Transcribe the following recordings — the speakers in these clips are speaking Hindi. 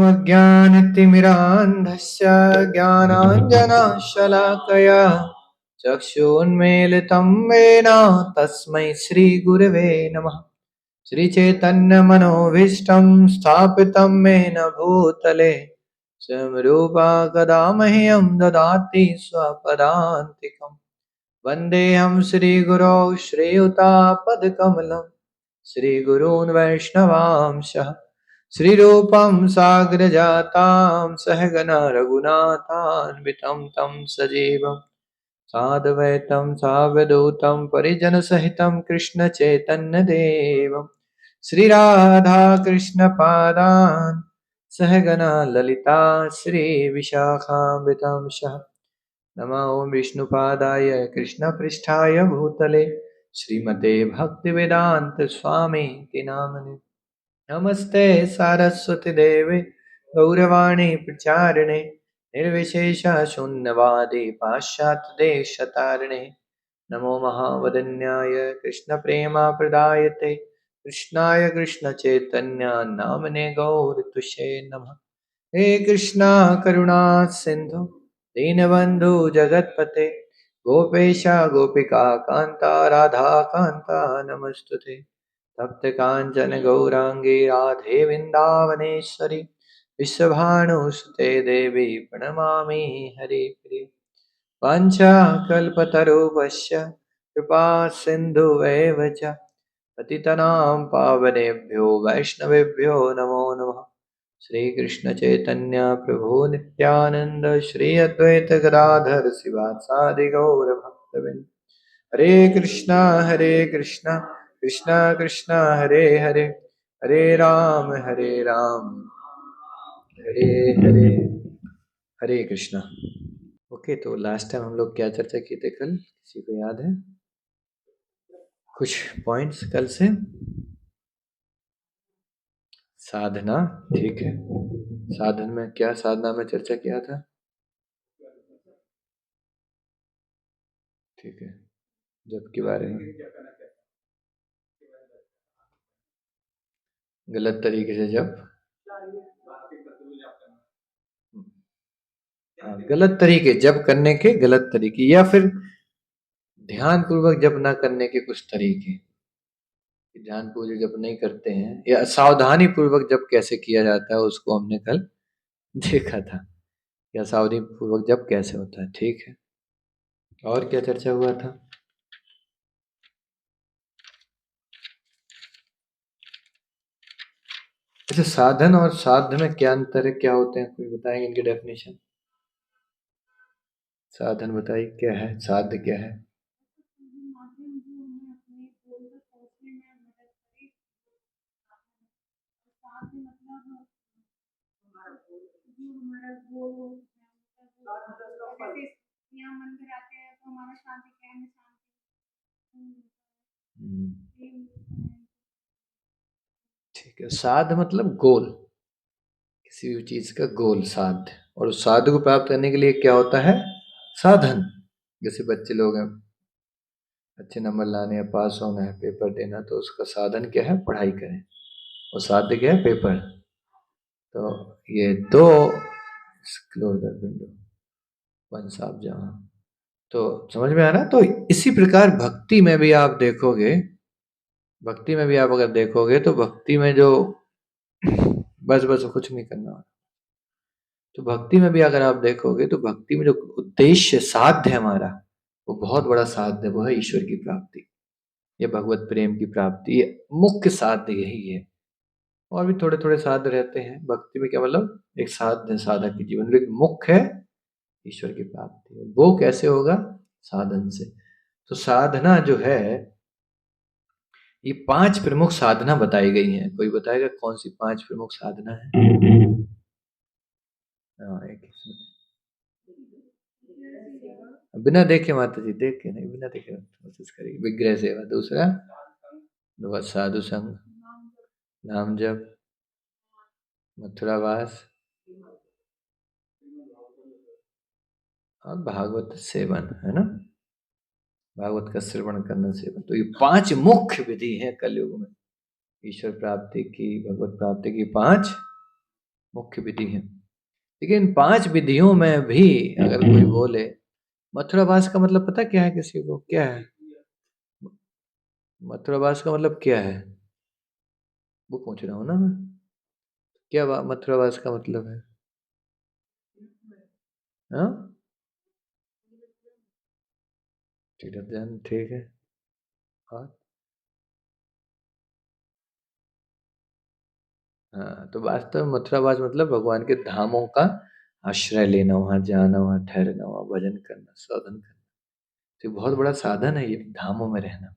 ओमज्ञानतिमिरान्धस्य ज्ञानाञ्जनशलाकया चक्षुन्मीलितं येन तस्मै श्रीगुरवे नमः। श्रीचैतन्यमनोभीष्टं स्थापितं येन भूतले स्वयं रूपा कदा मह्यं ददाति स्वपदान्तिकम्। वन्देऽहं श्रीगुरौ श्रीयुतापदकमलं श्रीगुरून् वैष्णवांशः श्रीरूपं साग्रजातां सहगना रघुनाथान्वितं तं सजीवं साद्वैतं सावधूतं परिजनसहितं कृष्णचैतन्यदेवं श्रीराधाकृष्णपादान् सहगना ललिता श्रीविशाखान्वितांशः नमो विष्णुपादाय कृष्णपृष्ठाय भूतले श्रीमते भक्तिवेदांत स्वामी नामने। नमस्ते सारस्वती देवे गौरवाणी प्रचारिणे निर्विशेष शून्यवादी पाश्चात्य देशतारिणे नमो महावदन्याय कृष्ण प्रेमा प्रदायते कृष्णाय कृष्ण चैतन्य नामने गौरतुषे नमः। हे कृष्णा करुणा सिंधु दीनबंधु जगतपते गोपेशा गोपिका कांता राधा कांता नमस्तुते। तप्त कांचन गौरांगी राधे वृंदावनेश्वरी विश्वभानुसुते देवी प्रणमामि हरिप्रिय। वाञ्छाकल्पतरुभ्यश्च कृपा सिन्धुवेव च पतितनां पावनेभ्यो वैष्णवेभ्यो नमो नमः। श्रीकृष्ण चैतन्य प्रभु नित्यानंद श्री अद्वैत गदाधर शिवासादि गौर भक्तवृंद। हरे कृष्णा कृष्णा कृष्णा हरे हरे हरे राम हरे हरे हरे कृष्णा। ओके, तो लास्ट टाइम हम लोग क्या चर्चा किए थे कल, किसी को याद है कुछ पॉइंट्स कल से? साधना, ठीक है। साधन में क्या, साधना में चर्चा किया था, ठीक है। जप के बारे में, गलत तरीके से जप, गलत तरीके जप करने के गलत तरीके, या फिर ध्यान पूर्वक जप ना करने के कुछ तरीके। ध्यान पूर्वक जप नहीं करते हैं या सावधानी पूर्वक जप कैसे किया जाता है उसको हमने कल देखा था, या सावधानी पूर्वक जप कैसे होता है, ठीक है। और क्या चर्चा हुआ था? अच्छा, साधन और साध्य में क्या अंतर है, क्या होते हैं, कोई बताएंगे इनकी डेफिनेशन? साधन बताइए क्या है, साध्य क्या है? ठीक है, साध मतलब गोल, किसी भी चीज का गोल साध्य, और उस साध्य को प्राप्त करने के लिए क्या होता है, साधन। जैसे बच्चे लोग हैं, अच्छे नंबर लाने हैं, पास होना है, पेपर देना, तो उसका साधन क्या है, पढ़ाई करें, और साध्य क्या है, पेपर। तो ये दो, क्लोज द विंडो, वन साहब जहाँ, तो समझ में आ रहा है। तो इसी प्रकार भक्ति में भी आप देखोगे, भक्ति में भी आप अगर देखोगे तो भक्ति में जो बस बस कुछ नहीं करना, तो भक्ति में भी अगर आप देखोगे तो भक्ति में जो उद्देश्य साध्य है हमारा, वो बहुत बड़ा साध्य है, वो है ईश्वर की प्राप्ति, ये भगवत प्रेम की प्राप्ति, ये मुख्य साध्य यही है। और भी थोड़े थोड़े साध्य रहते हैं भक्ति में, क्या मतलब, एक साध्य साधक के जीवन में, एक मुख्य है ईश्वर की प्राप्ति। वो कैसे होगा, साधन से। तो साधना जो है, ये 5 प्रमुख साधना बताई गई हैं। कोई बताएगा कौन सी 5 प्रमुख साधना है? हाँ, एक बिना देखे, माता जी देख के नहीं, बिना देखे कोशिश करिए। विग्रह सेवा, दूसरा साधु संग, नाम जप, मथुरावास, और भागवत सेवन, है ना, भागवत का श्रवण करना, सेवन। तो ये 5 मुख्य विधि है कलयुग में ईश्वर प्राप्ति की, भगवत प्राप्ति की 5 मुख्य विधि है। लेकिन 5 विधियों में भी अगर कोई बोले, मथुरावास का मतलब पता क्या है किसी को? क्या है? मथुरावास का मतलब क्या है? वो पूछ रहा हूँ ना मैं। क्या मथुरावास का मतलब है? हाँ, तीर्थजन, ठीक है। और हाँ, तो वास्तव में मथुरावास मतलब भगवान के धामों का आश्रय लेना, वहां जाना, वहां ठहरना, वहां भजन करना, साधन करना। तो ये बहुत बड़ा साधन है, ये धामों में रहना।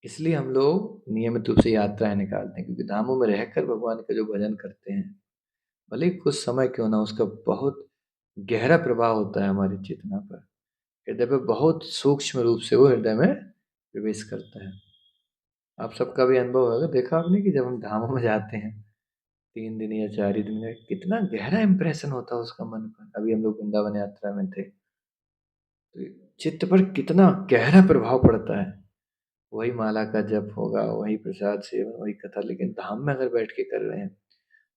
इसलिए हम लोग नियमित रूप से यात्राएं निकालते हैं, क्योंकि धामों में रहकर भगवान का जो भजन करते हैं, भले ही कुछ समय क्यों ना, उसका बहुत गहरा प्रभाव होता है हमारी चेतना पर। हृदय पे बहुत सूक्ष्म रूप से वो हृदय में प्रवेश करता है। आप सबका भी अनुभव होगा, देखा आपने कि जब हम धामों में जाते हैं 3 दिन या 4 ही दिन में, कितना गहरा इंप्रेशन होता है उसका मन पर। अभी हम लोग वृंदावन यात्रा में थे, तो चित्त पर कितना गहरा प्रभाव पड़ता है। वही माला का जप होगा, वही प्रसाद सेवन, वही कथा, लेकिन धाम में अगर बैठ के कर रहे हैं,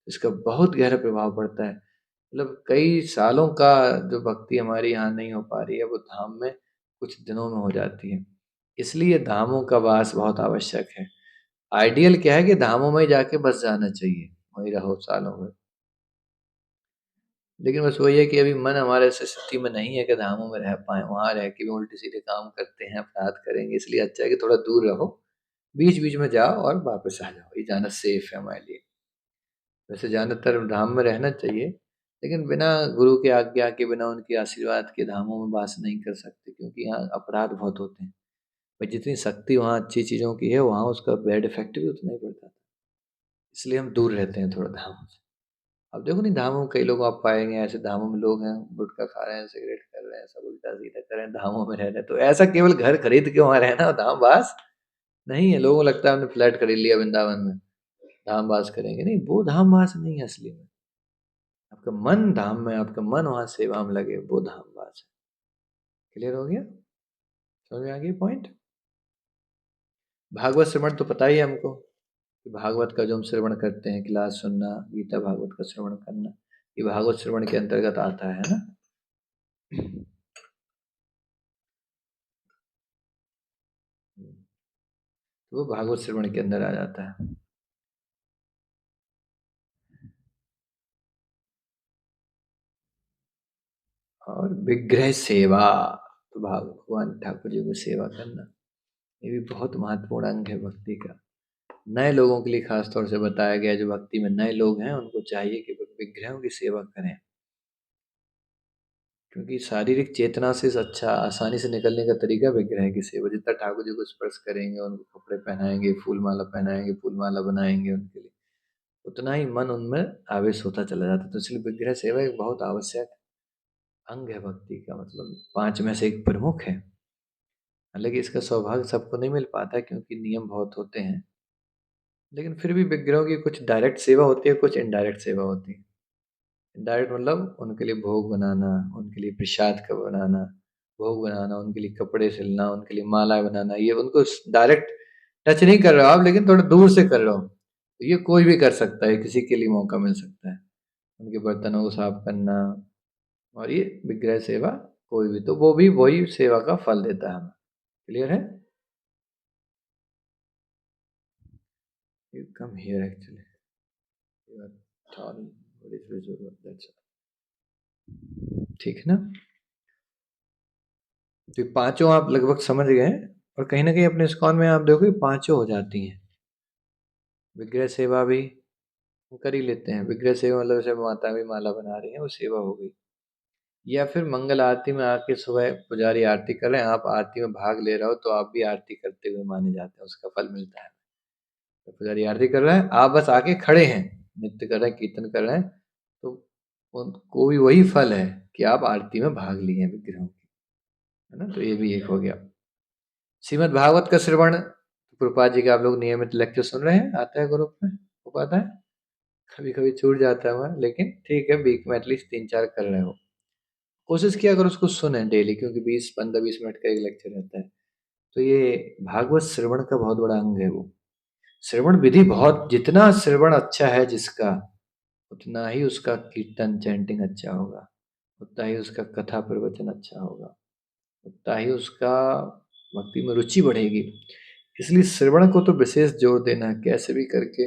इसका बहुत गहरा प्रभाव पड़ता है। मतलब कई सालों का जो भक्ति हमारी यहाँ नहीं हो पा रही है, वो धाम में कुछ दिनों में हो जाती है। इसलिए धामों का वास बहुत आवश्यक है। आइडियल क्या है कि धामों में जाके बस जाना चाहिए, वहीं रहो सालों भर। लेकिन बस वही है कि अभी मन हमारे ऐसे स्थिति में नहीं है कि धामों में रह पाए, वहां रह के भी उल्टे सीधे काम करते हैं, अपराध करेंगे। इसलिए अच्छा है कि थोड़ा दूर रहो, बीच बीच में जाओ और वापस आ जाओ, ये जाना सेफ है हमारे लिए। वैसे ज्यादातर धाम में रहना चाहिए, लेकिन बिना गुरु की आज्ञा के, बिना उनके आशीर्वाद के धामों में वास नहीं कर सकते, क्योंकि यहाँ अपराध बहुत होते हैं। भाई जितनी शक्ति वहाँ अच्छी चीजों की है, वहाँ उसका बैड इफेक्ट भी उतना ही पड़ता है। इसलिए हम दूर रहते हैं थोड़ा धामों से। अब देखो नहीं, धामों में कई लोग आप पाएंगे, ऐसे धामों में लोग हैं गुटखा खा रहे हैं, सिगरेट कर रहे हैं, सब उल्टा सीधा कर रहे हैं, धामों में रह रहे हैं। तो ऐसा केवल घर खरीद के वहां रहना धाम वास नहीं है। लोगों को लगता है हमने फ्लैट खरीद लिया वृंदावन में, धाम वास करेंगे। नहीं, वो धाम वास नहीं है असली में। आपका मन धाम में, आपका मन वहां सेवा में लगे, वो धाम वास है। क्लियर हो गया? समझ में आ गई पॉइंट? भागवत श्रवण तो पता ही है हमको, कि भागवत का जो हम श्रवण करते हैं, क्लास सुनना, गीता भागवत का श्रवण करना, ये भागवत श्रवण के अंतर्गत आता है ना। तो वो भागवत श्रवण के अंदर आ जाता है। और विग्रह सेवा, तो भगवान ठाकुर जी को सेवा करना, ये भी बहुत महत्वपूर्ण अंग है भक्ति का। नए लोगों के लिए खास तौर से बताया गया है, जो भक्ति में नए लोग हैं उनको चाहिए कि वो विग्रहों की सेवा करें, क्योंकि शारीरिक चेतना से अच्छा आसानी से निकलने का तरीका विग्रह की सेवा। जितना ठाकुर जी को स्पर्श करेंगे, उनको कपड़े पहनाएंगे, फूल माला पहनाएंगे, फूल माला बनाएंगे उनके लिए, उतना ही मन उनमें आवेश होता चला जाता है। तो इसलिए विग्रह सेवा एक बहुत आवश्यक अंग है भक्ति का, मतलब 5 में से एक प्रमुख है। हालांकि इसका सौभाग्य सबको नहीं मिल पाता, क्योंकि नियम बहुत होते हैं। लेकिन फिर भी विग्रहों की कुछ डायरेक्ट सेवा होती है, कुछ इनडायरेक्ट सेवा होती है। इनडायरेक्ट मतलब उनके लिए भोग बनाना, उनके लिए प्रसाद का बनाना, भोग बनाना, उनके लिए कपड़े सिलना, उनके लिए माला बनाना, ये उनको डायरेक्ट टच नहीं कर रहे हो आप, लेकिन थोड़ा दूर से कर रहे हो। तो ये कोई भी कर सकता है, किसी के लिए मौका मिल सकता है। उनके बर्तनों को साफ करना, और ये विग्रह सेवा कोई भी, तो वो भी वही सेवा का फल देता है हमें। क्लियर है? You come here actually, you are tall, what is visual, that's ठीक है ना। तो ये पांचों आप लगभग समझ गए हैं, और कहीं ना कहीं अपने इस्कॉन में आप देखो ये पांचों हो जाती हैं। विग्रह सेवा भी वो कर ही लेते हैं। विग्रह सेवा मतलब जैसे माता भी माला बना रही है, वो सेवा हो गई। या फिर मंगल आरती में आके सुबह पुजारी आरती कर रहे हैं, आप आरती में भाग ले रहे हो, तो आप भी आरती करते हुए माने जाते हैं, उसका फल मिलता है। तो पुजारी आरती कर रहा है, आप बस आके खड़े हैं, नृत्य कर रहे हैं, कीर्तन कर रहे हैं, तो उनको भी वही फल है कि आप आरती में भाग लिए हैं विग्रहों की, है ना। तो ये भी एक हो गया। श्रीमद् भागवत का श्रवण, प्रभुपाद जी का आप लोग नियमित लेक्चर सुन रहे हैं, आता है ग्रुप में, हो पाता है? कभी कभी छूट जाता है वहाँ, लेकिन ठीक है, वीक में एटलीस्ट 3-4 कर रहे हो। कोशिश किया अगर उसको सुने डेली, क्योंकि 20-15-20 मिनट का एक लेक्चर रहता है। तो ये भागवत श्रवण का बहुत बड़ा अंग है वो। श्रवण विधि बहुत, जितना श्रवण अच्छा है जिसका, उतना ही उसका कीर्तन चैंटिंग अच्छा होगा, उतना ही उसका कथा प्रवचन अच्छा होगा, उतना ही उसका भक्ति में रुचि बढ़ेगी। इसलिए श्रवण को तो विशेष जोर देना है, कैसे भी करके।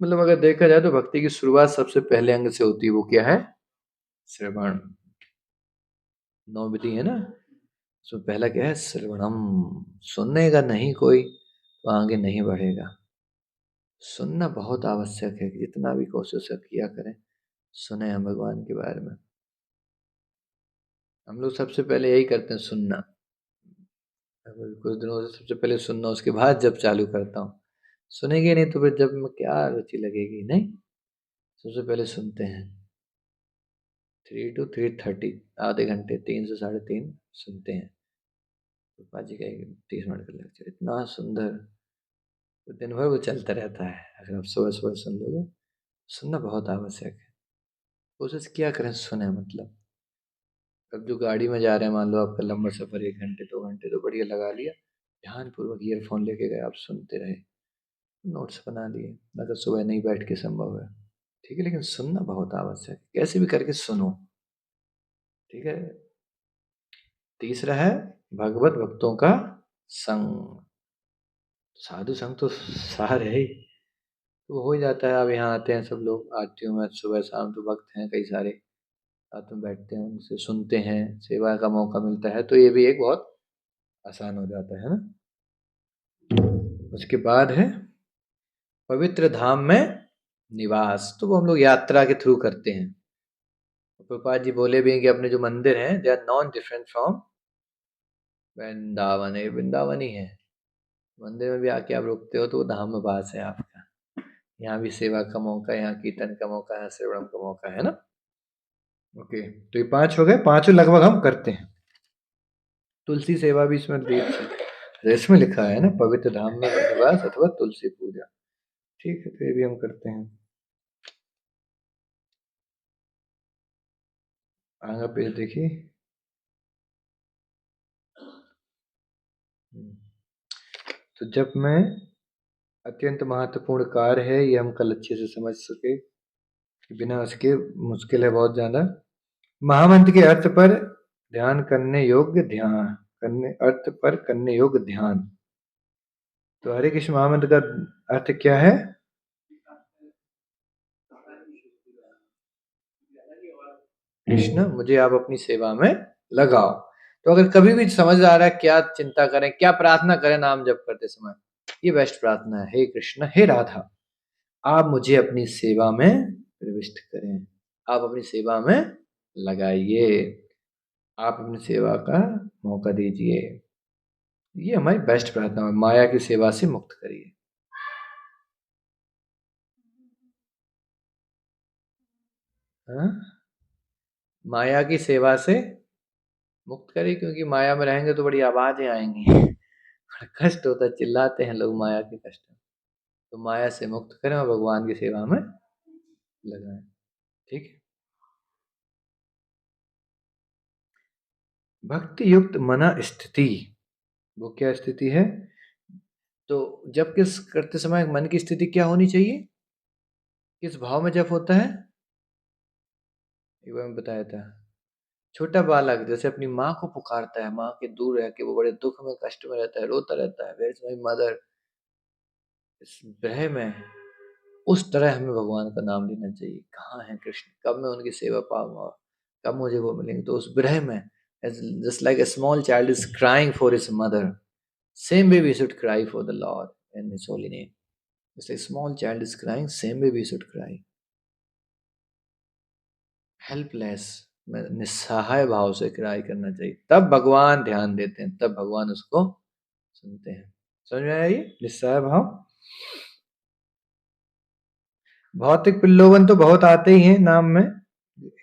मतलब अगर देखा जाए तो भक्ति की शुरुआत सबसे पहले अंग से होती है, वो क्या है? श्रवण। 9 विधि है ना, उसमें पहला क्या है? श्रवणम। सुनने का नहीं कोई तो आगे नहीं बढ़ेगा। सुनना बहुत आवश्यक है, जितना भी कोशिश किया करें सुने हम भगवान के बारे में। हम लोग सबसे पहले यही करते हैं, सुनना। कुछ दिनों से सबसे पहले सुनना, उसके बाद जब चालू करता हूँ। सुनेंगे नहीं तो फिर जब में क्या रुचि लगेगी? नहीं, सबसे पहले सुनते हैं। 3 to 3:30, आधे घंटे, 3 से 3:30 सुनते हैं। रूपा जी का 30 मिनट का लेक्चर इतना सुंदर, तो दिन भर वो चलता रहता है। अगर आप सुबह सुबह सुन लोगे, सुनना बहुत आवश्यक है। कोशिश किया करें सुने। मतलब अब जो गाड़ी में जा रहे हैं, मान लो आपका लंबा सफर 1 घंटे 2 घंटे, तो बढ़िया लगा लिया, ध्यानपूर्वक ईयरफोन लेके गए, आप सुनते रहे, नोट्स बना लिए, अगर सुबह नहीं बैठ के संभव है, ठीक है, लेकिन सुनना बहुत आवश्यक है, कैसे भी करके सुनो, ठीक है। तीसरा है भगवत भक्तों का संग। साधु संग तो सार है ही, तो हो ही जाता है। अब यहाँ आते हैं सब लोग, आरतियों में सुबह शाम तो भक्त हैं कई सारे, साथ में बैठते हैं, उनसे सुनते हैं, सेवा का मौका मिलता है, तो ये भी एक बहुत आसान हो जाता है ना। उसके बाद है पवित्र धाम में निवास, तो वो हम लोग यात्रा के थ्रू करते हैं। प्रभुपाद जी बोले भी हैं कि अपने जो मंदिर हैं, they are non different from Vrindavan. ये वृंदावन ही है। मंदिर में भी आके आप रुकते हो तो वो धाम में वास है आपका। यहाँ भी सेवा का मौका, यहाँ कीर्तन का मौका, यहाँ श्रवण का मौका है ना। ओके, तो ये 5 हो गए, पांचों लगभग हम करते हैं। तुलसी सेवा भी इसमें दी है, इसमें लिखा है ना, पवित्र धाम में निवास अथवा तुलसी पूजा। ठीक है, तो ये भी हम करते हैं। आगे पेज देखिए। तो जब मैं अत्यंत महत्वपूर्ण कार्य है, ये हम कल अच्छे से समझ सके, कि बिना उसके मुश्किल है बहुत ज्यादा। महामंत्र के अर्थ पर ध्यान करने योग्य ध्यान, करने अर्थ पर करने योग्य ध्यान। तो हरे कृष्ण महामंत्र का अर्थ क्या है? कृष्ण मुझे आप अपनी सेवा में लगाओ। तो अगर कभी भी समझ आ रहा है क्या चिंता करें, क्या प्रार्थना करें नाम जप करते समय, ये बेस्ट प्रार्थना है। हे कृष्ण, हे राधा, आप मुझे अपनी सेवा में प्रविष्ट करें, आप अपनी सेवा में लगाइए, आप अपनी सेवा का मौका दीजिए। ये हमारी बेस्ट प्रार्थना है। माया की सेवा से मुक्त करिए। हाँ? माया की सेवा से मुक्त करिए, क्योंकि माया में रहेंगे तो बड़ी आवाजें आएंगी, बड़ा कष्ट होता है, चिल्लाते हैं लोग माया के कष्ट में। तो माया से मुक्त करें और भगवान की सेवा में लगाएं। ठीक है। भक्ति युक्त मना स्थिति, वो क्या स्थिति है? तो जब किस करते समय मन की स्थिति क्या होनी चाहिए, किस भाव में जब होता है? एक बार मैं बताया था, छोटा बालक जैसे अपनी माँ को पुकारता है, माँ के दूर रह के, वो बड़े दुख में कष्ट में रहता है, रोता रहता है, वेयर इज माय मदर, इस विरह में, उस तरह हमें भगवान का नाम लेना चाहिए। कहाँ है कृष्ण, कब मैं उनकी सेवा पाऊंगा, कब मुझे वो मिलेंगे? तो उस विरह में, just like a small child is crying for his mother, same way we should cry for the Lord and His holy name. Just like small child is crying, same way we should cry. Helpless में निस्सहाय भाव से क्राई करना चाहिए, तब भगवान ध्यान देते हैं, तब भगवान उसको सुनते हैं। समझ में आया ये निस्सहाय भाव? भौतिक प्रलोभन तो बहुत आते ही हैं नाम में,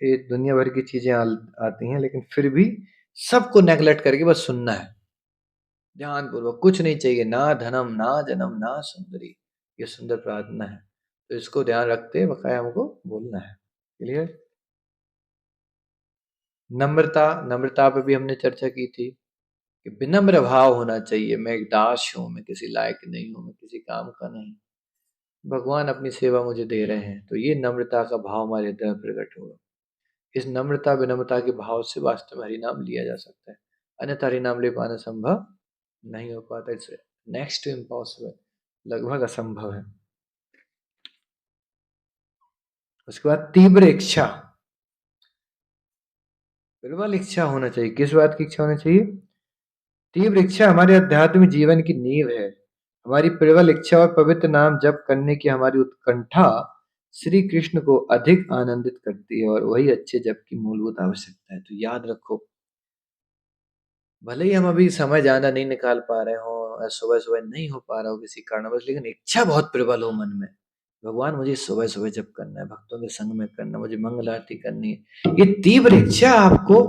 ये दुनिया भर की चीजें आती हैं, लेकिन फिर भी सबको नेगलेक्ट करके बस सुनना है ध्यान पूर्वक, कुछ नहीं चाहिए, ना धनम ना जन्म ना सुंदरी। ये सुंदर प्रार्थना है, तो इसको ध्यान रखते बकाया हमको बोलना है। क्लियर? नम्रता, नम्रता पे भी हमने चर्चा की थी कि विनम्र भाव होना चाहिए। मैं एक दास हूं, मैं किसी लायक नहीं हूं, मैं किसी काम का नहीं, भगवान अपनी सेवा मुझे दे रहे हैं, तो ये नम्रता का भाव हमारे हृदय में प्रकट होगा। इस नम्रता विनम्रता के भाव से वास्तव में हरि नाम लिया जा सकता है, अन्यथा हरि नाम ले पाना संभव नहीं हो पाता। इट्स नेक्स्ट टू इम्पॉसिबल, लगभग असंभव है। उसके बाद तीव्र इच्छा, प्रबल इच्छा होना चाहिए। किस बात की इच्छा होनी चाहिए? तीव्र इच्छा हमारे आध्यात्मिक जीवन की नींव है। हमारी प्रबल इच्छा और पवित्र नाम जप करने की हमारी उत्कंठा श्री कृष्ण को अधिक आनंदित करती है, और वही अच्छे जप की मूलभूत आवश्यकता है। तो याद रखो, भले ही हम अभी समय ज्यादा नहीं निकाल पा रहे हो, सुबह सुबह नहीं हो पा रहा हो किसी कारणवश, लेकिन इच्छा बहुत प्रबल हो मन में, भगवान मुझे सुबह सुबह जप करना है, भक्तों के संग में करना, मुझे मंगल आरती करनी है, ये तीव्र इच्छा आपको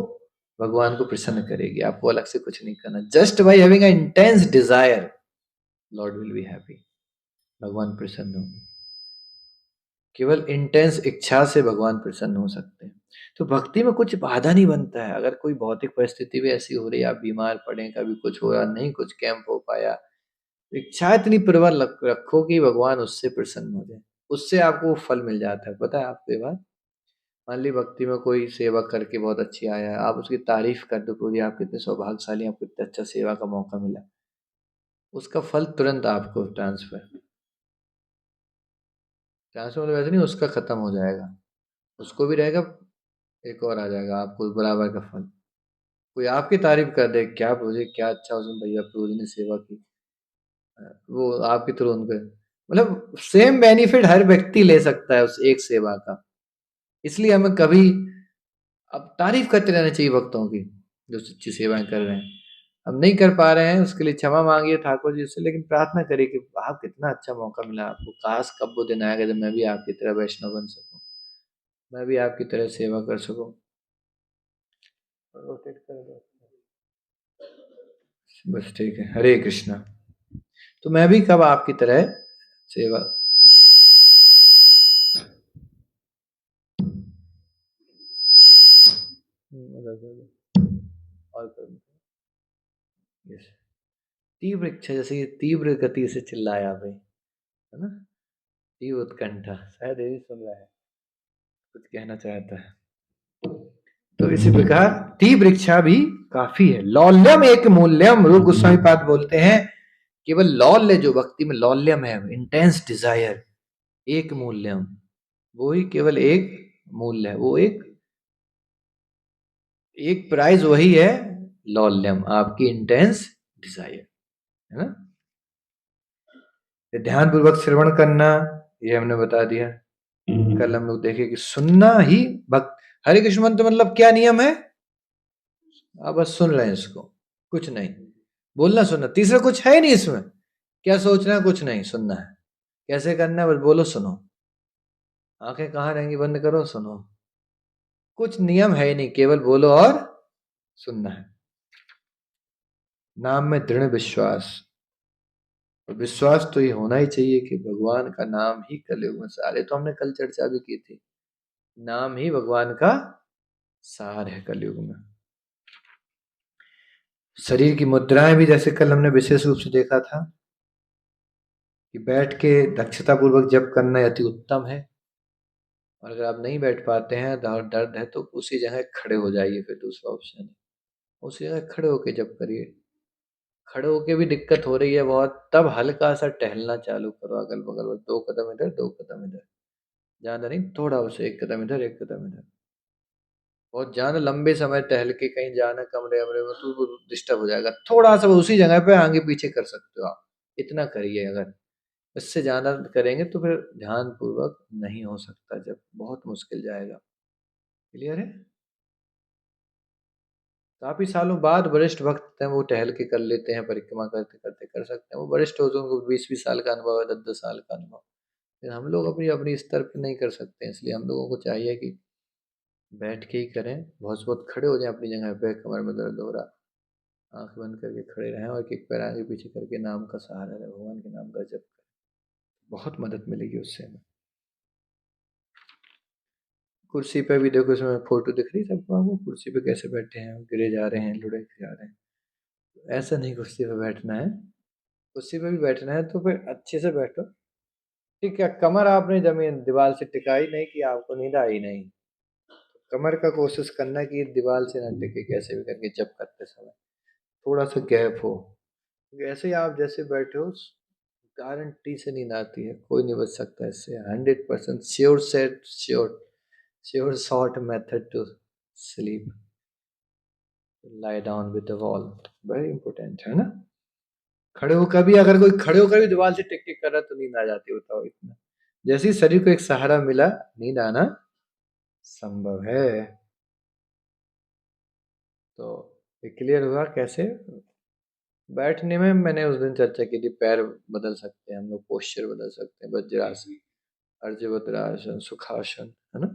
भगवान को प्रसन्न करेगी। आपको अलग से कुछ नहीं करना, just by having a intense desire Lord will be happy, भगवान प्रसन्न होंगे। केवल इंटेंस इच्छा से भगवान प्रसन्न हो सकते हैं। तो भक्ति में कुछ बाधा नहीं बनता है। अगर कोई भौतिक परिस्थिति भी ऐसी हो रही है, आप बीमार पड़े, कभी कुछ हो रहा नहीं, कुछ कैंप हो पाया, इच्छा इतनी प्रबल रखो कि भगवान उससे प्रसन्न हो जाए, उससे आपको वो फल मिल जाता है। पता है आपको ये बात? मान ली भक्ति में कोई सेवा करके बहुत अच्छी आया है, आप उसकी तारीफ कर दो पूरी, आप कितने सौभाग्यशाली, आपको इतना अच्छा सेवा का मौका मिला, उसका फल तुरंत आपको ट्रांसफर, ट्रांसफर मतलब वैसे नहीं, उसका खत्म हो जाएगा, उसको भी रहेगा, एक और आ जाएगा आपको बराबर का फल। कोई आपकी तारीफ कर दे, क्या प्रभु जी क्या अच्छा उसमें भैया प्रभु जी ने सेवा की, वो आपकी तुरंत पे, मतलब सेम बेनिफिट हर व्यक्ति ले सकता है उस एक सेवा का। इसलिए हमें कभी अब तारीफ करते रहना चाहिए भक्तों की, जो सच्ची सेवाएं कर रहे हैं। हम नहीं कर पा रहे हैं, उसके लिए क्षमा मांगिए ठाकुर जी से, लेकिन प्रार्थना करिए कि आप कितना अच्छा मौका मिला आपको, काश कब वो दिन आएगा जब मैं भी आपकी तरह वैष्णव बन सकूं, मैं भी आपकी तरह सेवा कर सकूं। रोटेट कर दो, बस ठीक है। हरे कृष्णा। तो मैं भी कब आपकी तरह सेवा, और करूं। यस, तीव्र इच्छा, जैसे ये तीव्र गति से चिल्लाया भाई, है ना, तीव्र उत्कंठा, शायद यही सुन रहा है, कुछ कहना चाहता है। तो इसी प्रकार तीव्र इच्छा भी काफी है। लौल्यम एक मूल्यम, रूप गोस्वामी पाद बोलते हैं, केवल लौल्य, जो भक्ति में लौल्यम है, इंटेंस डिजायर, एक मूल्यम, वो ही केवल एक मूल्य है, वो एक एक प्राइज वही है, लौल्यम, आपकी इंटेंस डिजायर, है ना। ध्यान पूर्वक श्रवण करना, ये हमने बता दिया। कल हम लोग देखे कि सुनना ही भक्त, हरे कृष्ण मंत्र मतलब क्या नियम है? आप बस सुन रहे हैं इसको, कुछ नहीं बोलना, सुनना, तीसरा कुछ है ही नहीं इसमें। क्या सोचना है? कुछ नहीं, सुनना है। कैसे करना है? बस बोलो, सुनो, आंखें कहाँ रहेंगी, बंद करो, सुनो, कुछ नियम है ही नहीं, केवल बोलो और सुनना है। नाम में दृढ़ विश्वास, और विश्वास तो ये होना ही चाहिए कि भगवान का नाम ही कलयुग में सार है। तो हमने कल चर्चा भी की थी, नाम ही भगवान का सार है कलयुग में। शरीर की मुद्राएं भी, जैसे कल हमने विशेष रूप से देखा था कि बैठ के दक्षता पूर्वक जप करना अति उत्तम है। और अगर आप नहीं बैठ पाते हैं, दर्द है, तो उसी जगह खड़े हो जाइए, फिर दूसरा ऑप्शन है, उसी जगह खड़े होके जप करिए। खड़े होके भी दिक्कत हो रही है बहुत, तब हल्का सा टहलना चालू करो, अगल बगल, 2 कदम इधर 2 कदम इधर, ज्यादा नहीं, थोड़ा, उसे 1 कदम इधर 1 कदम इधर। बहुत ज्यादा लंबे समय टहल के कहीं जाना कमरे वमरे में, तो डिस्टर्ब हो जाएगा। थोड़ा सा उसी जगह पे आगे पीछे कर सकते हो आप, इतना करिए। अगर इससे ज्यादा करेंगे तो फिर ध्यान पूर्वक नहीं हो सकता, जब बहुत मुश्किल जाएगा। क्लियर है? काफी सालों बाद वरिष्ठ भक्त हैं, वो टहल के कर लेते हैं, परिक्रमा करते करते कर सकते हैं, वो वरिष्ठ होते हैं, उनको 20-20 साल का अनुभव है, 10-10 साल का अनुभव। लेकिन हम लोग अपनी अपनी स्तर पर नहीं कर सकते हैं, इसलिए हम लोगों को चाहिए कि बैठ के ही करें, बहुत बहुत खड़े हो जाएं अपनी जगह पे, कमर में दर्द हो रहा, आंख बंद करके खड़े रहें, और एक एक पैर आगे पीछे करके नाम का सहारा लें, भगवान के नाम का जप करें, बहुत मदद मिलेगी उससे हमें। कुर्सी पे भी देखो, इसमें फोटो दिख रही है सबको, आपको कुर्सी पे कैसे बैठे हैं, गिरे जा रहे हैं, लुढ़क जा रहे हैं। ऐसा नहीं कुर्सी पे बैठना है, कुर्सी पे भी बैठना है तो फिर अच्छे से बैठो, ठीक है, कमर आपने जमीन दीवार से टिकाई नहीं कि आपको नींद आई नहीं, कमर का कोशिश करना कि दीवार से ना टिके, कैसे भी करके जब करते समय थोड़ा सा गैप हो। ऐसे ही आप जैसे बैठे हो, गारंटी से नींद आती है, कोई नहीं बच सकता इससे, 100% sure set sure, sure short method to sleep, lie down with the wall, very important है ना। खड़े होकर भी, अगर कोई खड़े होकर भी दीवार से टिक टिक कर रहा है तो नींद आ जाती है, बताओ इतना। जैसे ही शरीर को एक सहारा मिला, नींद आना संभव है। तो ये क्लियर हुआ कैसे। बैठने में मैंने उस दिन चर्चा की थी, पैर बदल सकते हैं हम लोग, पोस्चर बदल सकते हैं, वज्रासन, अर्धवज्रासन, सुखासन, है ना,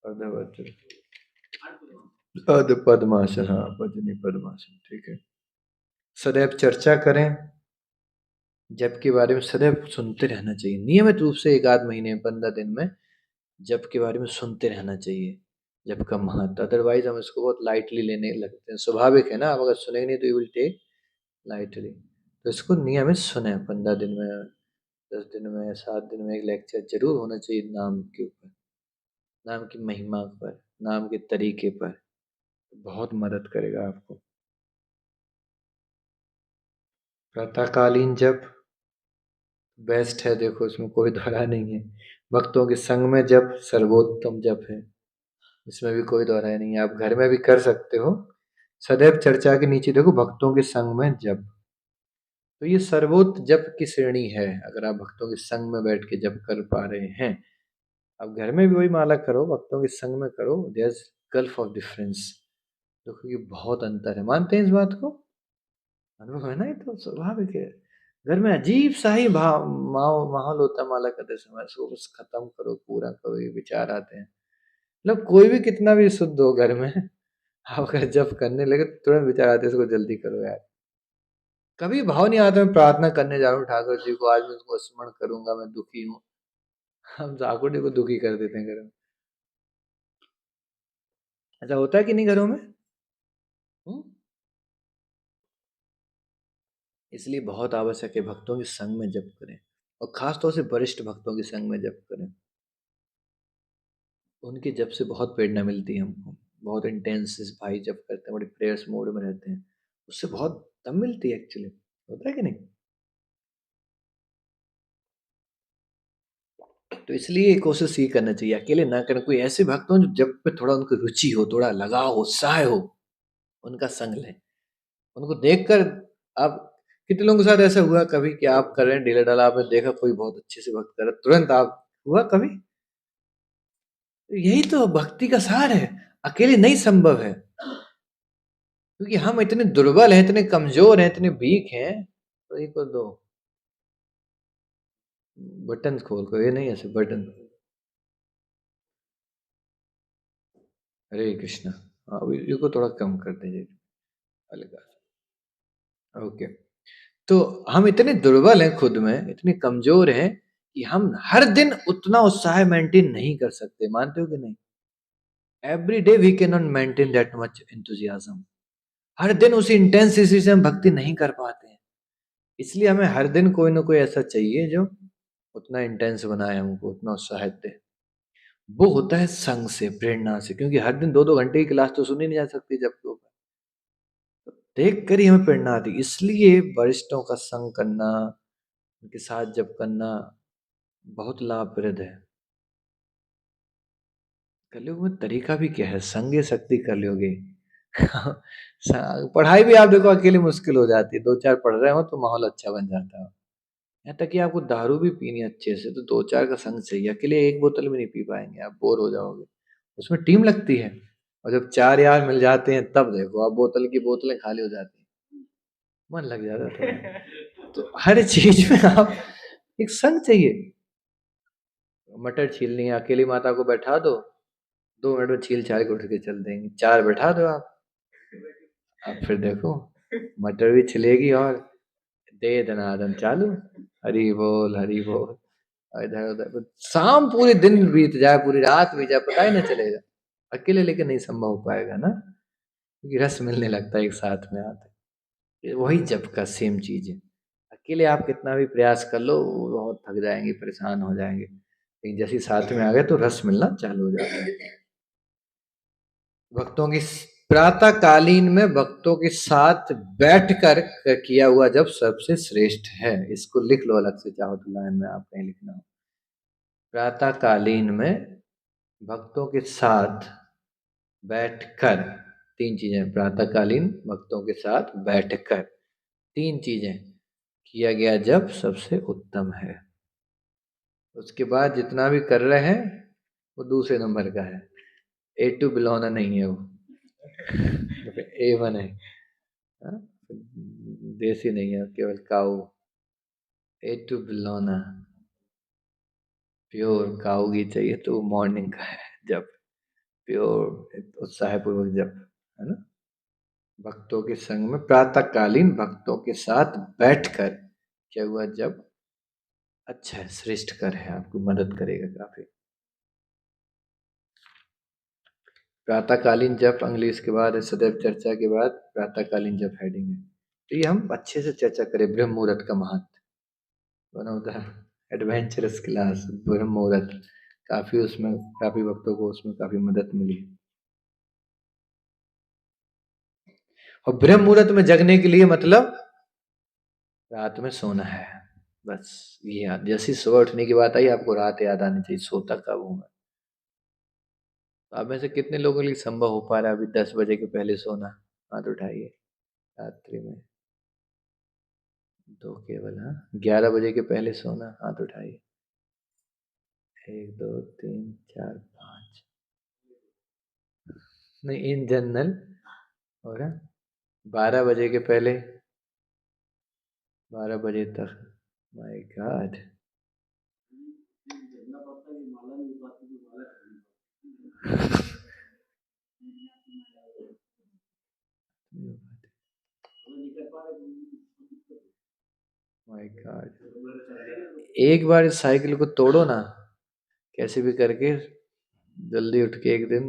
अर्धवज्र, अर्ध पद्मासन, हाँ पद्मिनी पद्मासन, ठीक है। सदैव चर्चा करें, जप के बारे में सदैव सुनते रहना चाहिए, नियमित रूप से एक आध महीने 15 दिन में जप के बारे में सुनते रहना चाहिए, जप का महत्व। अदरवाइज हम इसको बहुत लाइटली लेने लगते हैं, स्वाभाविक है ना, आप अगर सुनेंगे नहीं तो यू विल टेक लाइटली। तो इसको नियमित सुने, 15 दिन में, 10 दिन में, 7 दिन में एक लेक्चर जरूर होना चाहिए नाम के ऊपर, नाम की महिमा पर, नाम के तरीके पर, बहुत मदद करेगा आपको। प्रातःकालीन जप बेस्ट है, देखो इसमें कोई दोहरा नहीं है। भक्तों के संग में जप सर्वोत्तम जप है, इसमें भी कोई दोहराई नहीं है, आप घर में भी कर सकते हो। सदैव चर्चा के नीचे देखो, भक्तों के संग में जप, तो ये सर्वोत्त जप की श्रेणी है। अगर आप भक्तों के संग में बैठ के जप कर पा रहे हैं, आप घर में भी वही माला करो, भक्तों के संग में करो, there is gulf of difference. देखो ये बहुत अंतर है, मानते हैं इस बात को, अनुभव है ना, ये तो स्वाभाविक है। घर में अजीब सा ही भाव माहौल होता है माला करते समय, इसको बस खत्म करो, पूरा करो, ये विचार आते हैं। मतलब कोई भी कितना भी शुद्ध हो घर में, आप अगर जब करने लगे तो तुरंत विचार आते हैं, इसको जल्दी करो यार। कभी भाव नहीं आता मैं प्रार्थना करने जा रहा हूँ ठाकुर जी को, आज मैं उसको स्मरण करूंगा, मैं दुखी हूँ। हम ठाकुर जी को दुखी कर देते हैं घर में। ऐसा होता है कि नहीं घरों में? हम्म? इसलिए बहुत आवश्यक है भक्तों के संग में जप करें, और खास तौर से वरिष्ठ भक्तों के संग में जप करें। उनके जप से बहुत प्रेरणा मिलती है हमको, बहुत इंटेंस भाई जप करते हैं, बड़े प्रेयर्स मोड में रहते हैं, उससे बहुत दम मिलती है एक्चुअली, होता है कि नहीं। तो इसलिए कोशिश ये करना चाहिए, अकेले ना करें, कोई ऐसे भक्त हो जो जप पे थोड़ा उनको रुचि हो, थोड़ा लगाव हो, उत्साह हो, उनका संग लें। उनको देखकर आप, कितने लोगों के साथ ऐसा हुआ कभी कि आप कर रहे हैं ढीला ढाला, आपने देखा कोई बहुत अच्छे से भक्त कर रहा है, तुरंत आप, हुआ कभी? तो यही तो भक्ति का सार है, अकेले नहीं संभव है, क्योंकि हम इतने दुर्बल हैं, इतने कमजोर हैं, इतने वीक हैं। तो एक और दो बटन खोल कर, ये नहीं ऐसे बटन। हरे कृष्णा, हाँ वीडियो को थोड़ा कम कर दीजिए, अलग। ओके। तो हम इतने दुर्बल हैं खुद में, इतने कमजोर हैं कि हम हर दिन उतना उत्साह मेंटेन नहीं कर सकते, मानते हो कि नहीं? Every day we can not maintain that much enthusiasm, हर दिन उसी इंटेंसिटी से हम भक्ति नहीं कर पाते हैं। इसलिए हमें हर दिन कोई ना कोई ऐसा चाहिए जो उतना इंटेंस बनाए, हमको उतना उत्साह दे। वो होता है संग से, प्रेरणा से, क्योंकि हर दिन 2-2 घंटे की क्लास तो सुनी नहीं जा सकती जब के ऊपर, देख कर ही हमें प्रेरणा आती। इसलिए वरिष्ठों का संग करना, उनके साथ जब करना बहुत लाभप्रद है। कलयुग में तरीका भी क्या है, संगे शक्ति कर लोगे। पढ़ाई भी आप देखो अकेले मुश्किल हो जाती है, 2-4 पढ़ रहे हो तो माहौल अच्छा बन जाता है। यहाँ तक कि आपको दारू भी पीनी अच्छे से तो 2-4 का संग चाहिए, अकेले एक बोतल भी नहीं पी पाएंगे, आप बोर हो जाओगे। उसमें टीम लगती है, और जब 4 यार मिल जाते हैं तब देखो आप, बोतल की बोतलें खाली हो जाती हैं, मन लग जाता है थोड़ा। तो हर चीज में आप एक संग चाहिए। मटर छीलनी है, अकेली माता को बैठा दो, 2 मिनट में छील छाल के उठ के चल देंगे। 4 बैठा दो आप, अब फिर देखो मटर भी छिलेगी और दे दनादन चालू, हरी बोल हरी बोल, और इधर उधर शाम पूरे दिन बीत जाए, पूरी रात बीत जाए, पता ही ना चलेगा। अकेले लेके नहीं संभव हो पाएगा ना, क्योंकि रस मिलने लगता है एक साथ में आते। वही जब का सेम चीज है, अकेले आप कितना भी प्रयास कर लो वो बहुत थक जाएंगे, परेशान हो जाएंगे, लेकिन जैसे ही साथ में आ गए तो रस मिलना चालू हो जाता है। भक्तों की प्रातः कालीन में भक्तों के साथ बैठकर किया हुआ जब सबसे श्रेष्ठ है। इसको लिख लो अलग से, चाहो तो लाइन में आप कहीं लिखना हो। प्रातः कालीन में भक्तों के साथ बैठकर, तीन चीजें, प्रातः कालीन भक्तों के साथ बैठकर, तीन चीजें किया गया जब सबसे उत्तम है। उसके बाद जितना भी कर रहे हैं वो दूसरे नंबर का है, ए टू बिलोना नहीं है वो, A1 है। हाँ? देसी नहीं है, केवल काऊ, ए टू बिलोना, प्योर काऊ घी चाहिए तो मॉर्निंग का है जब, प्योर उत्साह पूर्वक जब, है ना। भक्तों के संग में प्रातःकालीन भक्तों के साथ बैठकर क्या हुआ जब अच्छा है, श्रेष्ठ कर है, आपको मदद करेगा काफी। प्रातःकालीन जप इंग्लिश के बाद सदैव चर्चा के बाद प्रातःकालीन जप हेडिंग है। तो ये हम अच्छे से चर्चा करें, ब्रह्म मुहूर्त का महत्व, one of the adventurous class ब्रह्म मुहूर्त, काफी उसमें काफी भक्तों को उसमें काफी मदद मिली। और ब्रह्म मुहूर्त में जगने के लिए मतलब रात में सोना है, बस ये याद। जैसे सुबह उठने की बात आई आपको रात याद आनी चाहिए, सोता कब हूं मैं। तो आप में से कितने लोगों के लिए संभव हो पा रहा है अभी 10 बजे के पहले सोना? हाथ उठाइए। रात्रि में दो केवल, हाँ। 11 बजे के पहले सोना, हाथ उठाइए। 1 2 3 4 5, नहीं इन जनरल। और 12 बजे के पहले, 12 बजे तक, माय गॉड। माय गॉड, एक बार इस साइकिल को तोड़ो ना कैसे भी करके, जल्दी उठ के एक दिन।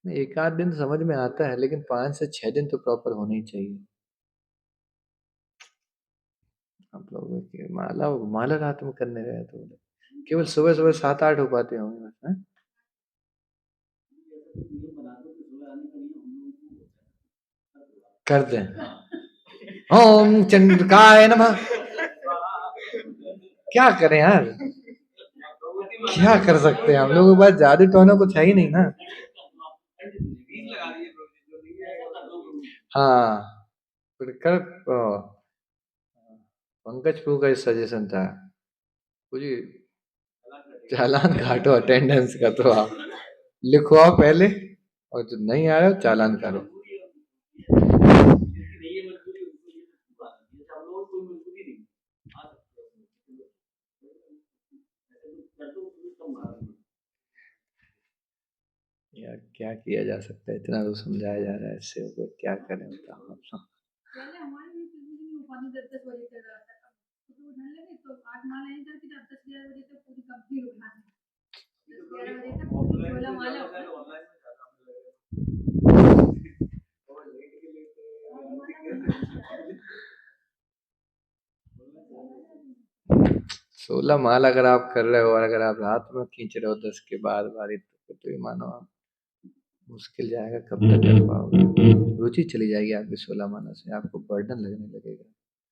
एक आध दिन समझ में आता है, लेकिन 5 से 6 दिन तो प्रॉपर होने ही चाहिए। आप लोगों की माला माला रात में करने रहे तो केवल सुबह सुबह 7 8 हो पाते होंगे बस, हैं? कर दें। ओम चंद्रकाय नमः। क्या करें यार, क्या कर सकते हैं हम लोगों के पास, जादू टोना कुछ है ही नहीं ना। हाँ, फिर कर पंकज प्रभु का सजेशन था कुछ, चालान काटो अटेंडेंस का, तो आप लिखवाओ पहले, और जो नहीं आ रहा हो चालान करो। यार क्या किया जा सकता है, इतना तो समझाया जा रहा है, इससे ऊपर क्या करें बताओ आप सब। सोलह माल अगर आप कर रहे हो और अगर आप रात में खींच रहे हो 10 के बाद बारी, तो ये मानो आप मुश्किल जाएगा, कब तक कर पाओगे। रुचि चली जाएगी आपकी 16 माला से, आपको बर्डन लगने लगेगा,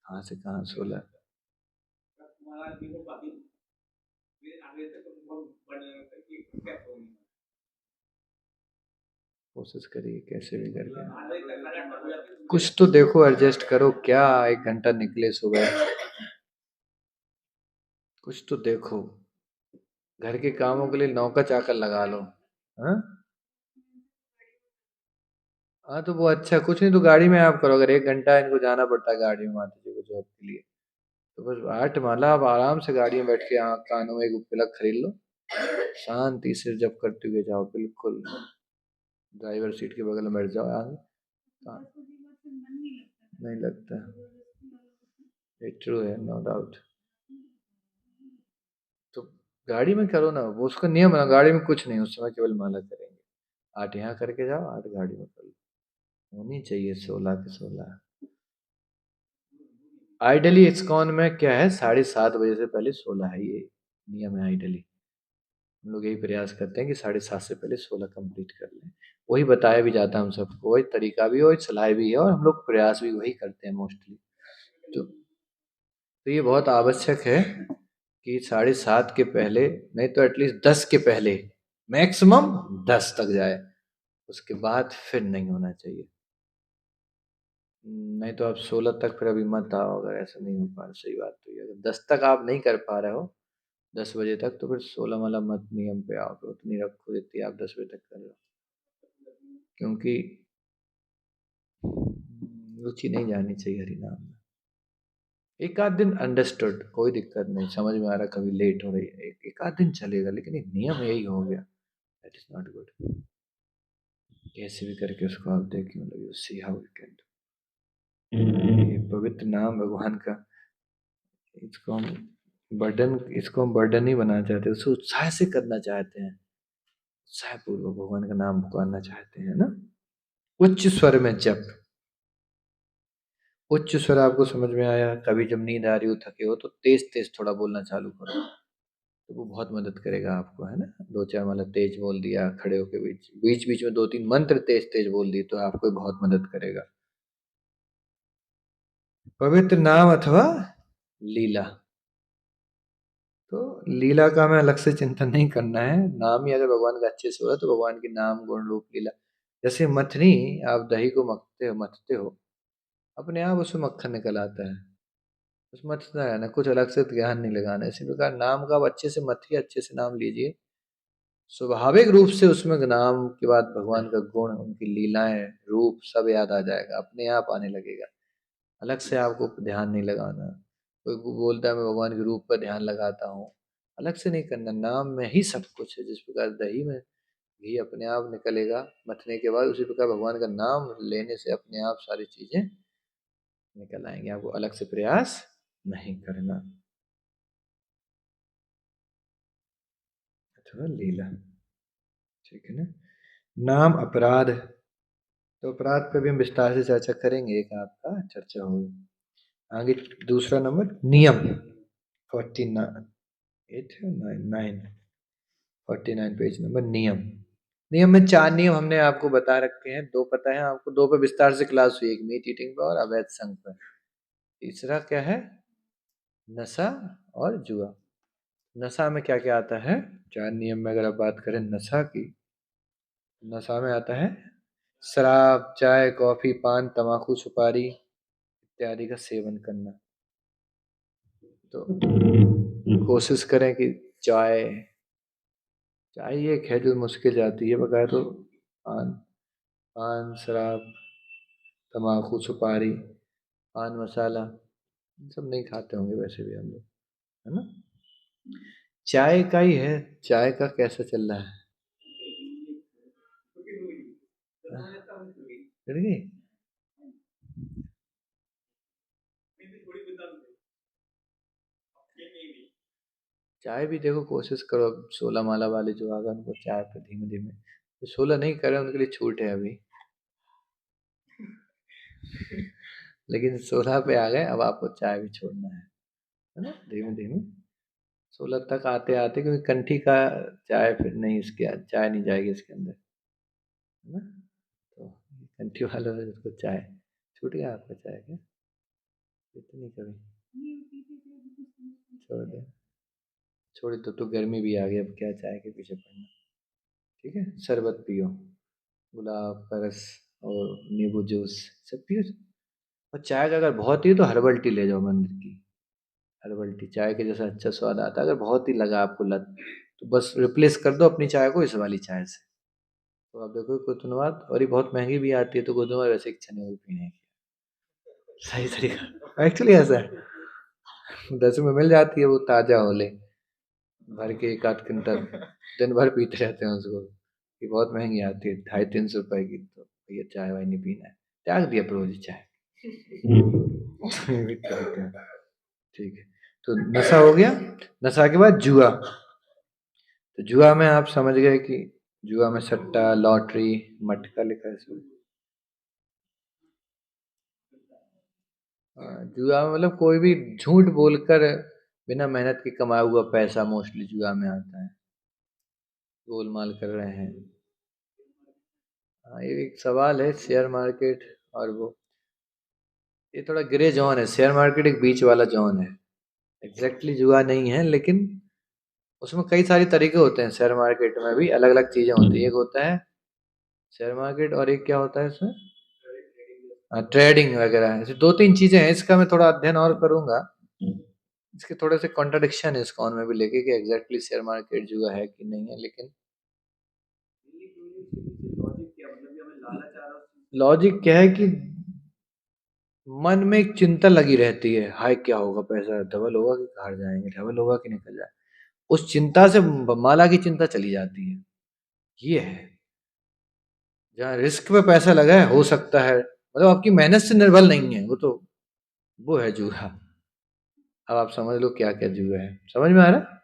कहाँ से कहाँ 16। कोशिश करिए कैसे भी करके, कुछ तो देखो एडजस्ट करो, क्या 1 घंटा निकले सुबह, कुछ तो देखो, घर के कामों के लिए नौकर चाकर लगा लो। हाँ हाँ, तो वो अच्छा, कुछ नहीं तो गाड़ी में आप करो, अगर 1 घंटा इनको जाना पड़ता है गाड़ी में माता जी को जॉब के लिए, तो बस 8 माला आप आराम से गाड़ी में बैठ के कानों में एक प्लग खरीद लो, शांति से जब करते हुए जाओ, बिल्कुल ड्राइवर सीट के बगल में बैठ जाओ आगे। नहीं लगता, ये ट्रू है, नो डाउट। तो गाड़ी में करो ना, वो उसका नियम है ना, गाड़ी में कुछ नहीं, उस समय केवल माला करेंगे। 8 यहाँ करके जाओ, 8 गाड़ी में कर लो, होनी चाहिए 16 के 16। आइडली इस्कॉन में क्या है, 7:30 बजे से पहले 16 है, ये नियम है आइडली। हम लोग यही प्रयास करते हैं कि 7:30 से पहले 16 कंप्लीट कर लें। वही बताया भी जाता है हम सबको, वही तरीका भी, वही सलाह भी है, और हम लोग प्रयास भी वही करते हैं मोस्टली। तो ये बहुत आवश्यक है कि 7:30 के पहले, नहीं तो एटलीस्ट 10 के पहले, मैक्सिमम 10 तक जाए, उसके बाद फिर नहीं होना चाहिए। नहीं तो आप 16 तक फिर अभी मत आओ, अगर ऐसा नहीं हो पा रहा। सही बात तो ये, अगर 10 तक आप नहीं कर पा रहे हो, 10 बजे तक, तो फिर 16 वाला मत नियम पे आओ, तो उतनी रखो जितनी आप 10 बजे तक कर लो, क्योंकि रुचि नहीं जानी चाहिए हरि नाम में। एक आध दिन अंडरस्टूड, कोई दिक्कत नहीं, समझ में आ रहा कभी लेट हो रही है, एक आध दिन चलेगा, लेकिन एक नियम यही हो गया, दैट इज नॉट गुड। कैसे भी करके उसको आप देखिए, मतलब you see how you can do. ये पवित्र नाम भगवान का, इसको हम बर्डन नहीं बनाना चाहते, उसको उत्साह से करना चाहते हैं, उत्साह पूर्वक भगवान का नाम पुकारना चाहते हैं ना। उच्च स्वर में जप, उच्च स्वर आपको समझ में आया? कभी जब नींद आ रही हो, थके हो, तो तेज तेज थोड़ा बोलना चालू करो, तो वो बहुत मदद करेगा आपको, है ना। 2-4 मतलब तेज बोल दिया, खड़े होके बीच बीच बीच में 2-3 मंत्र तेज तेज बोल दी, तो आपको बहुत मदद करेगा। पवित्र नाम अथवा लीला, तो लीला का हमें अलग से चिंतन नहीं करना है, नाम ही अगर भगवान का अच्छे से हो रहा है, तो भगवान के नाम गुण रूप लीला। जैसे मथनी, आप दही को मथते हो, अपने आप उसमें मक्खन निकल आता है, बस मथना है ना, कुछ अलग से ध्यान नहीं लगाना। इसी प्रकार नाम का आप अच्छे से मथिए, अच्छे से नाम लीजिए, स्वाभाविक रूप से उसमें नाम के बाद भगवान का गुण, उनकी लीलाएं, रूप सब याद आ जाएगा, अपने आप आने लगेगा, अलग से आपको ध्यान नहीं लगाना। कोई बोलता है मैं भगवान के रूप पर ध्यान लगाता हूँ, अलग से नहीं करना, नाम में ही सब कुछ है। जिस प्रकार दही में घी अपने आप निकलेगा मथने के बाद, उसी प्रकार भगवान का नाम लेने से अपने आप सारी चीजें निकल आएंगे, आपको अलग से प्रयास नहीं करना। अथवा लीला, ठीक है ना। नाम अपराध, तो अपराध पे भी हम विस्तार से चर्चा करेंगे, एक आपका चर्चा होगी आगे। दूसरा नंबर नियम 49, 49 पेज नंबर, नियम। नियम में 4 नियम हमने आपको बता रखे हैं, 2 पता है आपको, 2 पे विस्तार से क्लास हुई, एक मीट ईटिंग पर और अवैध संघ पर। तीसरा क्या है, नशा और जुआ। नशा में क्या क्या आता है, 4 नियम में अगर आप बात करें नशा की, नशा में आता है शराब, चाय, कॉफी, पान, तंबाकू, सुपारी इत्यादि का सेवन करना। तो कोशिश करें कि चाय, चाय एक है जो मुश्किल जाती है, बकाया तो पान, पान, शराब, तंबाकू, सुपारी, पान मसाला, सब नहीं खाते होंगे वैसे भी हम लोग, है ना। चाय का ही है, चाय का कैसा चल रहा है, चढ़ गई? चाय भी देखो, कोशिश करो, 16 माला वाले जो आगा उनको चाय पे धीमे धीमे, तो 16 नहीं करे उनके लिए छूट है अभी, लेकिन 16 पे आ गए, अब आपको चाय भी छोड़ना है ना, धीमे धीमे 16 तक आते आते, क्योंकि कंठी का चाय फिर नहीं, इसके चाय नहीं जाएगी इसके अंदर, है ना। तो कंठी वालों ने उसको चाय छूट गया, आपका चाय क्या इतनी कभी छोड़ दे, छोड़ी तो गर्मी भी आ गई, अब क्या चाय के पीछे पड़ना। ठीक है, शरबत पियो, गुलाब का रस और नींबू जूस सब पियो। और चाय का अगर बहुत ही तो हर्बल टी ले जाओ मंदिर की, हर्बल टी चाय के जैसा अच्छा स्वाद आता है। अगर बहुत ही लगा आपको लत, तो बस रिप्लेस कर दो अपनी चाय को इस वाली चाय से, तो आप देखो कुतुनवाद, और ये बहुत महंगी भी आती है, तो कुतुनवाद वैसे इच्छा नहीं होगी पीने की, सही तरीका एक्चुअली ऐसा है, 10 में मिल जाती है, वो ताजा होले भर के 1 आध क्विंटल, दिन भर पीते रहते हैं उसको। ये बहुत महंगी आती है, 250-300 रुपए की, तो ये चाय वाय नहीं पीना है, त्याग दिया प्रोजी चाय। ठीक है, तो नशा हो गया। नशा के बाद जुआ, तो जुआ में आप समझ गए कि जुआ में सट्टा, लॉटरी, मटका लिखा है इसमें। जुआ में मतलब कोई भी झूठ बोलकर बिना मेहनत के कमाया हुआ पैसा मोस्टली जुआ में आता है। गोलमाल कर रहे हैं। हाँ, ये एक सवाल है शेयर मार्केट और वो, ये थोड़ा ग्रे जोन है। शेयर मार्केट एक बीच वाला जोन है, एग्जैक्टली जुआ नहीं है, लेकिन उसमें कई सारे तरीके होते हैं। शेयर मार्केट में भी अलग अलग चीजें होती है। एक होता है शेयर मार्केट और एक क्या होता है इसमें, ट्रेडिंग वगैरह। ऐसे दो तीन चीजें हैं, इसका मैं थोड़ा अध्ययन और करूंगा। इसके थोड़े से कॉन्ट्रडिक्शन है इसकॉन में भी लेके कि एग्जैक्टली शेयर मार्केट जुआ है कि नहीं है, लेकिन लॉजिक क्या है कि मन में एक चिंता लगी रहती है, हाय क्या होगा, पैसा डबल होगा कि हार जाएंगे, डबल होगा कि निकल जाए। उस चिंता से माला की चिंता चली जाती है। ये है जहाँ रिस्क पे पैसा लगा है, हो सकता है, मतलब आपकी मेहनत से निर्भर नहीं है वो तो, वो है जुआ। अब आप समझ लो क्या क्या जुआ है, समझ में आ रहा है।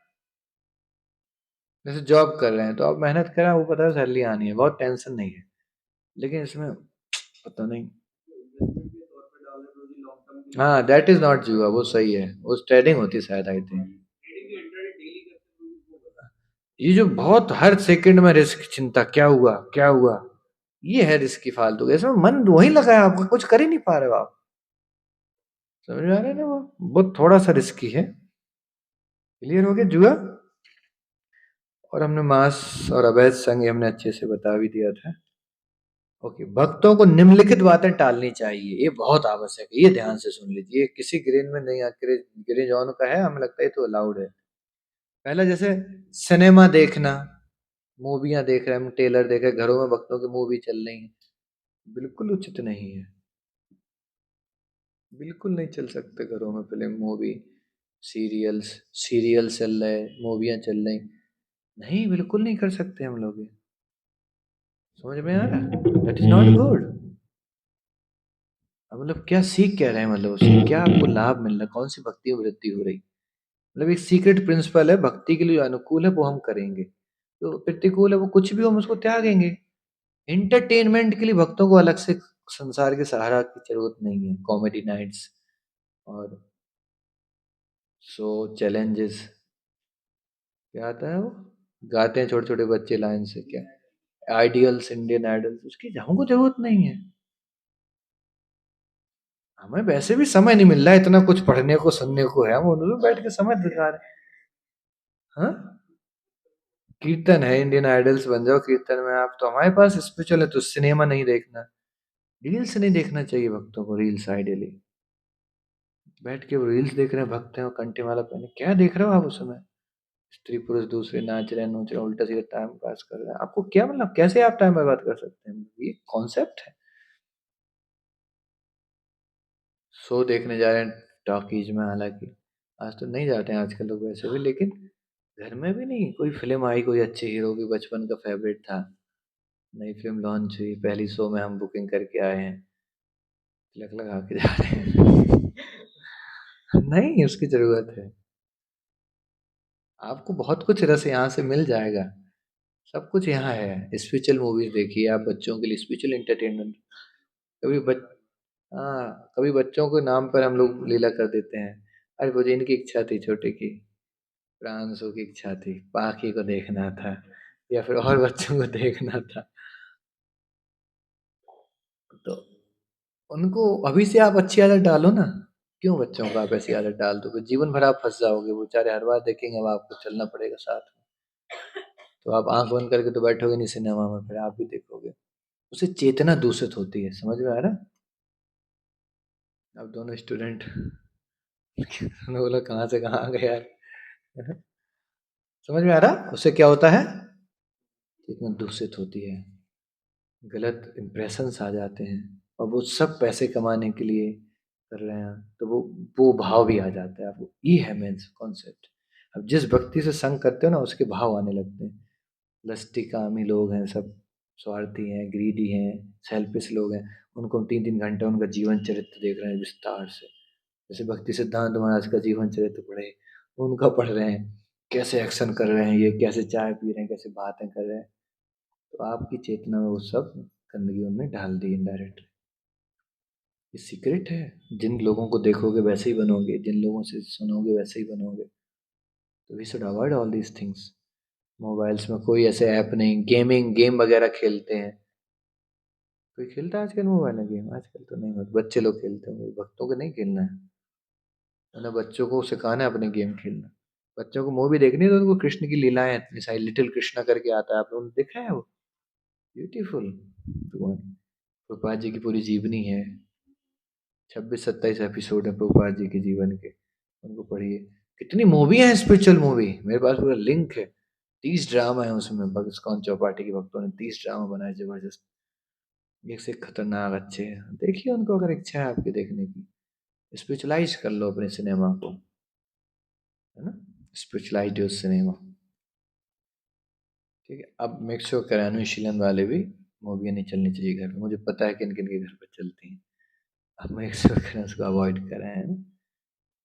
जैसे जॉब कर रहे हैं तो आप मेहनत कर रहे हैं, वो पता है सैलरी आनी है, बहुत टेंशन नहीं है, लेकिन इसमें पता नहीं। हाँ, दैट इज नॉट जुआ, वो सही है, वो ट्रेडिंग होती है शायद, आई थिंक। ये जो बहुत हर सेकंड में रिस्क, चिंता, क्या हुआ क्या हुआ, ये है रिस्क की फालतू। इसमें मन वही लगा है आपका, कुछ कर ही नहीं पा रहे हो आप। समझ में आ रहा है ना, वो थोड़ा सा रिस्की है। क्लियर हो गया जुआ। और हमने मांस और अवैध संग ये हमने अच्छे से बता भी दिया था। ओके, भक्तों को निम्नलिखित बातें टालनी चाहिए, ये बहुत आवश्यक है, ये ध्यान से सुन लीजिए, किसी ग्रेन में नहीं, ग्रे जोन का है, हमें लगता है तो अलाउड है। पहला, जैसे सिनेमा देखना, मूवियां देख रहे हैं हम, टेलर देख रहे हैं, घरों में भक्तों की मूवी चल रही है, बिल्कुल उचित नहीं है। बिल्कुल नहीं चल सकते घरों में फिल्म, मूवी, सीरियल्स, सीरियल चल रहे, मूवियां चल रही, नहीं, बिल्कुल नहीं कर सकते हम लोग ये। समझ में आ रहा है, दैट इज नॉट गुड। अब मतलब क्या सीख कह रहे हैं, मतलब उससे क्या आपको लाभ मिल रहा है, कौन सी भक्ति में वृद्धि हो रही। मतलब एक सीक्रेट प्रिंसिपल है, भक्ति के लिए जो अनुकूल है वो हम करेंगे, जो प्रतिकूल है वो कुछ भी हम उसको त्यागेंगे। एंटरटेनमेंट के लिए भक्तों को अलग से संसार के सहारा की जरूरत नहीं है। कॉमेडी नाइट्स और शो, चैलेंजेस, क्या आता है वो, गाते हैं छोटे छोटे बच्चे लाइन से, क्या आइडियल्स, इंडियन आइडल्स, उसकी हमको जरूरत नहीं है। हमें वैसे भी समय नहीं मिल रहा है इतना कुछ पढ़ने को सुनने को है, हम उनमें बैठ के समय दिखा रहे हैं। हाँ, कीर्तन है, इंडियन आइडल्स बन जाओ कीर्तन में आप, तो हमारे पास स्पिरिचुअल है, तो सिनेमा नहीं देखना, रील्स नहीं देखना चाहिए भक्तों को, रील्स आइडियली। बैठ के वो रील्स देख रहे हैं, भक्त हैं, और कंठी माला पहने, क्या देख रहे हो आप उस समय, स्त्री पुरुष दूसरे नाच रहे हैं, नोच रहे हैं, उल्टा सीधा टाइम पास कर रहे हैं, आपको क्या मतलब, कैसे आप टाइम बर्बाद कर सकते हैं, ये कॉन्सेप्ट है। शो देखने जा रहे हैं टॉकीज में, हालांकि आज तो नहीं जाते हैं आजकल लोग वैसे भी, लेकिन घर में भी नहीं, कोई फिल्म आई, कोई अच्छे हीरो की, बचपन का फेवरेट था, नई फिल्म लॉन्च हुई, पहली शो में हम बुकिंग करके आए हैं, तिलक लगा के जा रहे हैं। नहीं, उसकी जरूरत है। आपको बहुत कुछ रस यहाँ से मिल जाएगा, सब कुछ यहाँ है। स्पिरिचुअल मूवीज देखिए आप, बच्चों के लिए स्पिरिचुअल एंटरटेनमेंट। कभी हाँ, कभी बच्चों के नाम पर हम लोग लीला कर देते हैं। अरे वो जो इनकी इच्छा थी छोटे की, प्रांशु की इच्छा थी पाखी को देखना था, या फिर और बच्चों को देखना था, तो उनको अभी से आप अच्छी आदत डालो ना। क्यों बच्चों को आप ऐसी आदत डाल दोगे, जीवन भर आप फंस जाओगे, वो बेचारे हर बार देखेंगे, अब आपको चलना पड़ेगा साथ में, तो आप आंख बंद करके तो बैठोगे नहीं सिनेमा में, फिर आप भी देखोगे, उससे चेतना दूषित होती है। समझ में आ रहा है। अब दोनों स्टूडेंट ने बोला कहाँ से कहाँ आ गए यार। समझ में आ रहा, उससे क्या होता है, चेतना दूषित होती है, गलत इंप्रेशंस आ जाते हैं, और वो सब पैसे कमाने के लिए कर रहे हैं, तो वो भाव भी आ जाता है आपको, ये है मेन कॉन्सेप्ट। अब जिस व्यक्ति से संग करते हो ना, उसके भाव आने लगते हैं। लस्टी कामी लोग हैं सब, स्वार्थी हैं, ग्रीडी हैं, सेल्फिश लोग हैं, उनको 3 3 घंटे उनका जीवन चरित्र देख रहे हैं विस्तार से। जैसे भक्ति सिद्धांत महाराज का जीवन चरित्र पढ़े, उनका पढ़ रहे हैं, कैसे एक्शन कर रहे हैं, ये कैसे चाय पी रहे हैं, कैसे बातें कर रहे हैं, तो आपकी चेतना में वो सब गंदगी उन्होंने डाल दी इनडायरेक्ट। ये सीक्रेट है। जिन लोगों को देखोगे वैसे ही बनोगे, जिन लोगों से सुनोगे वैसे ही बनोगे। तो we should avoid all these things. Mobiles में कोई ऐसे ऐप नहीं, गेम वगैरह खेलते हैं। कोई खेलता है आजकल मोबाइल में गेम? आजकल तो नहीं होता, बच्चे लोग खेलते हैं, भक्तों को नहीं खेलना है। ना बच्चों को सिखाना है अपने गेम खेलना। बच्चों को मूवी देखनी है तो उनको कृष्ण की लीलाएं इतनी सारी, लिटिल कृष्णा करके आता है, आप लोगों ने देखा है वो? ब्यूटीफुल। भगवान प्रभुपाद जी की पूरी जीवनी है, 26-27 एपिसोड है प्रभुपाद जी के जीवन के, उनको पढ़िए। कितनी मूवी है, स्पिरिचुअल मूवी, मेरे पास पूरा लिंक है। 30 ड्रामा है उसमें, इस्कॉन चौपाटी के भक्तों ने 30 ड्रामा बनाए जबरदस्त, एक से एक खतरनाक अच्छे हैं। देखिए उनको, अगर इच्छा है आपकी देखने की। स्पिरिचुअलाइज कर लो अपने सिनेमा को, है ना? Spiritualise your cinema. ठीक है, अब मेक श्योर करें अनुशीलन वाले भी मूवियाँ नहीं चलनी चाहिए घर में। मुझे पता है किन किन के घर पर चलती हैं। अब मेक श्योर करें उसको अवॉइड करें, है ना?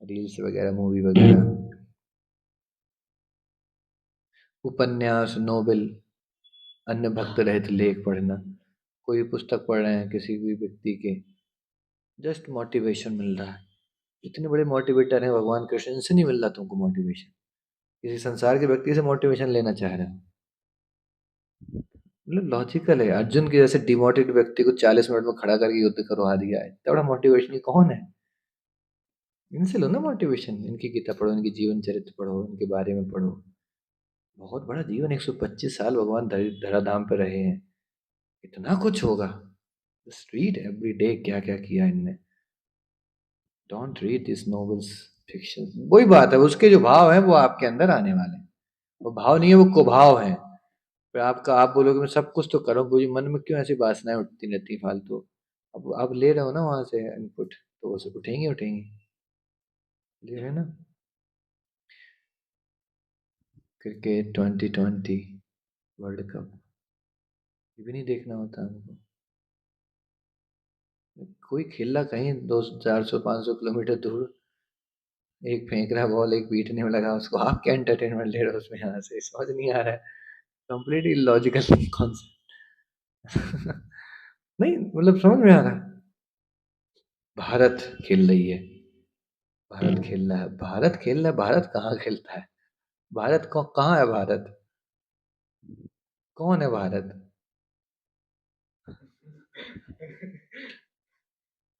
रील्स वगैरह, मूवी वगैरह। उपन्यास, नोवेल, अन्य भक्त रहित लेख पढ़ना। कोई पुस्तक पढ़ रहे हैं किसी भी व्यक्ति के, जस्ट मोटिवेशन मिल रहा है। इतने बड़े मोटिवेटर हैं भगवान कृष्ण, इनसे नहीं मिल रहा तुमको मोटिवेशन? किसी संसार के व्यक्ति से मोटिवेशन लेना चाह रहे हो? मतलब लॉजिकल है। अर्जुन के जैसे डिमोटिवेटेड व्यक्ति को 40 मिनट में खड़ा करके युद्ध करवा दिया है, इतना बड़ा मोटिवेशन कौन है? इनसे लो ना मोटिवेशन, इनकी गीता पढ़ो, इनकी जीवन चरित्र पढ़ो, इनके बारे में पढ़ो। बहुत बड़ा जीवन, 125 साल भगवान धराधाम पे रहे हैं, इतना कुछ होगा। जस्ट रीड एवरी डे क्या क्या किया इनने। Don't read this novels, fiction. वही बात है, उसके जो भाव है वो आपके अंदर आने वाले हैं। वो भाव नहीं है, वो कुभाव है। फिर आपका, आप बोलोगे मैं सब कुछ तो करूँ, मुझे मन में क्यों ऐसी वासनाएं उठती रहती फालतू? अब आप ले रहे हो ना वहां से इनपुट, तो वो सब उठेंगे उठेंगे। ले रहे हैं ना? क्रिकेट 2020 वर्ल्ड कप, ये भी नहीं देखना होता हमको? कोई खेल रहा कहीं 200, 400, 500 किलोमीटर दूर, एक फेंक रहा बॉल, एक पीटने में लगा उसको, आप क्या एंटरटेनमेंट ले रहे हो उसमें? यहाँ से समझ नहीं आ रहा है, कंप्लीट इलॉजिकल कॉन्सेप्ट। नहीं मतलब समझ में आ रहा है। भारत खेल रही है, भारत खेल रहा है, भारत खेल रहा है, भारत कहाँ खेलता है? भारत को कहाँ है भारत? कौन है भारत?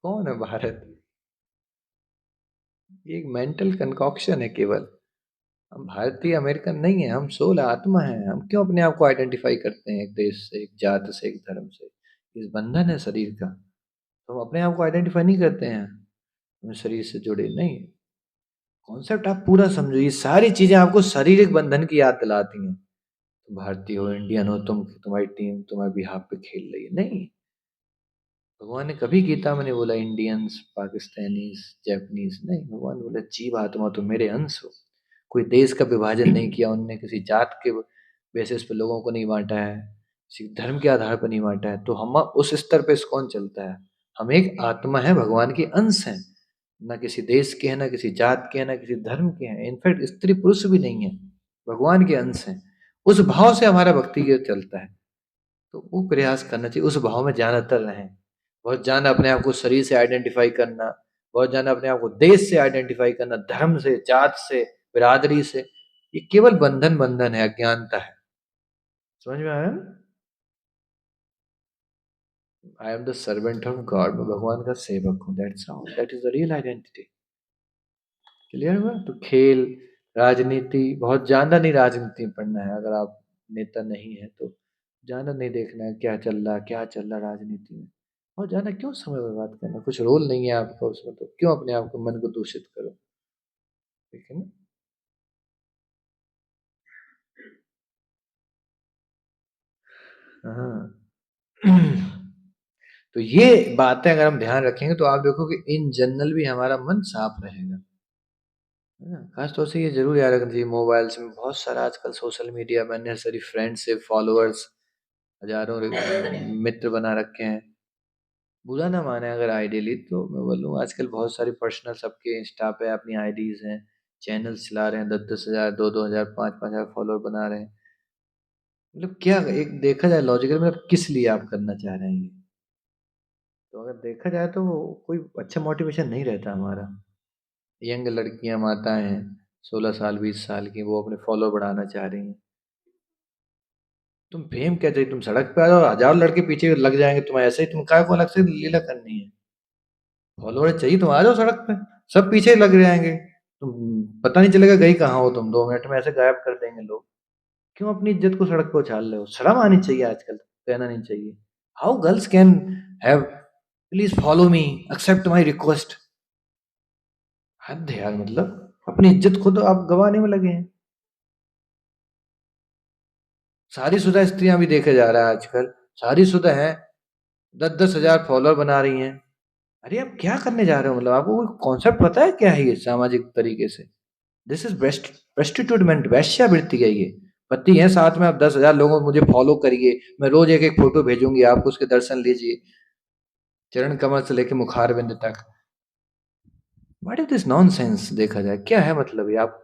कौन है भारत? ये एक मेंटल कंकॉक्शन है केवल। हम भारतीय अमेरिकन नहीं है, हम सोल आत्मा है। हम क्यों अपने आप को आइडेंटिफाई करते हैं एक देश से, एक जात से, एक धर्म से? इस बंधन है शरीर का, तो हम अपने आप को आइडेंटिफाई नहीं करते हैं, हम शरीर से जुड़े नहीं। कॉन्सेप्ट आप पूरा समझो, ये सारी चीजें आपको शारीरिक बंधन की याद दिलाती हैं। तुम भारतीय हो, इंडियन हो, तुम्हारी टीम तुम्हारे बिहाफ पे खेल रही है, नहीं। भगवान ने कभी गीता में नहीं बोला इंडियंस, पाकिस्तानीज, जापानीज, नहीं। भगवान ने बोला जीव आत्मा तुम मेरे अंश हो। कोई देश का विभाजन नहीं किया उनने, किसी जात के बेसिस पे लोगों को नहीं बांटा है, किसी धर्म के आधार पर नहीं बांटा है। तो हम उस स्तर पे कौन चलता है? हम एक आत्मा है, भगवान के अंश हैं। ना किसी देश के हैं, ना किसी जात के हैं, ना किसी धर्म के हैं। इनफैक्ट स्त्री पुरुष भी नहीं है, भगवान के अंश हैं। उस भाव से हमारा भक्ति के चलता है। तो वो प्रयास करना चाहिए, उस भाव में ज्यादातर रहें। बहुत ज्यादा अपने आप को शरीर से आइडेंटिफाई करना, बहुत ज्यादा अपने आप को देश से आइडेंटिफाई करना, धर्म से, जात से, बिरादरी से, ये केवल बंधन बंधन है, अज्ञानता है। समझ में आया? I am the servant of God, मैं भगवान का सेवक हूँ, that's all, that is the real identity. Clear हुआ? तो खेल, राजनीति, बहुत ज्यादा नहीं राजनीति में पढ़ना है। अगर आप नेता नहीं है तो ज्यादा नहीं देखना है क्या चल रहा, क्या चल रहा राजनीति में। बहुत ज्यादा क्यों समय बर्बाद करना? कुछ रोल नहीं है आपका उसमें, तो क्यों अपने आप को, मन को दूषित करो? ठीक है ना? हाँ। तो ये बातें अगर हम ध्यान रखेंगे तो आप देखोगे इन जनरल भी हमारा मन साफ रहेगा, है ना? खास तौर से ये जरूर याद रखना चाहिए, मोबाइल्स में बहुत सारा आजकल सोशल मीडिया में अननेसेसरी फ्रेंडशिप, फॉलोअर्स, हजारों मित्र बना रखे हैं। बुरा ना माने अगर आइडियली, तो मैं बोलूँ आजकल बहुत सारी पर्सनल सबके इंस्टा पे अपनी आईडीज हैं, चैनल्स चला रहे हैं, 10-10 हजार, 2-2 हजार, 5-5 हजार फॉलोअर बना रहे हैं। मतलब क्या एक देखा जाए लॉजिकल, मतलब किस लिए आप करना चाह रहे हैं ये? तो अगर देखा जाए तो वो कोई अच्छा मोटिवेशन नहीं रहता हमारा। यंग लड़कियां माताएं हैं, 16 साल 20 साल की, वो अपने फॉलोअर बढ़ाना चाह रही हैं। तुम फेम क्या चाहिए? तुम सड़क पे आ जाओ, हजार लड़के पीछे लग जाएंगे तुम्हें, ऐसे ही तुम काय को अलग से लीला करनी है? फॉलोअर चाहिए, तुम आ जाओ सड़क पे, सब पीछे लग जाएंगे, तुम पता नहीं चलेगा गई कहाँ हो तुम, 2 मिनट में ऐसे गायब कर देंगे लोग। क्यों अपनी इज्जत को सड़क पे उछाल रहे हो? शर्म आनी चाहिए आजकल, कहना नहीं चाहिए। How girls can have, please follow me, accept my request. हद है यार, मतलब अपनी इज्जत खुद आप गंवाने में लगे हैं। शादीशुदा स्त्रियां भी देखे जा रहा है आजकल, शादीशुदा हैं, 10-10 हजार फॉलोअर बना रही हैं। अरे आप क्या करने जा रहे हो? मतलब आपको कोई कॉन्सेप्ट पता है क्या है ये सामाजिक तरीके से? दिस इज बेस्ट प्रेस्टिट्यूटमेंट, वैश्यावृत्ति है ये। पति है साथ में, आप 10 हजार लोगों को मुझे फॉलो करिए, मैं रोज एक एक फोटो भेजूंगी, आप उसके दर्शन लीजिए, चरण कमल से लेके मुखार बिंद तक। What is this nonsense? देखा जाए क्या है मतलब ये आप।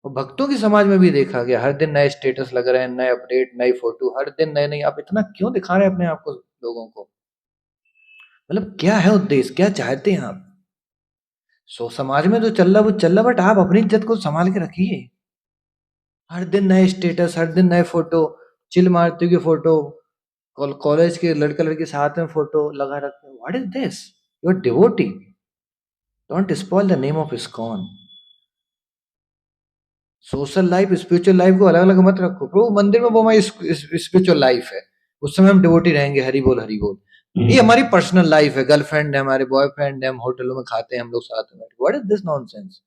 और भक्तों की समाज में भी देखा गया, हर दिन नए स्टेटस लग रहे हैं, नए अपडेट, नई फोटो, हर दिन नए नई। आप इतना क्यों दिखा रहे हैं अपने आप को लोगों को? मतलब क्या है उद्देश्य, क्या चाहते हैं आप? सो समाज में जो चल रहा है वो चल रहा, बट आप अपनी इज्जत को संभाल के रखिए। हर दिन नए स्टेटस, हर दिन नए फोटो, चिल मारते हुए फोटो, कॉलेज के लड़का लड़की साथ में फोटो लगा रखते हैं। What is this? You are devotee, don't spoil the name of ISKCON. Social life spiritual life को अलग अलग मत रखो। प्रभु मंदिर में वो हमारी स्पिरिचुअल लाइफ है, उस समय हम डिवोटी रहेंगे, हरि बोल हरि बोल। ये हमारी पर्सनल लाइफ है, गर्लफ्रेंड है, हमारे बॉयफ्रेंड है, हम होटलों में खाते हैं हम लोग साथ में। What is this nonsense?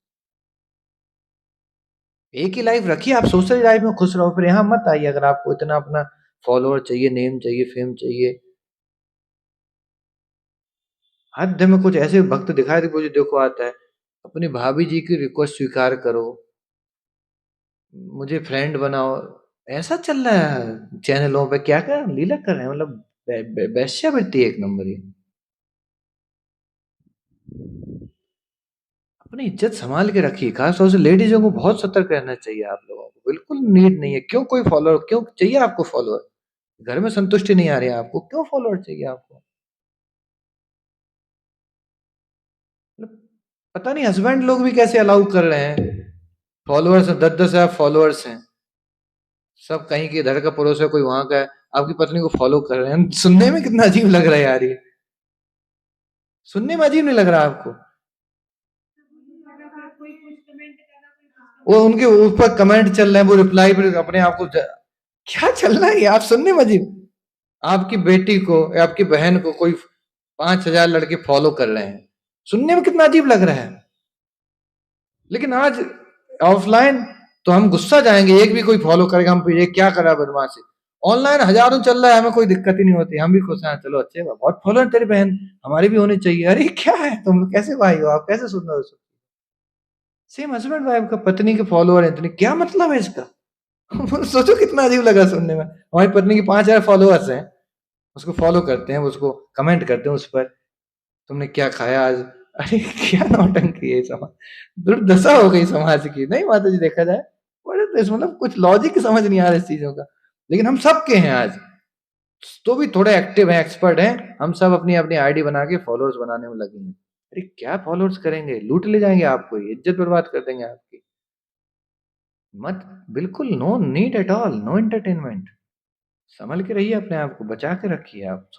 एक ही लाइफ रखिए, आप सोशल लाइफ में खुश रहो, फिर यहाँ मत आइए अगर आपको इतना अपना फॉलोअर चाहिए, नेम चाहिए, फेम चाहिए। हद में कुछ ऐसे भक्त दिखाए थे, मुझे देखो आता है, अपनी भाभी जी की रिक्वेस्ट स्वीकार करो, मुझे फ्रेंड बनाओ, ऐसा चल रहा है चैनलों पे। क्या क्या लीला कर रहे हैं, मतलब वेश्यावृत्ति एक नंबर ये। अपनी इज्जत संभाल के रखिए, खासतौर से लेडीजों को बहुत सतर्क रहना चाहिए। आप लोगों को बिल्कुल नीड नहीं है, क्यों कोई फॉलोअर, क्यों चाहिए आपको फॉलोअर? घर में संतुष्टि नहीं आ रही है आपको, क्यों फॉलोअर चाहिए आपको? मतलब पता नहीं हस्बैंड लोग भी कैसे अलाउ कर रहे हैं। फॉलोअर्स 10-10 हजार फॉलोअर्स हैं, सब कहीं के, इधर का पड़ोस है, कोई वहां का है, आपकी पत्नी को फॉलो कर रहे हैं। सुनने में कितना अजीब लग रहा है यार ये, सुनने में अजीब नहीं लग रहा आपको? वो उनके ऊपर कमेंट चल रहे हैं, वो रिप्लाई पर अपने आप को क्या चल रहा है ये, आप सुनने में अजीब। आपकी बेटी को या आपकी बहन को कोई 5 हजार लड़के फॉलो कर रहे हैं, सुनने में कितना अजीब लग रहा है। लेकिन आज ऑफलाइन तो हम गुस्सा जाएंगे, एक भी कोई फॉलो करेगा हम ये क्या करा बदमाशी। ऑनलाइन हजारों चल रहा है, हमें कोई दिक्कत ही नहीं होती, हम भी खुश हैं, चलो अच्छे बहुत फॉलोअर तेरी बहन, हमारे भी होने चाहिए। अरे क्या है, तुम कैसे भाई हो, आप कैसे सुन रहे हो? सेम हस्बैंड वाइफ का पत्नी के फॉलोअर है इतने, क्या मतलब है इसका? सोचो कितना अजीब लगा सुनने में। हमारी पत्नी की 5 हजार फॉलोअर्स हैं, उसको फॉलो करते हैं, उसको कमेंट करते हैं उस पर, तुमने क्या खाया आज? अरे क्या नौटंकी है समाज, दुर्दशा हो गई समाज की। नहीं माता जी, देखा जाए बड़े देश, मतलब कुछ लॉजिक समझ नहीं आ रहा इस चीजों का। लेकिन हम सब के हैं आज, तो भी थोड़े एक्टिव हैं, एक्सपर्ट हैं, हम सब अपनी अपनी आईडी बना के फॉलोअर्स बनाने में लगे हैं। अरे क्या फॉलोअर्स करेंगे, लूट ले जाएंगे आपको, इज्जत बर्बाद कर देंगे आपकी। मत, बिल्कुल no need at all, no entertainment. संभल के रहिए, अपने आप को बचा के रखिए। आप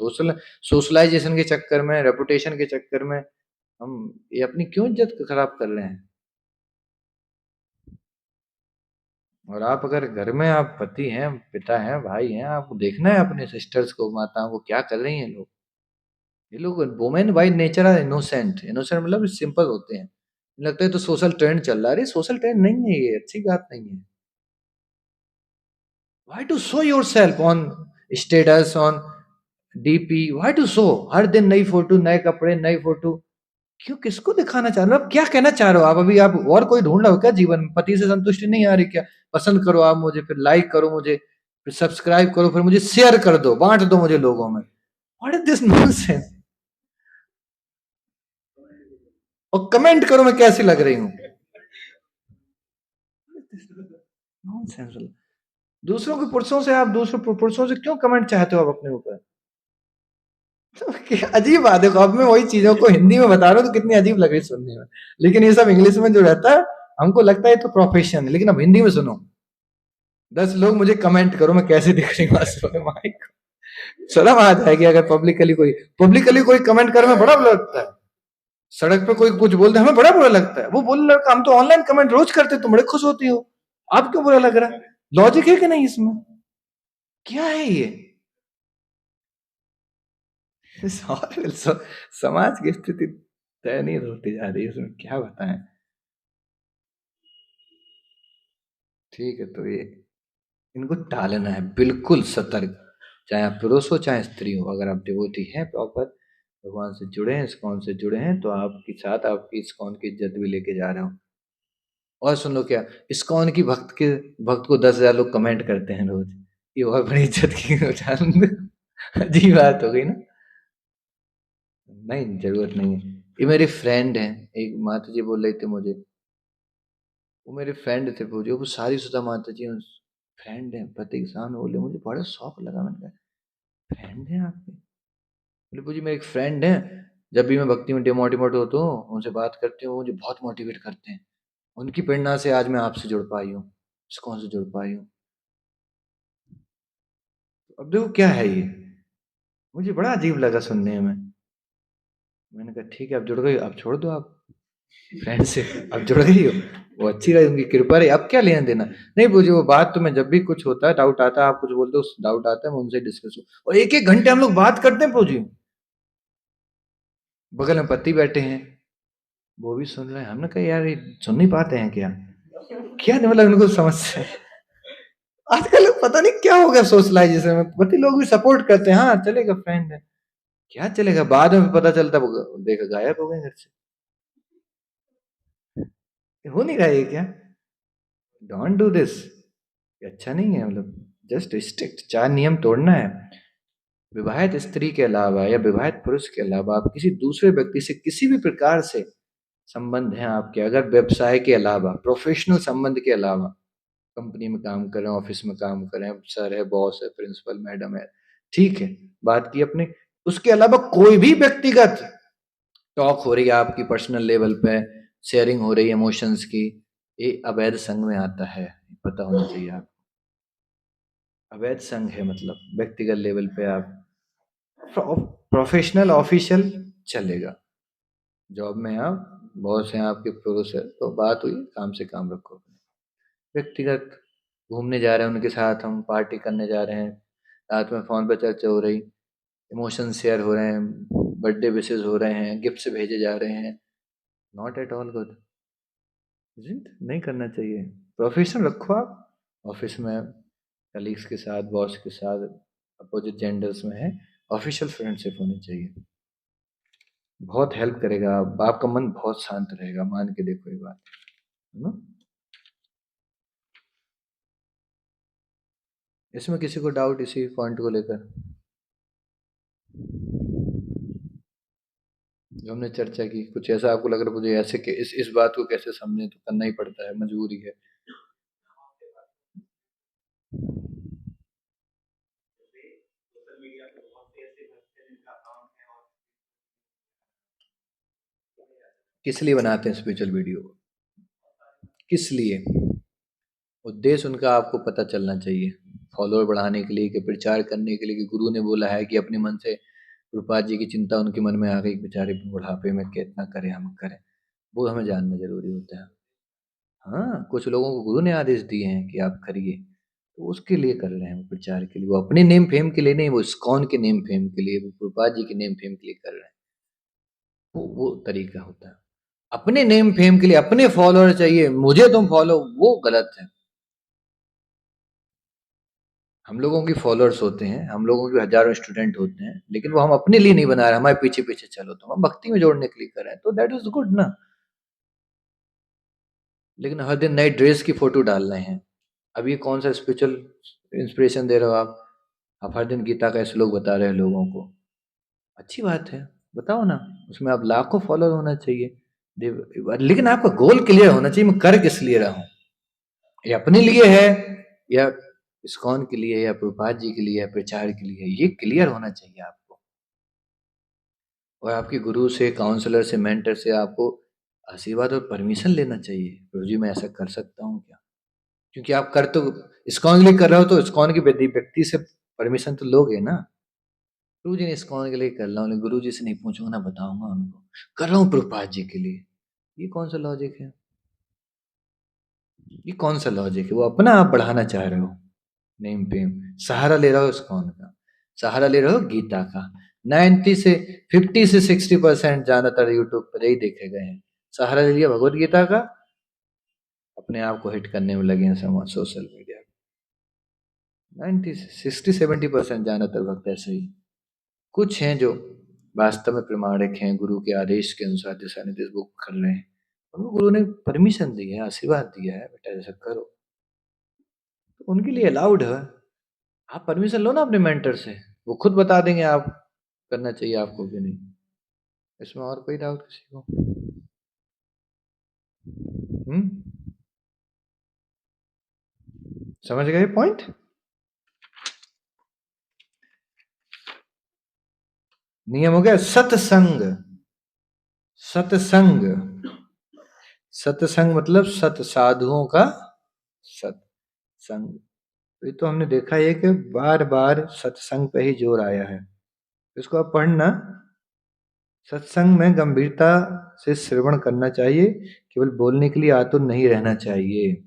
सोशलाइजेशन के चक्कर में, रेपुटेशन के चक्कर में हम ये अपनी क्यों इज्जत खराब कर रहे हैं? और आप अगर घर में आप पति हैं, पिता हैं, भाई हैं, आपको देखना है अपने सिस्टर्स को, माताओं को, क्या कर रही हैं लोग। ये लोग women by nature are innocent, innocent मतलब सिंपल होते हैं। लगता है तो सोशल ट्रेंड चल रहा है, अरे सोशल ट्रेंड नहीं है ये, अच्छी बात नहीं है। Why to show yourself on status, on DP, why to show? हर दिन नई फोटो, नए कपड़े, नई फोटो, क्यों, किसको दिखाना चाह रहे हो? आप क्या कहना चाह रहे हो? आप अभी आप और कोई ढूंढ रहे हो क्या जीवन में? पति से संतुष्टि नहीं आ रही क्या? पसंद करो आप मुझे, फिर लाइक करो मुझे, फिर सब्सक्राइब करो, फिर मुझे शेयर कर दो, बांट दो मुझे लोगों में। What is this nonsense? और कमेंट करो मैं कैसी लग रही हूँ। नॉनसेंस। दूसरों के पुरुषों से आप दूसरों पुरुषों से क्यों कमेंट चाहते हो आप अपने ऊपर? क्या अजीब बात है। अब मैं वही चीजों को हिंदी में बता रहा हूँ तो कितनी अजीब लग रही सुनने में, लेकिन ये सब इंग्लिश में जो रहता है हमको लगता है तो प्रोफेशन है, लेकिन अब हिंदी में सुनो। 10 लोग मुझे कमेंट करो मैं कैसे दिख रही हूँ माइक। शर्म आ जाएगी अगर पब्लिकली कोई कमेंट करे, में बड़ा बुरा लगता है। सड़क पे कोई कुछ बोलते हमें बड़ा बुरा लगता है। वो बोल लड़का हम तो ऑनलाइन कमेंट रोज करते, तुम बड़े खुश होती हो, आप क्यों बुरा लग रहा है? लॉजिक है कि नहीं इसमें? क्या है ये? समाज की स्थिति दयनीय होती जा रही है, इसमें क्या बताएं। ठीक है, तो ये इनको टालना है, बिल्कुल सतर्क। चाहे आप पुरुष हो चाहे स्त्री हो, अगर आप डिवोटी हैं प्रॉपर, भगवान से जुड़े हैं, इस्कॉन से जुड़े हैं, तो आपके साथ आपकी इस्कॉन की इज्जत भी लेके जा रहा हूँ। और सुन लो क्या, इस्कॉन की भक्त को 10,000 लोग कमेंट करते हैं रोज, ये बहुत बड़ी इज्जत की अजीब बात हो गई ना। नहीं, जरूरत नहीं है। ये मेरी फ्रेंड है, एक माता जी बोल रही थी मुझे, वो मेरे फ्रेंड थे पूजे, वो सारी सुधा माता जी फ्रेंड है, पति के सामने बोले, मुझे बड़ा शौक लगा। मैंने कहा फ्रेंड है आपके? बोले पूजी मेरे एक फ्रेंड है, जब भी मैं भक्ति में डिमोटिवेट होता हूँ उनसे बात करती हूँ, मुझे बहुत मोटिवेट करते हैं, उनकी प्रेरणा से आज मैं आपसे जुड़ पाई हूँ, इस्कॉन से जुड़ पाई हूँ। अब देखो क्या है ये, मुझे बड़ा अजीब लगा सुनने में। मैंने कहा ठीक है, अब जुड़ गई, अब छोड़ दो आप फ्रेंड से, अब जुड़ गई हो, वो अच्छी रही, उनकी कृपा रही, अब क्या लेना देना। नहीं पूछी वो बात, तो मैं जब भी कुछ होता है डाउट आता है, आप कुछ बोलते हो डाउट आता है, मैं उनसे डिस्कस हो, और 1-1 घंटे हम लोग बात करते हैं पूजी। बगल में पति बैठे हैं, वो भी सुन रहे हैं, हमने कहा यार ये सुन नहीं पाते हैं क्या? क्या नहीं, मतलब इनको समस्या है। आजकल पता नहीं क्या हो गया सोशलाइजेशन में, पति लोग भी सपोर्ट करते हैं, हाँ चलेगा फ्रेंड है, क्या चलेगा, बाद में पता चलता देखा गायब हो गए घर से। हो नहीं रहा है क्या? डोंट डू दिस, अच्छा नहीं है, मतलब जस्ट स्ट्रिक्ट 4 नियम तोड़ना है। विवाहित स्त्री के अलावा या विवाहित पुरुष के अलावा आप किसी दूसरे व्यक्ति से किसी भी प्रकार से संबंध हैं आपके, अगर व्यवसाय के अलावा, प्रोफेशनल संबंध के अलावा, कंपनी में काम कर रहे हैं, ऑफिस में काम कर रहे हैं, सर है, बॉस है, प्रिंसिपल मैडम है, ठीक है, बात की अपने, उसके अलावा कोई भी व्यक्तिगत टॉक हो रही है आपकी पर्सनल लेवल पे, शेयरिंग हो रही है इमोशंस की, ये अवैध संघ में आता है, पता होना चाहिए आप। अवैध संघ है मतलब व्यक्तिगत लेवल पे आप, प्रोफेशनल ऑफिशियल चलेगा, जॉब में आप बॉस हैं, आपके पुरुष है, तो बात हुई, काम से काम रखो। व्यक्तिगत घूमने जा रहे हैं उनके साथ, हम पार्टी करने जा रहे हैं, रात में फोन पर चर्चा हो रही, इमोशन शेयर हो रहे हैं, बर्थडे विशेष हो रहे हैं, गिफ्ट्स भेजे जा रहे हैं, नॉट एट ऑल गुड, नहीं करना चाहिए। प्रोफेशनल रखो आप, ऑफिस में कलीग्स के साथ, बॉस के साथ, अपोजिट जेंडर्स में है, ऑफिशियल फ्रेंडशिप होनी चाहिए, बहुत हेल्प करेगा, आपका मन बहुत शांत रहेगा, मान के देखो ये बात, है ना। इसमें किसी को डाउट इसी पॉइंट को लेकर जो हमने चर्चा की, कुछ ऐसा आपको लग रहा है मुझे ऐसे कि इस बात को कैसे समझे, तो करना ही पड़ता है, मजबूरी है। किस लिए बनाते हैं स्पिरिचुअल वीडियो? किस लिए? उद्देश्य उनका आपको पता चलना चाहिए, फॉलोअर बढ़ाने के लिए, कि प्रचार करने के लिए, कि गुरु ने बोला है, कि अपने मन से गुरुपाद जी की चिंता उनके मन में आ गई, बेचारे बुढ़ापे में कितना करें हम करें, वो हमें जानना जरूरी होता है। हाँ, कुछ लोगों को गुरु ने आदेश दिए हैं कि आप करिए, तो उसके लिए कर रहे हैं, वो प्रचार के लिए, वो अपने नेम फेम के लिए नहीं, वो इस्कॉन के नेम फेम के लिए, वो गुरुपाद जी के नेम फेम के लिए कर रहे हैं, वो तरीका होता है। अपने नेम फेम के लिए अपने फॉलोअर चाहिए, मुझे तुम फॉलो, वो गलत है। हम लोगों की फॉलोअर्स होते हैं, हम लोगों के हजारों स्टूडेंट होते हैं, लेकिन वो हम अपने लिए नहीं बना रहे, हमारे पीछे पीछे चलो, तो हम भक्ति में जोड़ने के लिए कर रहे हैं, तो दैट इज गुड ना। लेकिन हर दिन नई ड्रेस की फोटो डाल रहे हैं, अब ये कौन सा स्पिरिचुअल इंस्पिरेशन दे रहे हो आप हर दिन गीता का श्लोक बता रहे हैं लोगों को, अच्छी बात है, बताओ ना, उसमें आप लाखों फॉलोअर होना चाहिए, लेकिन आपका गोल क्लियर होना चाहिए, मैं कर किस लिए रहा हूँ, ये अपने लिए है या इस्कॉन के लिए या प्रभुपाद जी के लिए या प्रचार के लिए, ये क्लियर होना चाहिए आपको। और आपके गुरु से, काउंसलर से, मेंटर से आपको आशीर्वाद और परमिशन लेना चाहिए, प्रभु जी मैं ऐसा कर सकता हूँ क्या? क्योंकि आप कर तो इस्कॉन के लिए कर रहे हो, तो इस्कॉन के व्यक्ति से परमिशन तो लोगे ना। प्रभु जी ने इस्कॉन के लिए कर रहा हूँ, गुरु जी से नहीं पूछूंगा ना, बताऊंगा उनको कर रहा हूँ प्रभुपाद जी के लिए। ये कौन सा लॉजिक है? ये कौन सा लॉजिक है? वो अपना आप बढ़ाना चाह रहे हो, नेम पेम सहारा ले रहे हो इस्कॉन का, सहारा ले रहे हो गीता का। 90 से 50 से 60% ज्यादातर यूट्यूब पर यही देखे गए हैं, सहारा ले लिया भगवत गीता का, अपने आप को हिट करने में लगे हैं समाज सोशल मीडिया। 90 से 60-70% ज्यादातर भक्त ऐसे ही। कुछ हैं जो वास्तव में प्रमाणिक हैं, गुरु के आदेश के अनुसार दिशा निर्देश वो कर रहे हैं, उनको गुरु ने परमिशन दी है, आशीर्वाद दिया है, बेटा ऐसा करो, तो उनके लिए अलाउड है। आप परमिशन लो ना अपने मेंटर से, वो खुद बता देंगे आप करना चाहिए आपको कि नहीं। इसमें और कोई डाउट किसी को? हम्म, समझ गए पॉइंट? नियम हो गया सत्संग। सत्संग, सत्संग मतलब सत साधुओं का सत्संग। ये तो हमने देखा है कि बार बार सत्संग पे ही जोर आया है। इसको आप पढ़ना, सत्संग में गंभीरता से श्रवण करना चाहिए, केवल बोलने के लिए आतुर नहीं रहना चाहिए।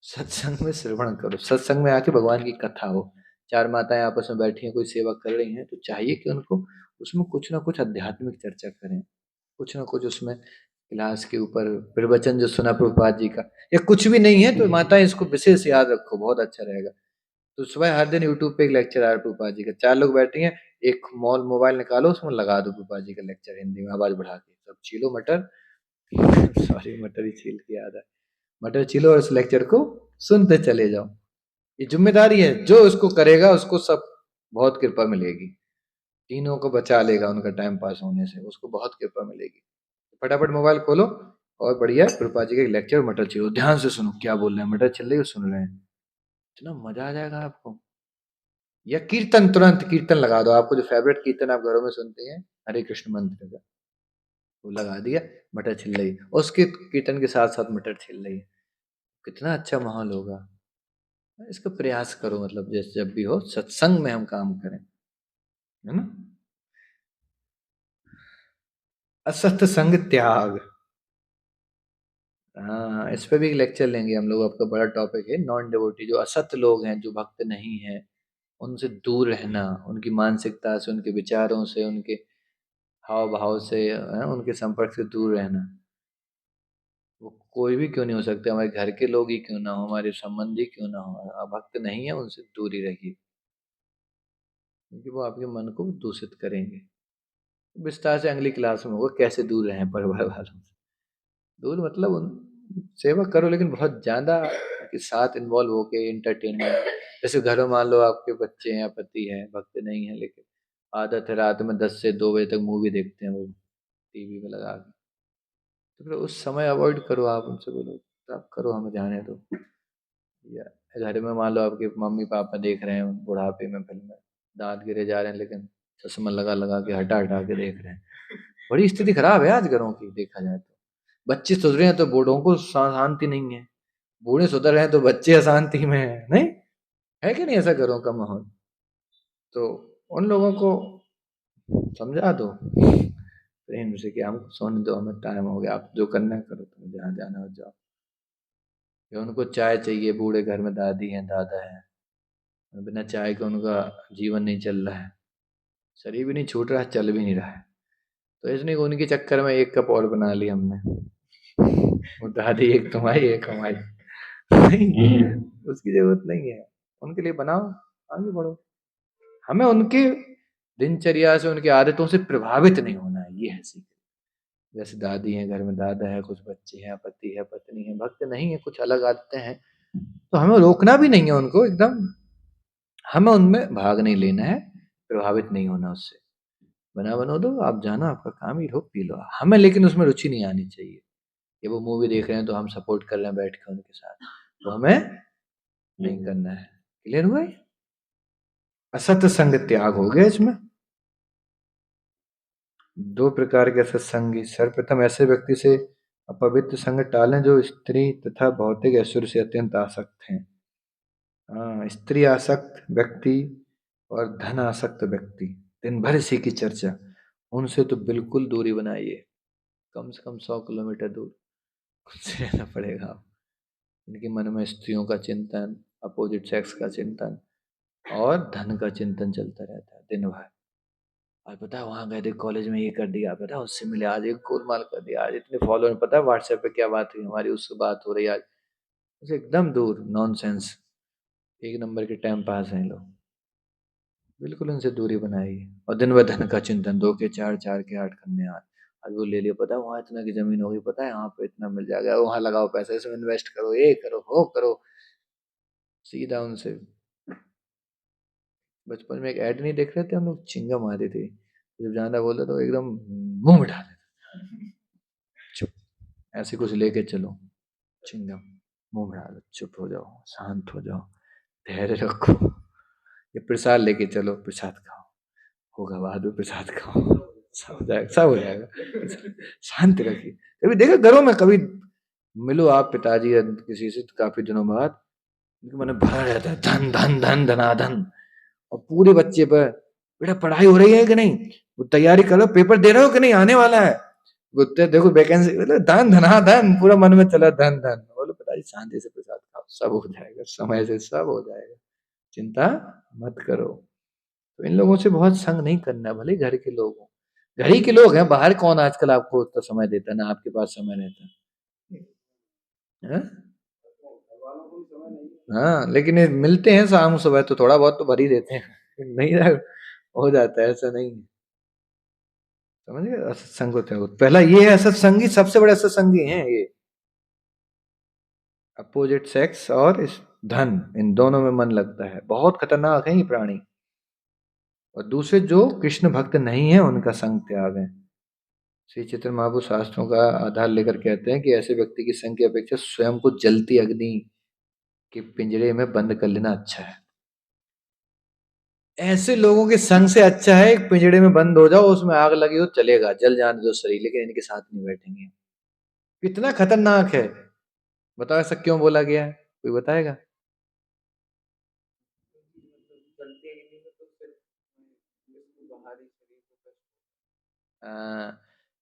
सत्संग में श्रवण करो, सत्संग में आके भगवान की कथा हो, चार माताएं आपस में बैठी हैं, कोई सेवा कर रही हैं, तो चाहिए कि उनको उसमें कुछ ना कुछ आध्यात्मिक चर्चा करें, कुछ ना कुछ उसमें क्लास के ऊपर प्रवचन जो सुना प्रभुपाद जी का, या कुछ भी नहीं है तो माताएं इसको विशेष याद रखो, बहुत अच्छा रहेगा। तो सुबह हर दिन यूट्यूब पे एक लेक्चर आ रहा है प्रभुपाद जी का, चार लोग बैठे हैं, एक मोबाइल निकालो, उसमें लगा दो प्रभुपाद जी का लेक्चर हिंदी में आवाज बढ़ा के, सब छीलो मटर सॉरी मटर ही छील के याद है, मटर छीलो और इस लेक्चर को सुनते चले जाओ। ये जिम्मेदारी है, जो उसको करेगा उसको सब बहुत कृपा मिलेगी, तीनों को बचा लेगा उनका टाइम पास होने से, उसको बहुत कृपा मिलेगी। फटाफट मोबाइल खोलो और बढ़िया प्रभुपाद जी का लेक्चर मटर छिलो, ध्यान से सुनो क्या बोल रहे हैं, मटर छिल रही हो सुन रहे हैं, इतना मजा आ जाएगा आपको। या कीर्तन, तुरंत कीर्तन लगा दो, आपको जो फेवरेट कीर्तन आप घरों में सुनते हैं हरे कृष्ण मंत्र का, वो लगा दिया, मटर छिल रही, उसके कीर्तन के साथ साथ मटर छिल रही, कितना अच्छा माहौल होगा। इसका प्रयास करो, मतलब जैसे जब भी हो सत्संग में हम काम करें, है ना। असत संग त्याग, हाँ इस पे भी एक लेक्चर लेंगे हम लोग, आपका बड़ा टॉपिक है। नॉन डिवोटी जो असत लोग हैं, जो भक्त नहीं है, उनसे दूर रहना, उनकी मानसिकता से, उनके विचारों से, उनके हाव भाव से, उनके संपर्क से दूर रहना। वो कोई भी क्यों नहीं हो सकते, हमारे घर के लोग ही क्यों ना हो, हमारे संबंधी क्यों ना हो, आप भक्त नहीं है उनसे दूर ही रहिए, क्योंकि वो आपके मन को दूषित करेंगे। विस्तार से अगली क्लास में होगा कैसे दूर रहें परिवार वालों से। दूर मतलब उन सेवा करो, लेकिन बहुत ज्यादा के साथ इन्वॉल्व होके एंटरटेनमेंट, जैसे घरों मान लो आपके बच्चे हैं, पति है, भक्त नहीं है, लेकिन आदत है रात में 10 से 2 बजे तक मूवी देखते हैं वो टीवी में लगा के, तो फिर उस समय अवॉइड करो, आप उनसे बोलो आप करो हमें जाने दो। या घर में मान लो आपके मम्मी पापा देख रहे हैं बुढ़ापे में फिल्में, दांत गिरे जा रहे हैं, लेकिन चश्मा लगा लगा के हटा हटा के देख रहे हैं, बड़ी स्थिति खराब है आज घरों की देखा जाए तो। बच्चे सुधरे हैं तो बूढ़ों को शांति नहीं है, बूढ़े सुधर रहे हैं तो बच्चे अशांति में है, नहीं है कि नहीं ऐसा घरों का माहौल। तो उन लोगों को समझा दो प्रेम से कि हमको सोने दो, हमें टाइम हो गया, आप जो करना है करो, तुम जहाँ जाना हो जाओ। या उनको चाय चाहिए, बूढ़े घर में दादी है दादा है, बिना चाय के उनका जीवन नहीं चल रहा है, शरीर भी नहीं छूट रहा है, चल भी नहीं रहा है, तो इसलिए उनके चक्कर में एक कप और बना ली हमने, वो दादी एक तुम्हारी एक हमारी, नहीं उसकी जरूरत नहीं है, उनके लिए बनाओ, आगे बढ़ो। हमें उनके दिनचर्या से, उनकी आदतों से प्रभावित नहीं होना है, ये है सीख। जैसे दादी है घर में, दादा है, कुछ बच्चे हैं, पति है, पत्नी है, भक्त नहीं है, कुछ अलग आदतें हैं, तो हमें रोकना भी नहीं है उनको एकदम, हमें उनमें भाग नहीं लेना है, प्रभावित नहीं होना उससे, बना बनो दो, आप जाना, आपका काम ही लो पी लो, हमें लेकिन उसमें रुचि नहीं आनी चाहिए कि वो मूवी देख रहे हैं तो हम सपोर्ट कर रहे हैं बैठ के उनके साथ, वो हमें नहीं करना है। क्लियर हुआ? असत संग त्याग हो गया इसमें। दो प्रकार के सत्संगी, सर्वप्रथम ऐसे व्यक्ति से अपवित्र संग टालें जो स्त्री तथा भौतिक ऐश्वर्य से अत्यंत आसक्त हैं। हाँ, स्त्री आसक्त व्यक्ति और धन आसक्त व्यक्ति, दिन भर इसी की चर्चा, उनसे तो बिल्कुल दूरी बनाइए। कम से कम 100 किलोमीटर दूर उनसे रहना पड़ेगा। इनके मन में स्त्रियों का चिंतन, अपोजिट सेक्स का चिंतन और धन का चिंतन चलता रहता है दिन भर। आज पता है वहां गए थे, कॉलेज में ये कर दिया, पता है उससे मिले, आज एक गोलमाल कर दिया, आज इतने फॉलोअर, पता है व्हाट्सएप पे क्या बात हुई हमारी, उससे बात हो रही आज। उसे एकदम दूर, नॉनसेंस, एक नंबर के टाइम पास हैं लोग, बिल्कुल उनसे दूरी बनाइए। और दिन भर धन का चिंतन, 2 के 4, 4 के 8 करने, आज वो ले लिया, पता है वहां इतना की जमीन होगी, पता है यहाँ पे इतना मिल जाएगा, वहां लगाओ पैसा, इसमें इन्वेस्ट करो, ये करो, वो करो, सीधा उनसे। बचपन में एक ऐड नहीं देख रहे थे हम लोग, चिंगम आती थी, जब ज्यादा बोलते तो एकदम मुंह में डाल देते, चुप, ऐसे कुछ लेके चलो, चिंगम मुंह में डालो, चुप हो जाओ, शांत हो जाओ, धैर्य रखो। ये प्रसाद लेके चलो, प्रसाद खाओ, होगा बाद में, प्रसाद खाओ, सब हो जाएगा, सब हो जाएगा। शांत रखिए। कभी देखो घरों में, कभी मिलो आप पिताजी या किसी से तो काफी दिनों बाद, उनके मन में भरा रहता है धन धन धन धनाधन, और पूरे बच्चे पर, बेटा पढ़ाई हो रही है कि नहीं, वो तैयारी करो, पेपर दे रहे हो कि नहीं, आने वाला है, गुत्ते देखो वैकेंसी, धन धनाधन, पूरा मन में चला धन धन। बोलो पिताजी शांति से प्रसाद खाओ, सब हो जाएगा, समय से सब हो जाएगा, चिंता मत करो। तो इन लोगों से बहुत संग नहीं करना, भले घर के लोग हों, घर ही के लोग हैं, बाहर कौन आजकल आपको उतना समय देता है, ना आपके पास समय रहता है। हाँ, लेकिन ये मिलते हैं शाम सुबह तो थोड़ा बहुत तो भर ही देते हैं। नहीं हो जाता है, ऐसा नहीं है। समझ गए, असत्संग को त्यागो, पहला ये है, असत्संगी सबसे बड़े असत्संगी हैं ये, अपोजिट सेक्स और इस धन, इन दोनों में मन लगता है, बहुत खतरनाक है ये प्राणी। और दूसरे जो कृष्ण भक्त नहीं है उनका संग त्याग है। श्री चैतन्य महाप्रभु शास्त्रों का आधार लेकर कहते हैं कि ऐसे व्यक्ति की संग की अपेक्षा स्वयं को जलती अग्नि के पिंजरे में बंद कर लेना अच्छा है। ऐसे लोगों के संग से अच्छा है एक पिंजरे में बंद हो जाओ, उसमें आग लगी हो चलेगा, जल जाने दो शरीर, लेकिन इनके साथ नहीं बैठेंगे। कितना खतरनाक है, बताओ ऐसा क्यों बोला गया है, कोई बताएगा? आ,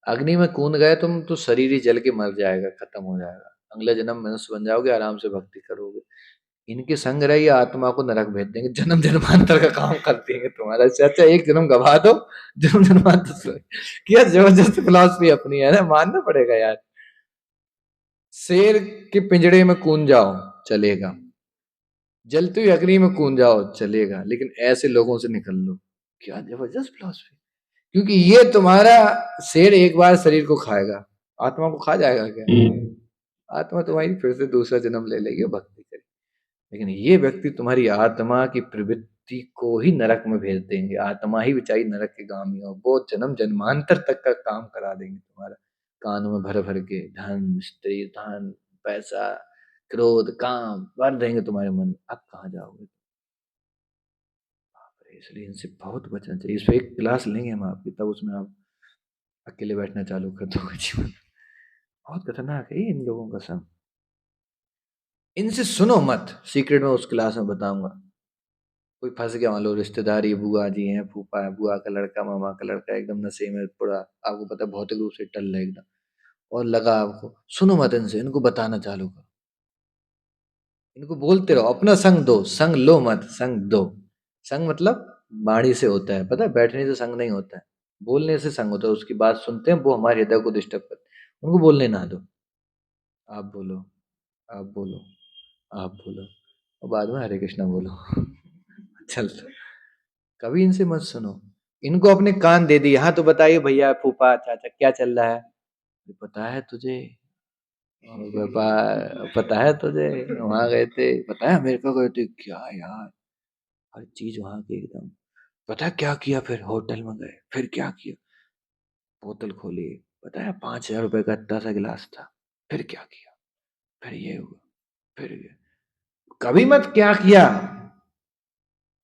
अग्नि में कूद गए तुम तो शरीर ही जल के मर जाएगा, खत्म हो जाएगा, अगले जन्म मनुष्य बन जाओगे, आराम से भक्ति करोगे। इनके संग रहिए, आत्मा को नरक भेज देंगे, जन्म जन्मांतर का काम कर देंगे तुम्हारा, इससे अच्छा एक जन्म गवा दो, जन्म जन्मांतर क्या जबरदस्त फिलॉसफी अपनी है ना, मानना पड़ेगा यार। शेर के पिंजड़े में कूद जाओ चलेगा, जलती हुई अग्नि में कूद जाओ चलेगा, लेकिन ऐसे लोगों से निकल लो, क्या जबरदस्त फिलॉसफी। क्योंकि ये तुम्हारा शेर एक बार शरीर को खाएगा, आत्मा को खा जाएगा क्या? आत्मा तुम्हारी फिर से दूसरा जन्म ले लेगी, भक्ति करेगी। लेकिन ये व्यक्ति तुम्हारी आत्मा की प्रवृत्ति को ही नरक में भेज देंगे, आत्मा ही बेचारी नरक के गामी हो, वो जन्म जन्मांतर तक का काम करा देंगे तुम्हारा, कानों में भर भर के धन, स्त्री, धन, पैसा, क्रोध, काम भर देंगे तुम्हारे मन में, अब कहाँ जाओगे? इसलिए इनसे बहुत बचना चाहिए। इस पे एक क्लास लेंगे हम आपकी, तब उसमें आप अकेले बैठना चालू कर दोगे जीवन। बहुत खतरनाक है इन लोगों का संग, इनसे सुनो मत, सीक्रेट में उस क्लास में बताऊंगा। कोई फंस गया, मान लो रिश्तेदारी, बुआ जी हैं, फूफा है, बुआ का लड़का, मामा का लड़का, एकदम नशे में पूरा, आपको पता है भौतिक रूप से टल है एकदम, और लगा आपको, सुनो मत इनसे, इनको बताना चालू करो, इनको बोलते रहो, अपना संग दो, संग लो मत, संग दो। संग मतलब वाणी से होता है, पता है, बैठने से संग नहीं होता है, बोलने से संग होता है, उसकी बात सुनते हैं, वो हमारे हृदय को डिस्टर्ब करते हैं, उनको बोलने ना दो, आप बोलो, आप बोलो, आप बोलो, और बाद में हरे कृष्णा बोलो। चल, कभी इनसे मत सुनो, इनको अपने कान दे दिए, हाँ तो बताइए भैया, फूफा, चाचा, क्या चल रहा है, पता है तुझे, और पापा, पता है तुझे, वहां गए थे, पता है अमेरिका गए थे, क्या यार, हर चीज वहां की एकदम, पता है क्या किया, फिर होटल में गए, फिर क्या किया, बोतल खोली, पता है 5,000 रुपए का इतना सा गिलास था, फिर क्या किया, फिर ये हुआ, फिर ये, कभी मत क्या किया,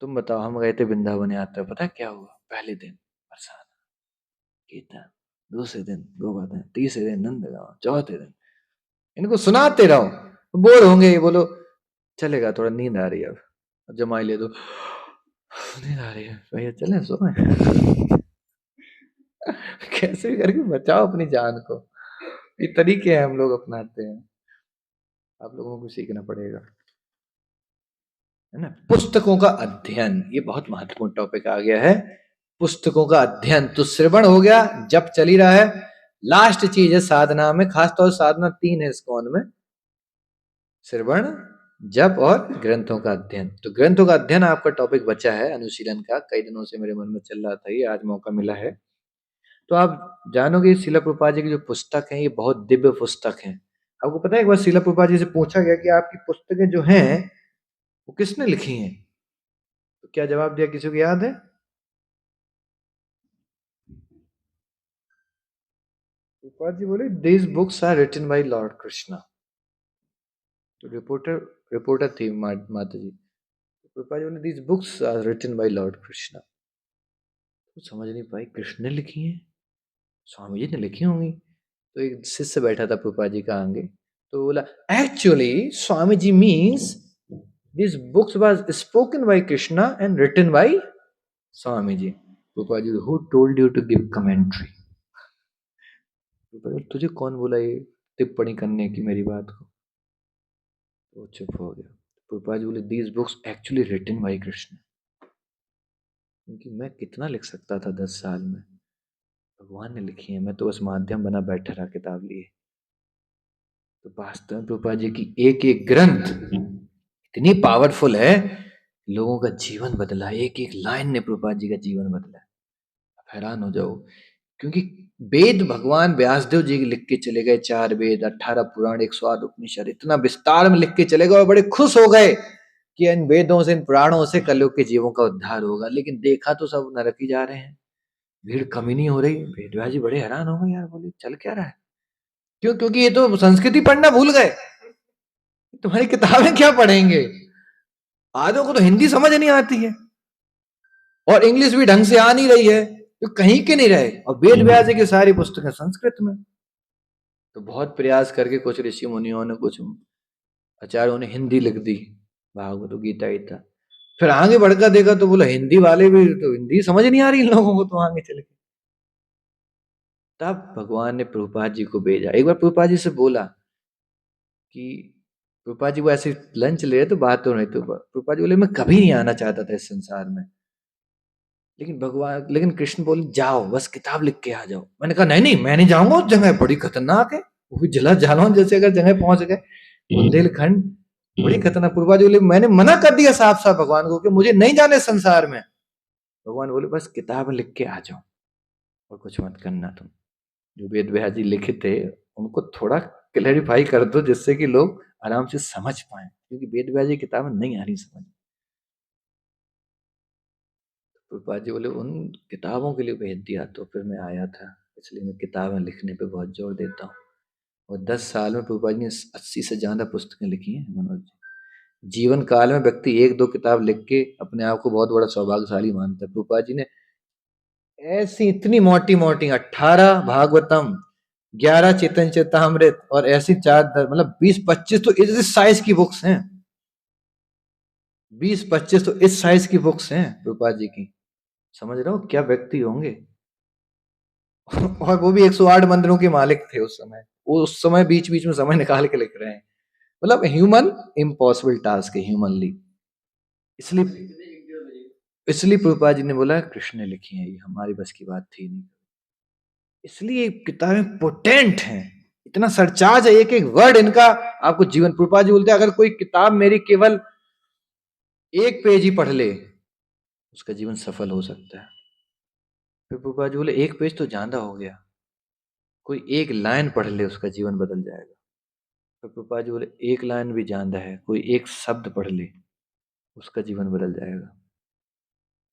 तुम बताओ, हम गए थे वृंदावन यात्रा, पता है क्या हुआ? पहले दिन बरसात, कीर्तन, दूसरे दिन गोवर्धन, तीसरे दिन नंदगांव, चौथे दिन इनको सुनाते रहो, बोर होंगे। ये बोलो चलेगा, थोड़ा नींद आ रही है, अब जमाई ले दो, नींद आ रही है भैया, चले सोए। कैसे भी करके बचाओ अपनी जान को। ये तरीके हैं हम लोग अपनाते हैं, आप लोगों को सीखना पड़ेगा, है ना। पुस्तकों का अध्ययन, ये बहुत महत्वपूर्ण टॉपिक आ गया है। पुस्तकों का अध्ययन, तो श्रवण हो गया, जप चल ही रहा है। लास्ट चीज है साधना में, खासतौर साधना 3 है इस्कॉन में, श्रवण, जप और ग्रंथों का अध्ययन। तो ग्रंथों का अध्ययन आपका टॉपिक बचा है अनुशीलन का, कई दिनों से मेरे मन में चल रहा था, ये आज मौका मिला है। तो आप जानोगे श्रील प्रभुपाद जी की जो पुस्तक है, ये बहुत दिव्य पुस्तक है। आपको पता है, एक बार श्रील प्रभुपाद जी से पूछा गया कि आपकी पुस्तकें जो हैं वो किसने लिखी हैं, तो क्या जवाब दिया, किसी को याद है? प्रभुपाद जी बोले, these books are written by Lord Krishna. तो रिपोर्टर थी माता जी, प्रभुपाद जी बोले, these books are written by Lord Krishna. तो समझ नहीं पाई, कृष्ण ने लिखी है, स्वामी जी ने लिखी होंगी। तो एक शिष्य बैठा था प्रभुपाद जी का आगे, तो बोला, actually Swami ji means this books was spoken by Krishna and written by Swami ji. Prabhupada ji, who told you to give commentary? तुझे कौन बोला ये टिप्पणी करने की मेरी बात को? वो चुप हो गया। प्रभुपाद जी बोले, these books actually written by Krishna. क्योंकि मैं कितना लिख सकता था 10 साल में, भगवान ने लिखी है, मैं तो बस माध्यम बना बैठा रहा किताब लिए। तो वास्तव में प्रभुपाद जी की एक एक ग्रंथ इतनी पावरफुल है, लोगों का जीवन बदला, एक एक लाइन ने प्रभुपाद जी का जीवन बदला। आप हैरान हो जाओ, क्योंकि वेद भगवान व्यासदेव जी लिख के चले गए, 4 वेद, 18 पुराण, 108 उपनिषद, इतना विस्तार में लिख के चले गए, और बड़े खुश हो गए कि इन वेदों से, इन पुराणों से कलयुग के जीवों का उद्धार होगा। लेकिन देखा तो सब नरक ही जा रहे हैं, भीड़ कमी नहीं हो रही। वेदव्यास जी बड़े हैरान हो गए, यार बोले चल क्या रहा है? क्यों? क्योंकि ये तो संस्कृति पढ़ना भूल गए, तुम्हारी किताबें क्या पढ़ेंगे, आधों को तो हिंदी समझ नहीं आती है, और इंग्लिश भी ढंग से आ नहीं रही है, तो कहीं के नहीं रहे, और वेद व्यास जी की सारी पुस्तकें संस्कृत में। तो बहुत प्रयास करके कुछ ऋषि मुनियों ने, कुछ आचार्यों ने हिंदी लिख दी, भागवत गीता गीता। फिर आगे बढ़कर देखा तो बोला, हिंदी वाले भी तो हिंदी समझ नहीं आ रही इन लोगों को, तो आगे चले गए। तब भगवान ने प्रभुपाद जी को भेजा। एक बार प्रभुपाद जी से बोला कि, प्रभुपाद जी वो ऐसे लंच ले रहे तो बात हो रही, तो प्रभुपाद जी बोले, मैं कभी नहीं आना चाहता था इस संसार में, लेकिन कृष्ण बोले, जाओ बस किताब लिख के आ जाओ। मैंने कहा, नहीं नहीं मैं नहीं जाऊंगा, उस जगह बड़ी खतरनाक है, वो भी जिला जालौन जैसे अगर जगह पहुंच गए, बुंदेलखंड, बड़ी खतरनाक। प्रभुपाद जी बोले, मैंने मना कर दिया साफ साफ भगवान को कि मुझे नहीं जाने संसार में। भगवान बोले, बस किताब लिख के आ जाओ और कुछ मत करना तुम। जो वेद व्यास जी लिखे थे उनको थोड़ा क्लैरिफाई कर दो, जिससे कि लोग आराम से समझ पाए, क्योंकि वेद व्यास जी किताबें नहीं आ रही समझ। प्रभुपाद जी बोले, उन किताबों के लिए भेज दिया, तो फिर मैं आया था, इसलिए मैं किताबें लिखने पे बहुत जोर देता हूँ। और 10 साल में प्रभुपाद जी ने 80 से ज्यादा पुस्तकें लिखी हैं मनोज जी। जीवन काल में व्यक्ति 1-2 किताब लिख के अपने आप को बहुत बड़ा सौभाग्यशाली मानता है। प्रभुपाद जी ने ऐसी इतनी मोटी मोटी 18 भागवतम, 11 चेतन चेतामृत, और ऐसी 4 मतलब 20-25 तो इस साइज की बुक्स हैं, 20-25 तो इस साइज की बुक्स हैं प्रभुपाद जी की। समझ रहे हो क्या व्यक्ति होंगे? और वो भी 108 मंदिरों के मालिक थे उस समय। वो उस समय बीच बीच में समय निकाल के लिख रहे हैं, मतलब ह्यूमन इम्पॉसिबल टास्क है, ह्यूमनली। इसलिए इसलिए प्रभुपाद जी ने बोला, कृष्ण ने लिखी है, ये हमारी बस की बात थी नहीं। इसलिए किताबें पोटेंट हैं, इतना सरचार्ज है एक एक वर्ड इनका, आपको जीवन। प्रभुपाद जी बोलते हैं, अगर कोई किताब मेरी केवल 1 पेज ही पढ़ ले, उसका जीवन सफल हो सकता है। फिर प्रभुपाद जी बोले, 1 पेज तो ज्यादा हो गया, कोई 1 लाइन पढ़ ले, उसका जीवन बदल जाएगा। फिर प्रभुपाद जी बोले, 1 लाइन भी ज्यादा है, कोई 1 शब्द पढ़ ले, उसका जीवन बदल जाएगा।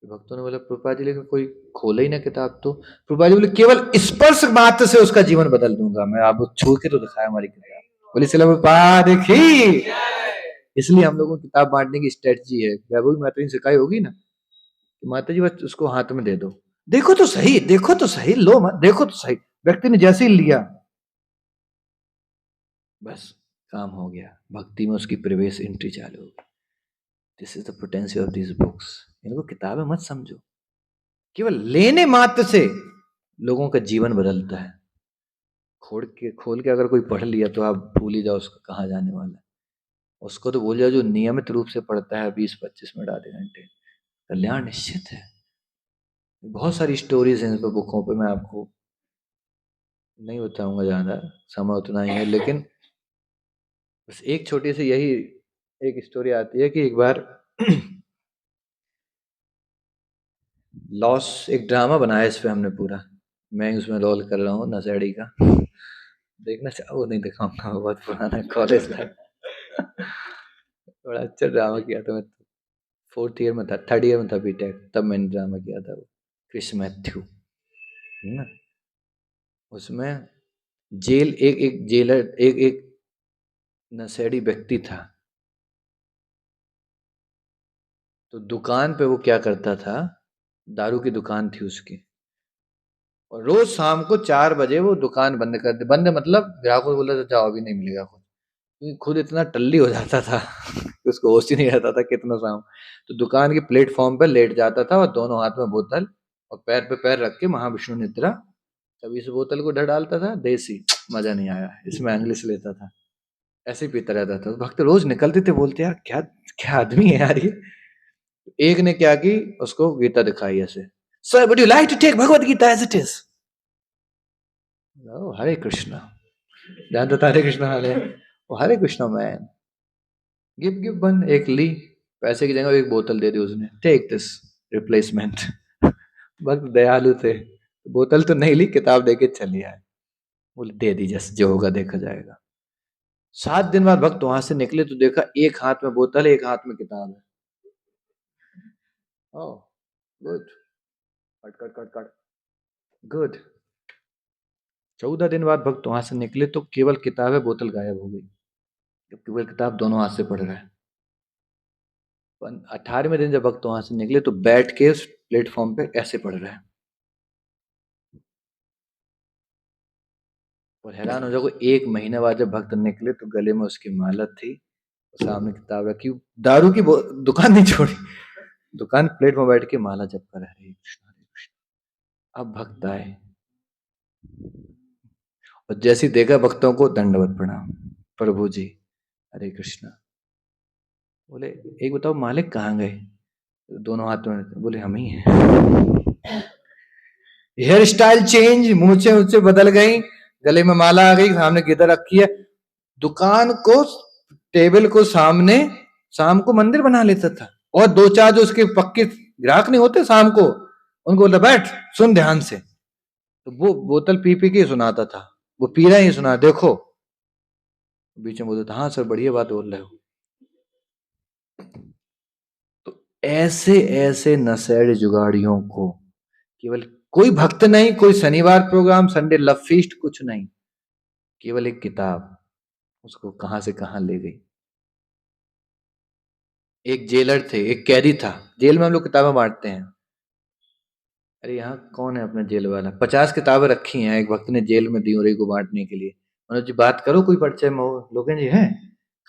भक्तों ने बोला, प्रभुपाद जी लेकिन कोई खोले ही ना किताब। तो प्रभुपाद जी बोले, केवल स्पर्श मात्र से उसका जीवन बदल दूंगा मैं। आप छू के तो दिखाया हमारी किताब। बोले, चलो प्रभुपाद की। इसलिए हम लोगों को किताब बांटने की स्ट्रेटजी है। वैभवी माता जी सिखाई होगी ना, माता जी बस उसको हाथ में दे दो, देखो तो सही, देखो तो सही, लो मत, देखो तो सही। व्यक्ति ने जैसे ही लिया, बस काम हो गया, भक्ति में उसकी प्रवेश एंट्री चालू हो गई। This is the potential of this books. इनको किताबें मत समझो, केवल लेने मात्र से लोगों का जीवन बदलता है। खोल के अगर कोई पढ़ लिया तो आप भूल ही जाओ उसका कहाँ जाने वाला है। उसको तो भूल जाओ जो नियमित रूप से पढ़ता है 20-25 मिनट आधे घंटे, कल्याण निश्चित है। बहुत सारी स्टोरीज हैं इन पे, बुकों पे, मैं आपको नहीं बताऊंगा, ज्यादा समय उतना ही है। लेकिन बस एक छोटी सी यही एक स्टोरी आती है कि एक बार लॉस, एक ड्रामा बनाया इस पे हमने पूरा, मैं उसमें रोल कर रहा हूँ नशेड़ी का। देखना चाहो नहीं दिखाऊंगा, बहुत पुराना कॉलेज लाइफ। बड़ा अच्छा ड्रामा किया था मैं, 4th ईयर में था, 3rd ईयर में था बीटेक, तब मैंने ड्रामा किया था वो, क्रिस मैथ्यू है ना। उसमें जेल, एक जेलर, एक नशेड़ी व्यक्ति था। तो दुकान पे वो क्या करता था, दारू की दुकान थी उसकी, और रोज शाम को 4 बजे वो दुकान बंद कर दे, बंद मतलब ग्राहकों को बोलता था जाओ अभी नहीं मिलेगा कुछ, क्योंकि खुद इतना टल्ली हो जाता था कि उसको होश ही नहीं रहता था कितना शाम। तो दुकान के प्लेटफॉर्म पर लेट जाता था और दोनों हाथ में बोतल और पैर पे पैर रख के महाविष्णु निद्रा, कभी इस बोतल को ढर डालता था, देसी मजा नहीं आया, इसमें इंग्लिश लेता था, ऐसे ही पीता रहता था। भक्त रोज निकलते थे, बोलते यार क्या क्या आदमी है यार ये। एक ने क्या की, उसको गीता दिखाई ऐसे, sir would you like to take Bhagavad Gita as it is. Hare Krishna, ध्यान देता हरे कृष्णा हरे, वो हरे कृष्णा मैन, गिव बन, एक ली, पैसे की जगह एक बोतल दे दी उसने, टेक दिस रिप्लेसमेंट। भक्त दयालु थे, बोतल तो नहीं ली, किताब देके चली आए, बोले दे दी, जैसे जो होगा देखा जाएगा। 7 दिन बाद भक्त वहां से निकले तो देखा एक हाथ में बोतल है, एक हाथ में किताब है। Oh good, cut cut cut cut, good. 14 दिन बाद भक्त वहां से निकले तो केवल किताब है, बोतल गायब हो गई, केवल किताब दोनों हाथ से पढ़ रहा है। 18वें दिन जब भक्त वहां से निकले तो बैठ के उस प्लेटफॉर्म पे ऐसे पढ़ रहा है, और हैरान हो जाओगे, 1 महीने बाद जब भक्त निकले तो गले में उसकी माला थी, सामने किताब रखी, दारू की दुकान नहीं छोड़ी, दुकान प्लेटफॉर्म बैठ के माला जप कर हरे कृष्ण हरे कृष्ण। अब भक्त आए और जैसे देखा भक्तों को, दंडवत प्रणाम, प्रभु जी हरे कृष्ण। बोले एक बताओ मालिक कहाँ गए, दोनों हाथ में, बोले हम ही हैं। हेयर स्टाइल चेंज, मूछे उछे बदल गई, गले में माला आ गई, सामने गीता रखी है, दुकान को, टेबल को सामने, शाम को मंदिर बना लेता था, और 2-4 जो उसके पक्के ग्राहक नहीं होते शाम को, उनको बोलता बैठ सुन ध्यान से, तो वो बोतल पी पी के सुनाता था, वो पी रहा ही सुना, देखो बीच में बोलता था हाँ सर बढ़िया बात बोल रहे हो। तो ऐसे ऐसे नशेड़ जुगाड़ियों को, केवल कोई भक्त नहीं, कोई शनिवार प्रोग्राम, संडे लव फीस्ट, कुछ नहीं, केवल एक किताब उसको कहां से कहां ले गई। एक जेलर थे, एक कैदी था, जेल में हम लोग किताबें बांटते हैं, अरे यहाँ कौन है अपना जेल वाला, 50 किताबें रखी हैं, एक भक्त ने जेल में दी और को बांटने के लिए। मनोज जी बात करो, कोई परिचय में हो, लोग जी है,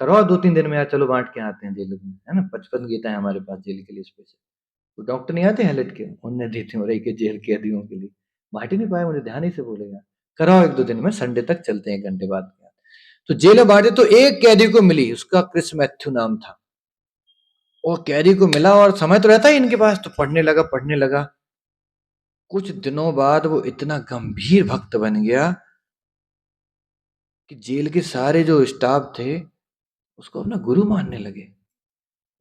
करवाओ 2-3 दिन में यार, चलो बांट के आते हैं जेल में, है ना, 55 गीता है हमारे पास जेल के लिए स्पेशल। तो डॉक्टर नहीं आते हैं हेलट के, उनने दी थी और के जेल कैदियों के लिए, बांट ही नहीं पाए, मुझे ध्यान ही से बोलेगा, कराओ 1-2 दिन में, संडे तक चलते हैं 1 घंटे बाद। तो जेल में बांटे तो एक कैदी को मिली, उसका क्रिस मैथ्यू नाम था, और कैदी को मिला और समय तो रहता ही इनके पास, तो पढ़ने लगा। कुछ दिनों बाद वो इतना गंभीर भक्त बन गया कि जेल के सारे जो स्टाफ थे उसको अपना गुरु मानने लगे,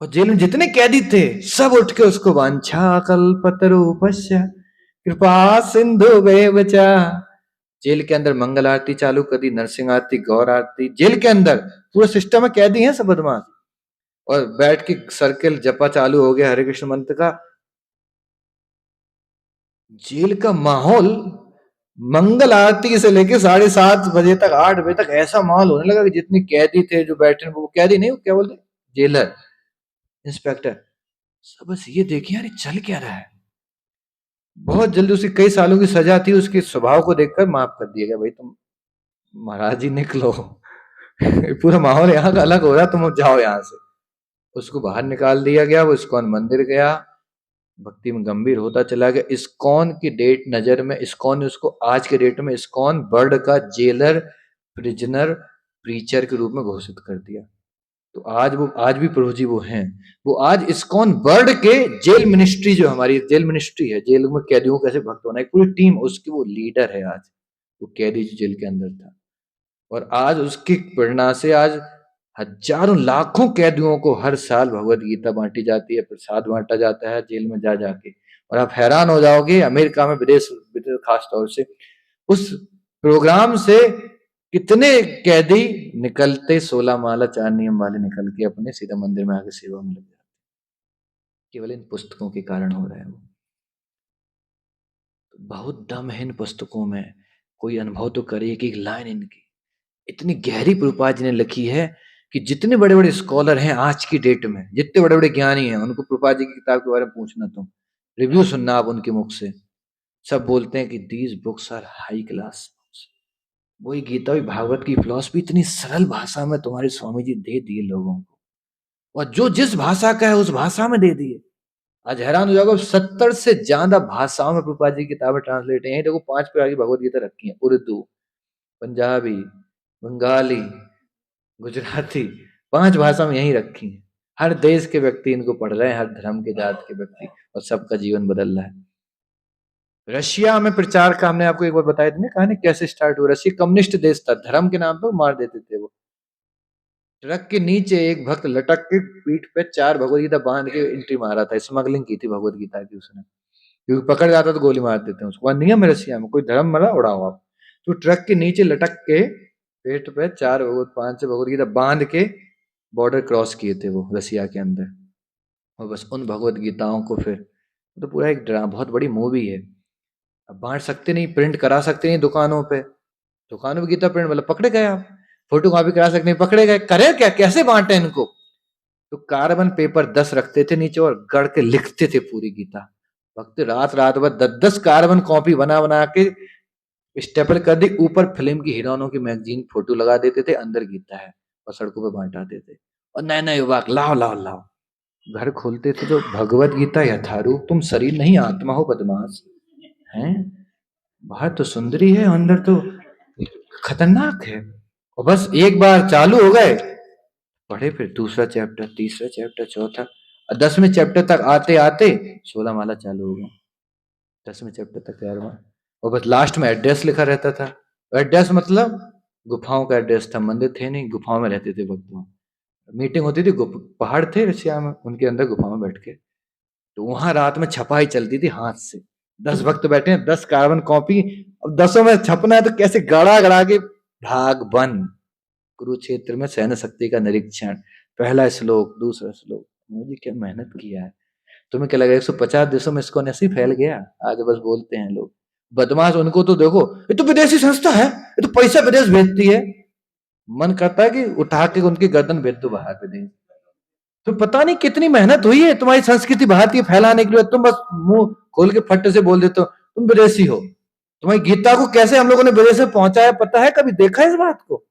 और जेल में जितने कैदी थे सब उठ के उसको वांछा कल्पतरुपस्य कृपा सिंधु बचा। जेल के अंदर मंगल आरती चालू कर दी, नरसिंह आरती, गौर आरती, जेल के अंदर पूरा सिस्टम में, कैदी है सब बदमाश, और बैठ के सर्किल जपा चालू हो गया हरे कृष्ण मंत्र का। जेल का माहौल मंगल आरती से लेके 7:30 बजे तक, 8 बजे तक ऐसा माहौल होने लगा कि जितने कैदी थे जो बैठे, वो कैदी नहीं, वो क्या बोलते जेलर, इंस्पेक्टर, सब बस ये देखे यार ये चल क्या रहा है। बहुत जल्दी उसकी कई सालों की सजा थी, उसके स्वभाव को देखकर माफ कर दिया गया, भाई तुम महाराज जी निकलो। पूरा माहौल यहाँ का अलग हो रहा, तुम जाओ यहाँ से। उसको बाहर निकाल दिया गया, वो इस्कॉन मंदिर गया, भक्ति में गंभीर होता चला गया। इस्कॉन की डेट नजर में, इस्कॉन ने उसको आज के डेट में इस्कॉन वर्ल्ड का जेलर, प्रिजनर, प्रीचर के रूप में घोषित कर दिया। तो आज भी प्रभु जी वो हैं, वो आज इस्कॉन वर्ल्ड के जेल मिनिस्ट्री, जो हमारी जेल मिनिस्ट्री है, जेल में कैदियों को कैसे भक्त होना है, पूरी टीम उसकी वो लीडर है आज। वो कैदी जो जेल के अंदर था, और आज उसकी प्रेरणा से आज हजारों लाखों कैदियों को हर साल भगवत गीता बांटी जाती है, प्रसाद बांटा जाता है जेल में जा जाके। और आप हैरान हो जाओगे, अमेरिका में, विदेश विदेश खास तौर से उस प्रोग्राम से कितने कैदी निकलते 16 माला 4 नियम वाले निकल के अपने सीधा मंदिर में आके सेवा में लग जाते, केवल इन पुस्तकों के कारण हो रहा है वो। बहुत दम है इन पुस्तकों में, कोई अनुभव तो करिए कि एक लाइन इनकी इतनी गहरी प्रभुपाद जी ने लिखी है कि जितने बड़े बड़े स्कॉलर हैं आज की डेट में, जितने बड़े बड़े ज्ञानी हैं, उनको प्रभुपाद जी की किताब के बारे में पूछना, तुम रिव्यू सुनना आप उनके मुख से, सब बोलते हैं कि these books are high class. वही गीता, वही भागवत की फिलॉसफी इतनी सरल भाषा में तुम्हारे स्वामी जी दे दिए लोगों को, और जो जिस भाषा का है उस भाषा में दे दिए। आज हैरान हो जाओगे, 70 से ज्यादा भाषाओं में प्रभुपाद जी की किताबें ट्रांसलेट हैं। देखो 5 प्रकार की भगवत गीता रखी है, उर्दू, पंजाबी, बंगाली, गुजराती, 5 भाषा में यही रखी है। हर देश के व्यक्ति इनको पढ़ रहे हैं, हर धर्म के जात के व्यक्ति, और सबका जीवन बदल रहा है। रशिया में प्रचार का हमने आपको एक बार बताया था ना, कहानी कैसे स्टार्ट हुआ। रशिया कम्युनिस्ट देश था, धर्म के नाम पर मार देते थे वो। ट्रक के नीचे एक भक्त लटक के पीठ पे 4 भगवत गीता बांध के एंट्री मारा था, स्मगलिंग की थी भगवत गीता की उसने, क्योंकि पकड़ जाता तो गोली मार देते हैं उसको। नियम है रशिया में, कोई धर्म मरा उड़ाओ आप। तो ट्रक के नीचे लटक के पेट पे 4 भगवत 5 से भगवत गीता बांध के बॉर्डर क्रॉस किए थे वो रशिया के अंदर। और बस उन भगवत गीताओं को फिर, तो पूरा एक ड्रामा, बहुत बड़ी मूवी है। अब बांट सकते नहीं, प्रिंट करा सकते नहीं दुकानों पे, दुकानों पे गीता प्रिंट, मतलब पकड़े गए आप। फोटो कॉपी करा सकते नहीं, पकड़े गए। करे क्या, कैसे बांटे इनको? तो कार्बन पेपर 10 रखते थे नीचे और गढ़ के लिखते थे पूरी गीता। भक्त रात रात भर 10-10 कार्बन कॉपी बना बना के स्टेपल कर दी, ऊपर फिल्म की हीरोइनों की मैगजीन फोटो लगा देते थे, अंदर गीता है, और सड़कों पे बांटाते थे। और नए नए युवक लाओ लाओ लाओ, घर खोलते थे जो भगवत गीता यथारूप, तुम शरीर नहीं आत्मा हो बदमाश हैं, बाहर तो सुंदरी है, अंदर तो खतरनाक है। और बस एक बार चालू हो गए, पढ़े, फिर दूसरा चैप्टर, तीसरा चैप्टर, चौथा, और 10वें चैप्टर तक आते आते 16 माला चालू हो गया, 10वें चैप्टर तक तैयार हुआ। और बस लास्ट में एड्रेस लिखा रहता था। एड्रेस मतलब गुफाओं का एड्रेस था, मंदिर थे नहीं, गुफाओं में रहते थे भक्त। मीटिंग होती थी, पहाड़ थे रशिया में, उनके अंदर गुफा में बैठ के, तो वहां रात में छपाई चलती थी हाथ से। 10 भक्त बैठे हैं, 10 कार्बन कॉपी, अब 10 में छपना है तो कैसे गड़ा गड़ा के। भाग बन, कुरुक्षेत्र में सहन शक्ति का निरीक्षण, पहला श्लोक, दूसरा श्लोक। मुझे क्या मेहनत किया है। तुम्हें क्या लगा 150 देशों में इसको ऐसे ही फैल गया? आज बस बोलते हैं लोग, बदमाश। उनको तो देखो, ये तो विदेशी संस्था है, ये तो पैसा विदेश भेजती है। मन करता है कि उठा के उनकी गर्दन भेज दो बाहर विदेश। तो पता नहीं कितनी मेहनत हुई है तुम्हारी संस्कृति भारतीय फैलाने के लिए, तुम बस मुंह खोल के फट से बोल देते हो तुम विदेशी हो। तुम्हारी गीता को कैसे हम लोगों ने विदेश में पहुंचाया पता है? कभी देखा है इस बात को?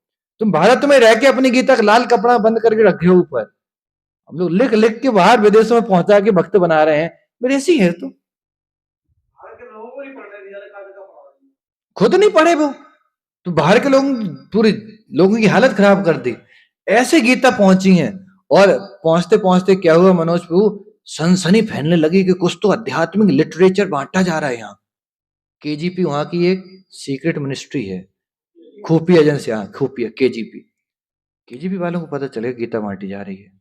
तुम भारत में रह के अपनी गीता का लाल कपड़ा बंद करके रखे हो ऊपर, हम लोग लिख लिख के बाहर विदेशों में पहुंचा के भक्त बना रहे हैं। विदेशी है तो खुद नहीं पढ़े वो, तो बाहर के लोग पूरी लोगों की हालत खराब कर दी। ऐसे गीता पहुंची है, और पहुंचते पहुंचते क्या हुआ मनोज प्रभु, सनसनी फैलने लगी कि कुछ तो आध्यात्मिक लिटरेचर बांटा जा रहा है यहाँ। केजीपी वहां की एक सीक्रेट मिनिस्ट्री है, खुफिया एजेंसी, हाँ खुफिया, केजीपी। केजीपी वालों को पता चलेगा गीता बांटी जा रही है।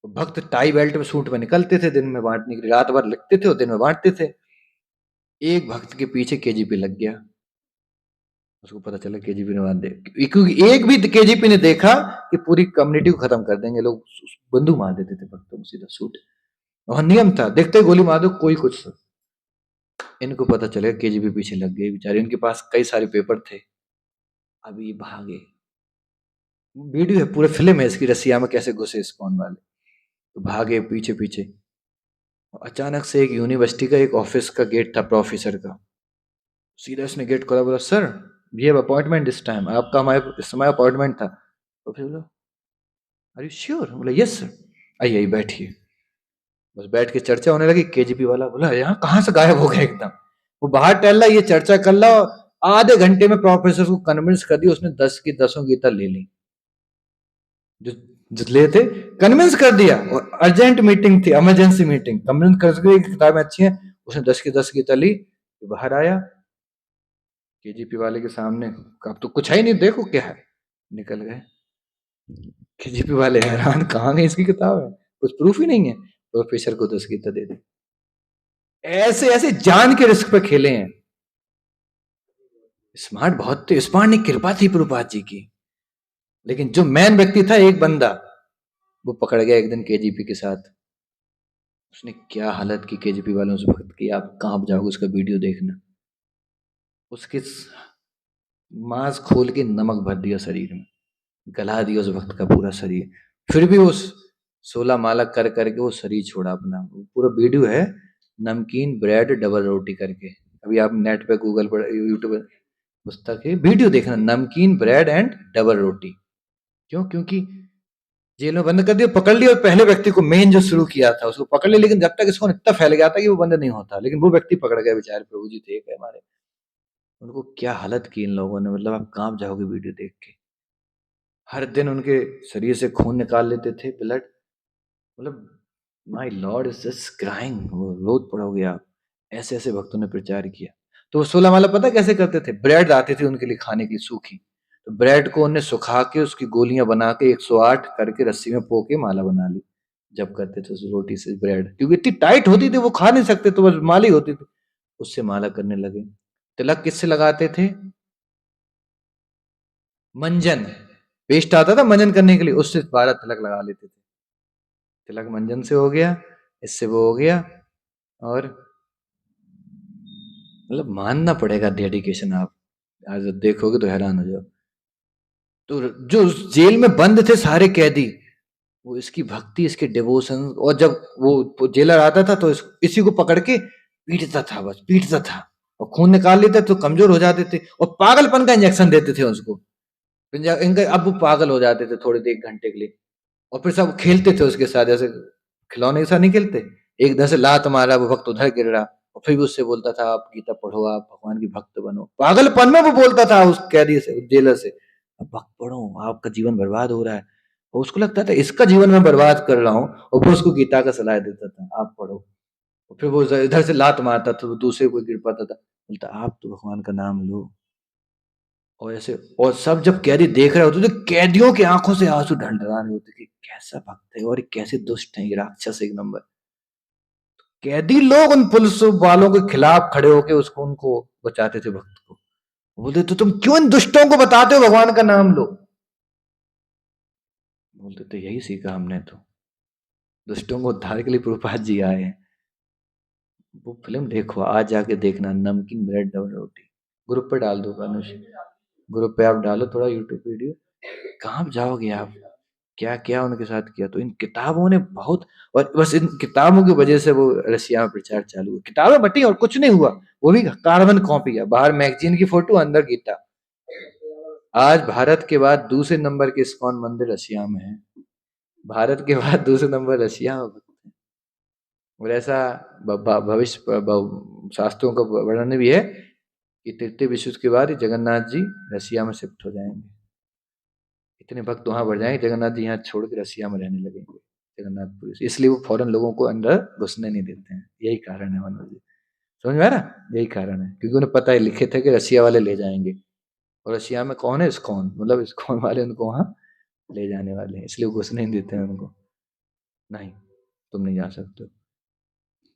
भक्त टाई बेल्ट में सूट में निकलते थे दिन में बांटने के लिए, रात भर लिखते थे और दिन में बांटते थे। एक भक्त के पीछे केजीपी लग गया, उसको पता चला केजीपी ने बांध दे, क्योंकि एक भी केजीपी ने देखा कि पूरी कम्युनिटी को खत्म कर देंगे, लोग बंदूक मार देते थे भक्तों को सीधा सूट। वहां नियम था, देखते गोली मार दो, कोई कुछ। इनको पता चले केजीपी पीछे लग गए बेचारे, इनके पास कई सारे पेपर थे। अभी भागे, वीडियो है, पूरे फिल्म है इसकी, रसिया में कैसे घुसे इस्कॉन वाले, तो भागे पीछे पीछे। अचानक से एक यूनिवर्सिटी का एक ऑफिस का गेट था प्रोफेसर का, सीधा इसने गेट खोला, बोला sir we have appointment this time, आपका हमारे इस समय अपॉइंटमेंट था। तो फिर बोला आर यू श्योर, बोला यस सर, आइए आइए बैठिए। बस बैठ के चर्चा होने लगी। केजीपी वाला बोला यहाँ कहाँ से गायब हो गया एकदम, वो बाहर टहल रहा, ये चर्चा कर रहा, आधे घंटे में प्रोफेसर को कन्विंस कर दिया, उसने 10 की 10 गीता ले ली, जो जो ले थे, कन्विंस कर दिया। और अर्जेंट मीटिंग थी, इमरजेंसी मीटिंग, कन्विंस कर दिया कि किताबें अच्छी हैं, उसने 10 की 10 गीता ली, बाहर आया केजीपी वाले के सामने, अब तो कुछ है ही नहीं, देखो क्या है, निकल गए। केजीपी वाले हैरान, कहाँ गई इसकी किताब है, कुछ प्रूफ ही नहीं है। प्रोफेसर को 10 गीता दे दी। ऐसे ऐसे जान के रिस्क पे खेले हैं। स्मार्ट बहुत थे, स्मार्ट नहीं, कृपा थी प्रभुपाद जी की। लेकिन जो मैन व्यक्ति था एक बंदा, वो पकड़ गया एक दिन केजीपी के साथ, उसने क्या हालत की केजीपी वालों से भक्त की, आप कहां जाओगे, उसका वीडियो देखना। उसके मांस खोल के नमक भर दिया शरीर में, गला दिया उस भक्त का पूरा शरीर, फिर भी उस 16 माला कर करके वो शरीर छोड़ा अपना। पूरा वीडियो है, नमकीन ब्रेड डबल रोटी करके, अभी आप नेट पे गूगल पर यूट्यूब पर पुस्तक है, वीडियो देखना, नमकीन ब्रेड एंड डबल रोटी। क्यों? क्योंकि जेल में बंद कर दिया, पकड़ लिया, और पहले व्यक्ति को मेन जो शुरू किया था उसको पकड़ लिया, लेकिन जब तक इसको इतना फैल गया था कि वो बंद नहीं होता, लेकिन वो व्यक्ति पकड़ गए, बेचारे प्रभु जी थे हमारे, उनको क्या हालत की इन लोगों ने, मतलब आप कांप जाओगे वीडियो देख के। हर दिन उनके शरीर से खून निकाल लेते थे, ब्लड, मतलब my Lord is just crying, वो रोत पड़ोगे आप। ऐसे ऐसे भक्तों ने प्रचार किया। तो वो 16 माला पता कैसे करते थे, ब्रेड आती थी उनके लिए खाने की सूखी, तो ब्रेड को उन्हें सुखा के उसकी गोलियां बना के 108 करके रस्सी में पो के माला बना ली, जब करते थे उस रोटी से ब्रेड, क्योंकि इतनी टाइट होती थी वो खा नहीं सकते, तो बस माली होती थी, उससे माला करने लगे। तिलक किससे लगाते थे, मंजन, पेस्ट आता था मंजन करने के लिए, उससे 12 तिलक लगा लेते थे। तिलक मंजन से हो गया, इससे वो हो गया। और मतलब मानना पड़ेगा डेडिकेशन, आप आज देखोगे तो हैरान हो जाओ। तो जो जेल में बंद थे सारे कैदी, वो इसकी भक्ति, इसके डिवोशन, और जब वो जेलर आता था तो इसी को पकड़ के पीटता था, बस पीटता था, और खून निकाल लेते तो कमजोर हो जाते थे, और पागलपन का इंजेक्शन देते थे उसको, इनके अब वो पागल हो जाते थे थोड़े देर 1 घंटे के लिए, और फिर सब खेलते थे उसके साथ, जैसे खिलौने के साथ नहीं खेलते, एक दस लात मारा, वो भक्त उधर गिर रहा, और फिर भी उससे बोलता था आप गीता पढ़ो, आप भगवान की भक्त बनो, पागलपन में वो बोलता था उस कैदी से, उस जेलर से, अब भक्त पढ़ो, आपका जीवन बर्बाद हो रहा है। और उसको लगता था इसका जीवन मैं बर्बाद कर रहा हूँ, और फिर उसको गीता का सलाह देता था, आप पढ़ो, और फिर वो इधर से लात मारता था, तो दूसरे को गिर पाता था, बोलता आप तो भगवान का नाम लो। और ऐसे, और सब जब कैदी देख रहे होते तो कैदियों की आंखों से आंसू ढलढला रहे होते कि कैसा भक्त है, और ये कैसे दुष्ट है, ये राक्षस एक नंबर। कैदी लोग उन पुलिस वालों के खिलाफ खड़े होके उसको, उनको बचाते थे भक्त को, बोलते तो तुम क्यों इन दुष्टों को बताते हो भगवान का नाम लो, बोलते तो यही सीखा हमने, तो दुष्टों को उद्धार के लिए प्रभुपाद जी आए हैं। वो फिल्म देखो, आज जाके देखना, नमकीन ब्रेड डबल रोटी, ग्रुप पे डाल दो अनुष, ग्रुप पे आप डालो थोड़ा यूट्यूब वीडियो, कहाँ जाओगे आप, क्या क्या उनके साथ किया। तो इन किताबों ने बहुत, और बस इन किताबों की वजह से वो रशिया में प्रचार चालू हुआ, किताबें बटी और कुछ नहीं हुआ, वो भी कार्बन कॉपी है, बाहर मैगजीन की फोटो, अंदर गीता। आज भारत के बाद दूसरे नंबर के इस्कॉन मंदिर रशिया में है, भारत के बाद दूसरे नंबर रशिया में। और ऐसा भविष्य शास्त्रों का वर्णन भी है कि तृतीय विश्व युद्ध के बाद जगन्नाथ जी रशिया में शिफ्ट हो जाएंगे, इतने भक्त वहां बढ़ जाएंगे, जगन्नाथ जी यहाँ छोड़ के रसिया में रहने लगेंगे, जगन्नाथपुरी से, इसलिए वो फॉरेन लोगों को अंदर घुसने नहीं देते हैं, यही कारण है मनोज जी, समझ में आ रहा, यही कारण है, क्योंकि उन्हें पता है, लिखे थे कि रसिया वाले ले जाएंगे, और रसिया में कौन है, इस्कॉन, मतलब इस्कॉन वाले उनको वहां ले जाने वाले हैं, इसलिए वो घुसने नहीं देते हैं उनको, नहीं तुम नहीं जा सकते हो।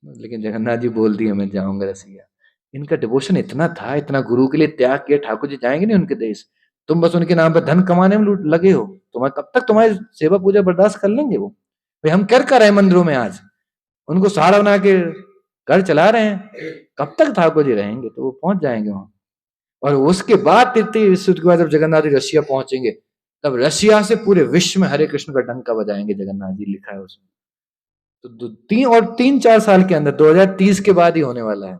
लेकिन जगन्नाथ जी बोल दिए मैं जाऊंगा रसिया, इनका डिवोशन इतना था, इतना गुरु के लिए त्याग किया, ठाकुर जी जाएंगे नहीं उनके देश, तुम बस उनके नाम पर धन कमाने में लगे हो, तुम्हारे कब तक तुम्हारी सेवा पूजा बर्दाश्त कर लेंगे वो, भाई हम कर रहे हैं मंदिरों में आज, उनको सहारा बना के घर चला रहे हैं, कब तक ठाकुर जी रहेंगे, तो वो पहुंच जाएंगे वहां। और उसके बाद तृतीय विश्व युद्ध के बाद जब जगन्नाथ जी रशिया पहुंचेंगे, तब रशिया से पूरे विश्व में हरे कृष्ण का डंका बजाएंगे, जगन्नाथ जी लिखा है उसमें। तो 3 4 साल के अंदर 2030 के बाद ही होने वाला है।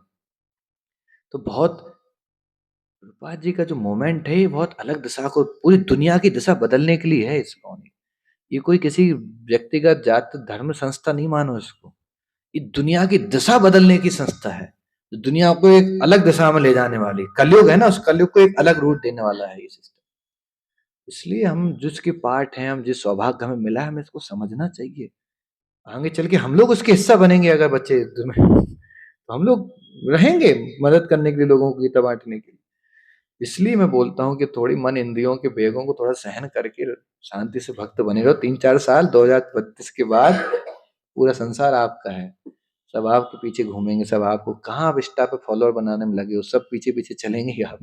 तो बहुत, प्रभुपाद जी का जो मोमेंट है ये बहुत अलग दिशा को, पूरी दुनिया की दिशा बदलने के लिए है इसको। ये कोई किसी व्यक्तिगत जात धर्म संस्था नहीं मानो इसको, ये दुनिया की दिशा बदलने की संस्था है, जो दुनिया को एक अलग दिशा में ले जाने वाली, कलयुग है ना, उस कलयुग को एक अलग रूप देने वाला है ये सिस्टम। इसलिए हम जिसके पार्ट हैं, हम जिस सौभाग्य हमें मिला है, हमें इसको समझना चाहिए। आगे चल के हम लोग उसके हिस्सा बनेंगे, अगर बच्चे युद्ध में तो हम लोग रहेंगे मदद करने के लिए, लोगों को गीता बांटने के लिए। इसलिए मैं बोलता हूँ कि थोड़ी मन इंद्रियों के वेगों को थोड़ा सहन करके शांति से भक्त बने रहो। 3 4 साल 2032 के बाद पूरा संसार आपका है, सब आपके पीछे घूमेंगे, सब आपको कहाँ आप इंस्टा पे फॉलोअर बनाने में लगे हो, सब पीछे पीछे चलेंगे ही आप।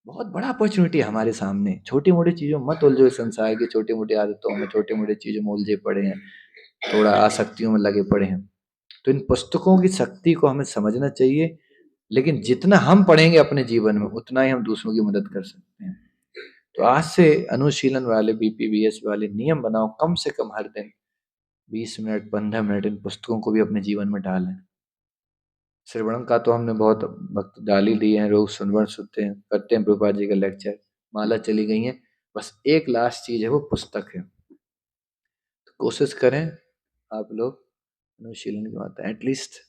बहुत बड़ा अपॉर्चुनिटी है हमारे सामने। छोटी मोटी चीजों में मत उलझो, इस संसार की छोटी मोटी आदतों में, छोटी मोटी चीजों में उलझे पड़े हैं, थोड़ा आसक्तियों में लगे पड़े हैं। तो इन पुस्तकों की शक्ति को हमें समझना चाहिए, लेकिन जितना हम पढ़ेंगे अपने जीवन में, उतना ही हम दूसरों की मदद कर सकते हैं। तो आज से अनुशीलन वाले, बीपीवीएस वाले नियम बनाओ, कम से कम हर दिन 20 मिनट 15 मिनट इन पुस्तकों को भी अपने जीवन में डालें। श्रवण का तो हमने बहुत वक्त डाल ही दिए हैं, रोज श्रवण सुनते हैं, करते हैं प्रभुपाद जी का लेक्चर, माला चली गई है। बस एक लास्ट चीज है, वो पुस्तक है। तो कोशिश करें आप लोग अनुशीलन की बात, एटलीस्ट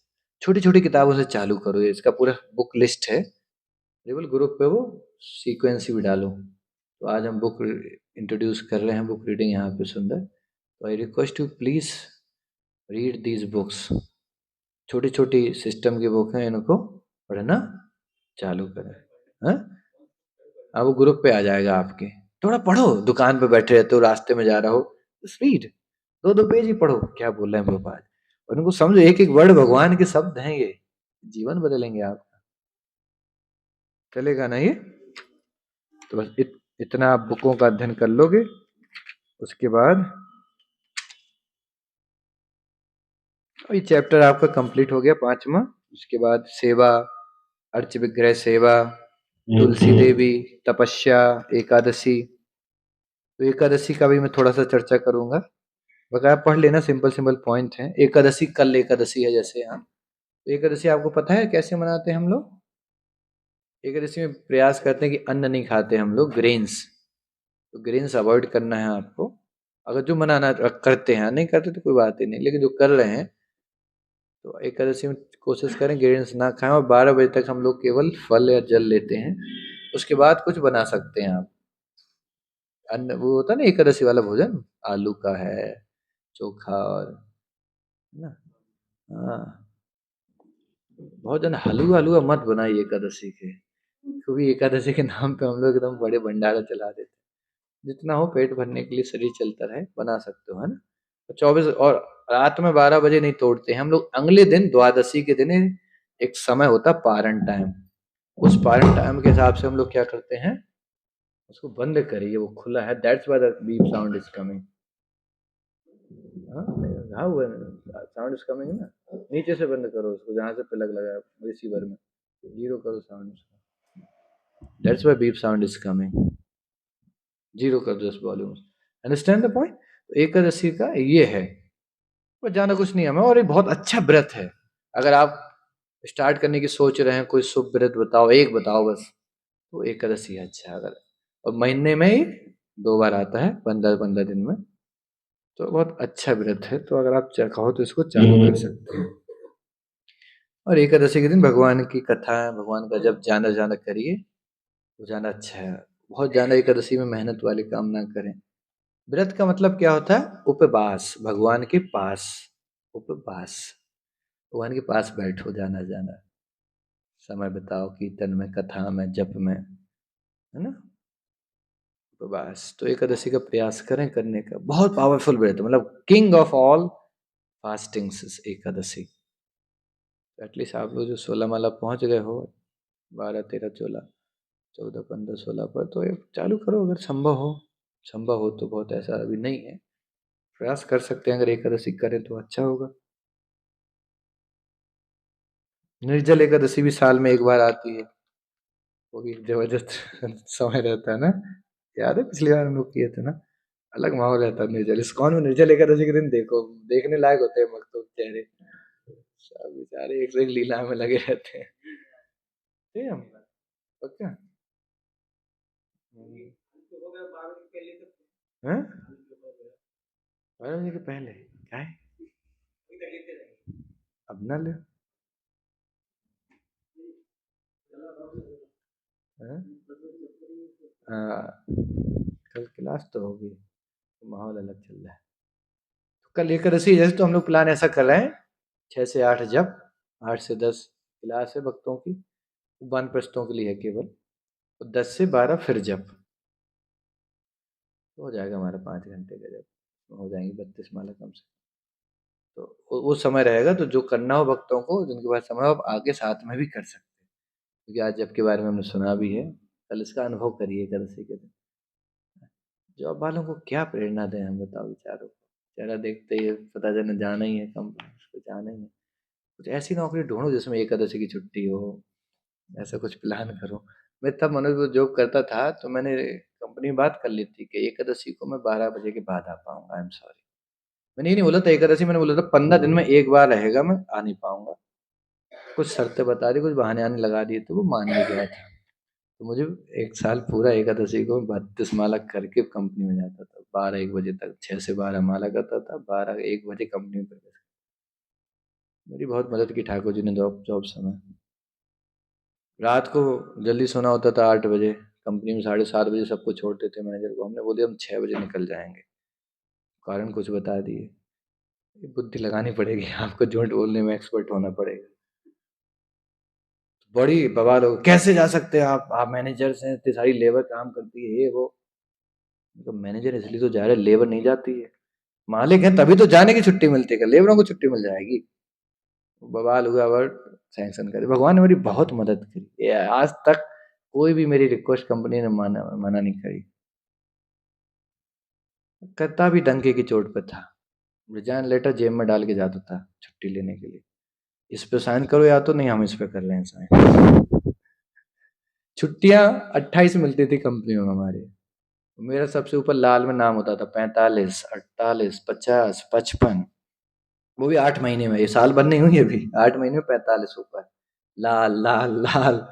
छोटी छोटी किताबों से चालू करो। इसका पूरा बुक लिस्ट है, केवल ग्रुप पे वो सीक्वेंस भी डालो। तो आज हम बुक इंट्रोड्यूस कर रहे हैं, बुक रीडिंग यहाँ पे सुंदर। तो I request you please read these books. छोटी छोटी सिस्टम की बुक है, इनको पढ़ना चालू करें। हाँ, अब वो ग्रुप पे आ जाएगा आपके। थोड़ा पढ़ो, दुकान पे बैठे रहते हो, रास्ते में जा रहा हो, जस्ट रीड, 2 2 पेज ही पढ़ो, क्या बोल रहे हैं गोपाल, और उनको समझो, एक एक वर्ड भगवान के शब्द हैं, ये जीवन बदलेंगे आपका। चलेगा ना ये? तो बस इतना आप बुकों का अध्ययन कर लोगे, उसके बाद ये चैप्टर आपका कंप्लीट हो गया 5वां। उसके बाद सेवा, अर्च विग्रह सेवा, तुलसी देवी, तपस्या, एकादशी। तो एकादशी का भी मैं थोड़ा सा चर्चा करूंगा, बकाया पढ़ लेना, सिंपल सिंपल पॉइंट है। एकादशी, कल एकादशी है जैसे यहाँ। तो एकादशी आपको पता है कैसे मनाते हैं हम लोग? एकादशी में प्रयास करते हैं कि अन्न नहीं खाते हम लोग, ग्रेन्स। तो ग्रेन्स अवॉइड करना है आपको। अगर जो मनाना करते हैं, नहीं करते तो कोई बात ही नहीं, लेकिन जो कर रहे हैं तो एकादशी में कोशिश करें ग्रेन्स ना खाएं, और 12 बजे तक हम लोग केवल फल या जल लेते हैं। उसके बाद कुछ बना सकते हैं आप। अन्न वो होता है ना एकादशी वाला भोजन, आलू का है, चोखा, और है ना। हाँ, बहुत जन हलवा हलवा मत बनाइए एकादशी के, क्योंकि एकादशी के नाम पे हम लोग एकदम बड़े भंडारा चला देते हैं। जितना हो पेट भरने के लिए, शरीर चलता रहे, बना सकते हो, है ना। 24 और रात में 12 बजे नहीं तोड़ते हैं हम लोग। अगले दिन द्वादशी के दिन एक समय होता है पारण टाइम, उस पारण टाइम के हिसाब से हम लोग क्या करते हैं, उसको बंद करिए, वो खुला है, that's why the beep sound is coming. हाँ हुआ साउंड इज कमिंग ना, नीचे से बंद करो उसको, जहाँ से प्लग लगा है रिसीवर में, जीरो करो साउंड उसका, that's why beep sound is coming. Zero कर दो वॉल्यूम, अंडरस्टैंड द पॉइंट। तो एकादशी का ये है, पर जाना कुछ नहीं हमें, और ये बहुत अच्छा व्रत है। अगर आप स्टार्ट करने की सोच रहे हैं, कोई शुभ व्रत बताओ, एक बताओ बस, तो एकादशी है अच्छा। अगर और महीने में ही 2 बार आता है, 15 15 दिन में, तो बहुत अच्छा व्रत है। तो अगर आप कहो तो इसको चालू कर सकते हैं। और एकादशी के दिन भगवान की कथा, भगवान का जब जाना जाना करिए, वो जाना अच्छा है। बहुत ज्यादा एकादशी में मेहनत वाली काम ना करें। व्रत का मतलब क्या होता है? उपवास, भगवान के पास, उपवास, भगवान के पास बैठो, जाना जाना, समय बिताओ कीर्तन में, कथा में, जप में, है ना, उपवास। तो एकादशी का प्रयास करें करने का, बहुत पावरफुल व्रत, मतलब king of all fastings Ekadashi. At least आप लोग जो 16 माला पहुंच गए हो, 12 13 14 14 15 16 पर, तो ये चालू करो अगर संभव हो। संभव हो तो, बहुत ऐसा अभी नहीं है, प्रयास कर सकते हैं, अगर एकादशी करें तो अच्छा होगा। निर्जल एकादशी भी साल में एक बार आती है, वो भी जबरदस्त समय रहता है ना। याद है पिछली बार हम लोग किए थे ना, अलग माहौल रहता है निर्जल। इस्कॉन में निर्जल एकादशी के दिन देखो, देखने लायक होते हैं भक्तों के चेहरे, सब बेचारे एक से एक लीला में लगे रहते हैं। ठीक है हम पक्का। हैं? 12 बजे के पहले क्या है? अब ना ले। हैं? हाँ, कल क्लास तो होगी, तो माहौल अलग चल रहा है। तो कल एकादशी जैसे तो हम लोग प्लान ऐसा कर रहे हैं, 6 से 8 जब, 8 से 10 क्लास है भक्तों की, वानप्रस्थों के लिए है केवल, और 10 से 12 फिर जब, तो हो जाएगा हमारा 5 घंटे का जब, हो जाएंगी 32 माला कम से। तो वो समय रहेगा, तो जो करना हो भक्तों को, जिनके पास समय हो, आप आगे साथ में भी कर सकते हैं, क्योंकि आज जब के बारे में हमने सुना भी है, कल इसका अनुभव करिए एकादशी के दिन। जॉब वालों को क्या प्रेरणा दें हम, बताओ बेचारों को, चेहरा देखते ही पता चले जाना ही है, कम उसको जाना ही है। कुछ ऐसी नौकरी ढूंढो जिसमें एकादशी की छुट्टी हो, ऐसा कुछ प्लान करो। मैं तब मनोज वो जॉब करता था, तो मैंने कंपनी में बात कर ली थी कि एकादशी को मैं 12 बजे के बाद आ पाऊंगा, आई एम सॉरी। मैंने ये नहीं बोला था एकादशी, मैंने बोला था 15 दिन में एक बार रहेगा, मैं आ नहीं पाऊंगा। कुछ शर्तें बता दी, कुछ बहाने आने लगा दिए, तो वो मान भी गया था। तो मुझे 1 साल पूरा एकादशी को 32 माला करके कंपनी में जाता था, 12-1 बजे तक, 6 से 12 माला करता था, 12-1 बजे कंपनी में प्रवेश। मेरी बहुत मदद की ठाकुर जी ने जॉब जॉब समय। रात को जल्दी सोना होता था, 8 बजे कंपनी में, 7:30 बजे सबको छोड़ते थे मैनेजर को, हमने बोले हम 6 बजे निकल जाएंगे, कारण कुछ बता दिए। ये बुद्धि लगानी पड़ेगी आपको, झूठ बोलने में एक्सपर्ट होना पड़ेगा। बड़ी बवाल हो, कैसे जा सकते हैं आप मैनेजर हैं, इतनी सारी लेबर काम करती है, ये वो। तो मैनेजर इसलिए तो जा रहे, लेबर नहीं जाती है, मालिक है तभी तो जाने की छुट्टी मिलती है, लेबरों को छुट्टी मिल जाएगी। बवाल हुआ, वर्ड सैंक्शन करे, भगवान ने मेरी बहुत मदद करी, ये आज तक कोई भी मेरी रिक्वेस्ट कंपनी ने मना नहीं करी। करता भी डंके की चोट पे था, रिजाइन लेटर जेब में डाल के जाता था छुट्टी लेने के लिए, इस पे साइन करो या तो नहीं, हम इस पे कर रहे हैं साइन। छुट्टियां 28 मिलती थी कंपनी में हमारे, मेरा सबसे ऊपर लाल में नाम होता था, 45, 48, 50, 55, वो भी 8 महीने में, ये साल भर नहीं हुई अभी, 8 महीने में 45 ऊपर, लाल लाल लाल।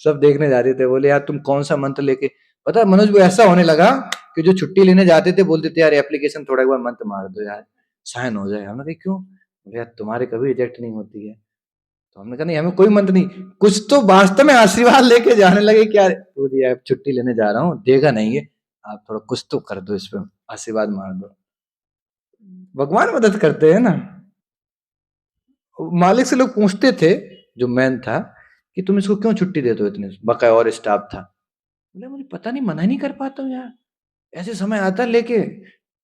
सब देखने जाते थे, बोले यार तुम कौन सा मंत्र लेके, पता है मनोज वो ऐसा होने लगा कि जो छुट्टी लेने जाते थे बोलते थे यार एप्लीकेशन थोड़ा एक बार मंत्र मार दो यार, साइन हो जाए। हमने कहा क्यों? बोले यार तुम्हारे कभी रिजेक्ट नहीं होती है। तो हमने कहा नहीं हमें कोई मंत्र नहीं, कुछ तो वास्तव में आशीर्वाद लेके जाने लगे क्या, तो जी आप छुट्टी लेने जा रहा हूँ, देगा नहीं है, आप थोड़ा कुछ तो कर दो, इस पे आशीर्वाद मार दो। भगवान मदद करते हैं ना। मालिक से लोग पूछते थे, जो मैन था, कि तुम इसको क्यों छुट्टी देते हो इतने, बकाया और स्टाफ था। बोले मुझे पता नहीं, मना ही नहीं कर पाता हूँ यार, ऐसे समय आता है लेके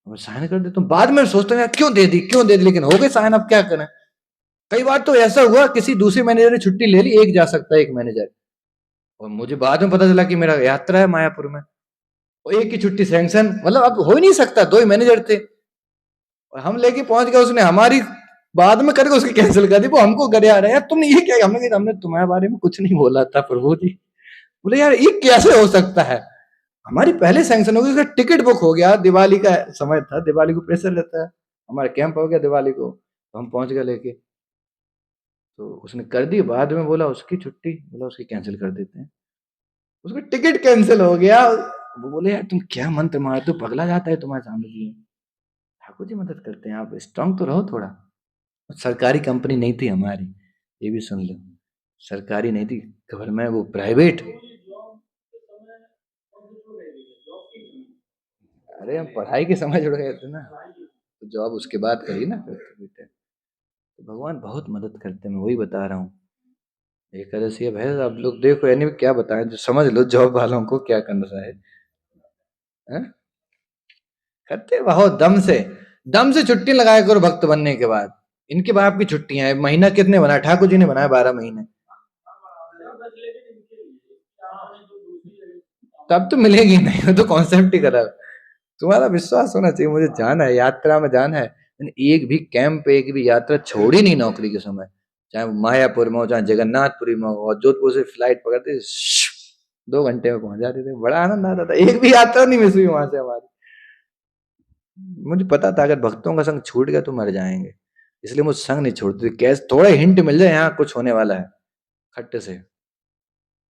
साइन कर देता हूँ, बाद में सोचता हूँ यार क्यों दे दी, लेकिन हो गए साइन, अब क्या करें। कई बार तो ऐसा हुआ किसी दूसरे मैनेजर ने छुट्टी ले ली, एक जा सकता है एक मैनेजर, और मुझे बाद में पता चला कि मेरा यात्रा है मायापुर में, और एक की छुट्टी सैंक्शन, मतलब अब हो ही नहीं सकता, दो ही मैनेजर थे, और हम लेके पहुंच गए, उसने हमारी बाद में करके उसकी कैंसिल कर दी, वो हमको करे आ रहा है यार तुमने ये क्या, हमने तुम्हारे बारे में कुछ नहीं बोला था प्रभु जी। बोले यार ये कैसे हो सकता है, हमारी पहले सैंक्शन हो गई, उसका टिकट बुक हो गया, दिवाली का समय था, दिवाली को प्रेशर रहता है, हमारा कैंप हो गया दिवाली को, तो हम पहुंच गए लेके, तो उसने कर दी, बाद में बोला उसकी छुट्टी, बोला उसकी कैंसिल कर देते हैं, उसका टिकट कैंसिल हो गया। वो बोले यार तुम क्या मंत्र मारते हो, पगला जाता है तुम्हारे सामने जी। ठाकुर जी मदद करते हैं, आप स्ट्रांग तो रहो थोड़ा। सरकारी कंपनी नहीं थी हमारी, ये भी सुन लो, सरकारी नहीं थी, गवर्नमेंट, वो प्राइवेट। अरे हम पढ़ाई के समय जुड़ गए थे ना, तो जॉब उसके बाद करी ना फिर तो बेटे। तो भगवान बहुत मदद करते हैं, मैं वही बता रहा हूँ। एकादशी अब है, आप लोग देखो, यानी क्या बताएं, जो समझ लो जॉब वालों को क्या करना है। करते बहुत दम से छुट्टी लगाया करो भक्त बनने के बाद, इनके बाप की छुट्टियां हैं, महीना कितने बनाया ठाकुर जी ने, बनाया 12 महीने, तब तो मिलेगी नहीं, तो कॉन्सेप्ट ही खराब। तुम्हारा विश्वास होना चाहिए, मुझे जाना है, यात्रा में जाना है, मैंने एक भी कैंप, एक भी यात्रा छोड़ी नहीं नौकरी के समय, चाहे वो मायापुर में हो, चाहे जगन्नाथपुरी में हो, और जोधपुर से फ्लाइट पकड़ते 2 घंटे में पहुंच जाते थे, बड़ा आनंद आता था, एक भी यात्रा नहीं मिस हुई वहां से हमारी। मुझे पता था अगर भक्तों का संग छूट गया तो मर जाएंगे, इसलिए मुझे संग नहीं छोड़ते थे। कैसे थोड़ा हिंट मिल जाए यहाँ कुछ होने वाला है, खट्टे से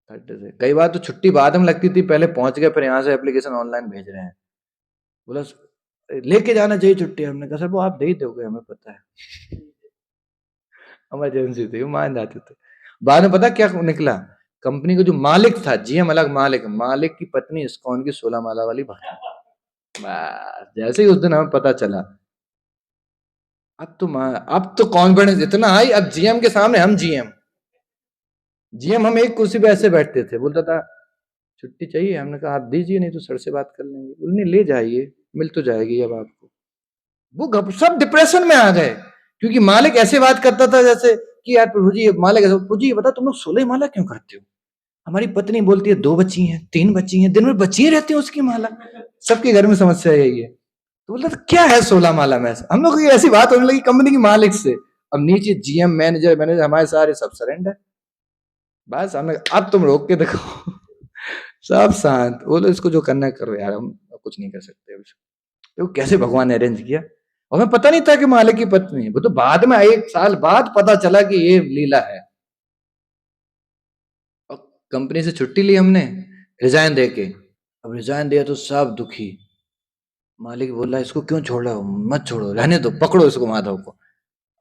खट्टे से। कई बार तो छुट्टी बाद में लगती थी, पहले पहुंच गए, फिर यहाँ से एप्लीकेशन ऑनलाइन भेज रहे हैं। बोला लेके जाना चाहिए छुट्टी, हमने कहा सर वो आप दे ही दोगे, हमें पता है इमरजेंसी थी, वो मान जाते थे। बाद में पता क्या निकला, कंपनी का जो मालिक था, जीएम अलग, मालिक मालिक की पत्नी इस्कॉन की 16 माला वाली भक्त। बस जैसे ही उस दिन हमें पता चला, अब तो कॉन्फिडेंस इतना हाई, अब जीएम के सामने हम जीएम जीएम हम एक कुर्सी पे ऐसे बैठते थे। बोलता था छुट्टी चाहिए, हमने कहा आप दीजिए, नहीं तो सर से बात कर लेंगे। बोलने ले जाइए, मिल तो जाएगी अब आपको। वो सब डिप्रेशन में आ गए, क्योंकि मालिक ऐसे बात करता था जैसे कि यार प्रभु जी, मालिक ऐसे, प्रभु जी बता तुम लोग 16 माला क्यों करते हो? हमारी पत्नी बोलती है 2 बच्ची हैं, 3 बच्ची हैं, दिन में बच्ची ही रहती है उसकी माला, सबके घर में समस्या यही है। तो बोलता था क्या है 16 माला में? हम लोग की ऐसी बात होने लगी कंपनी के मालिक से। अब नीचे जीएम मैनेजर मैनेजर हमारे सारे सब सरेंडर। बस हमने अब तुम रोक के देखो सब शांत, बोलो इसको जो करना है करो यार, हम कुछ नहीं कर सकते। तो कैसे भगवान ने अरेंज किया, और हमें पता नहीं था कि मालिक की पत्नी है, वो तो बाद में 1 साल बाद पता चला कि ये लीला है। और कंपनी से छुट्टी ली हमने रिजाइन देके, अब रिजाइन दिया तो सब दुखी। मालिक बोला इसको क्यों छोड़ा हो, मत छोड़ो, रहने दो, पकड़ो इसको माधव को।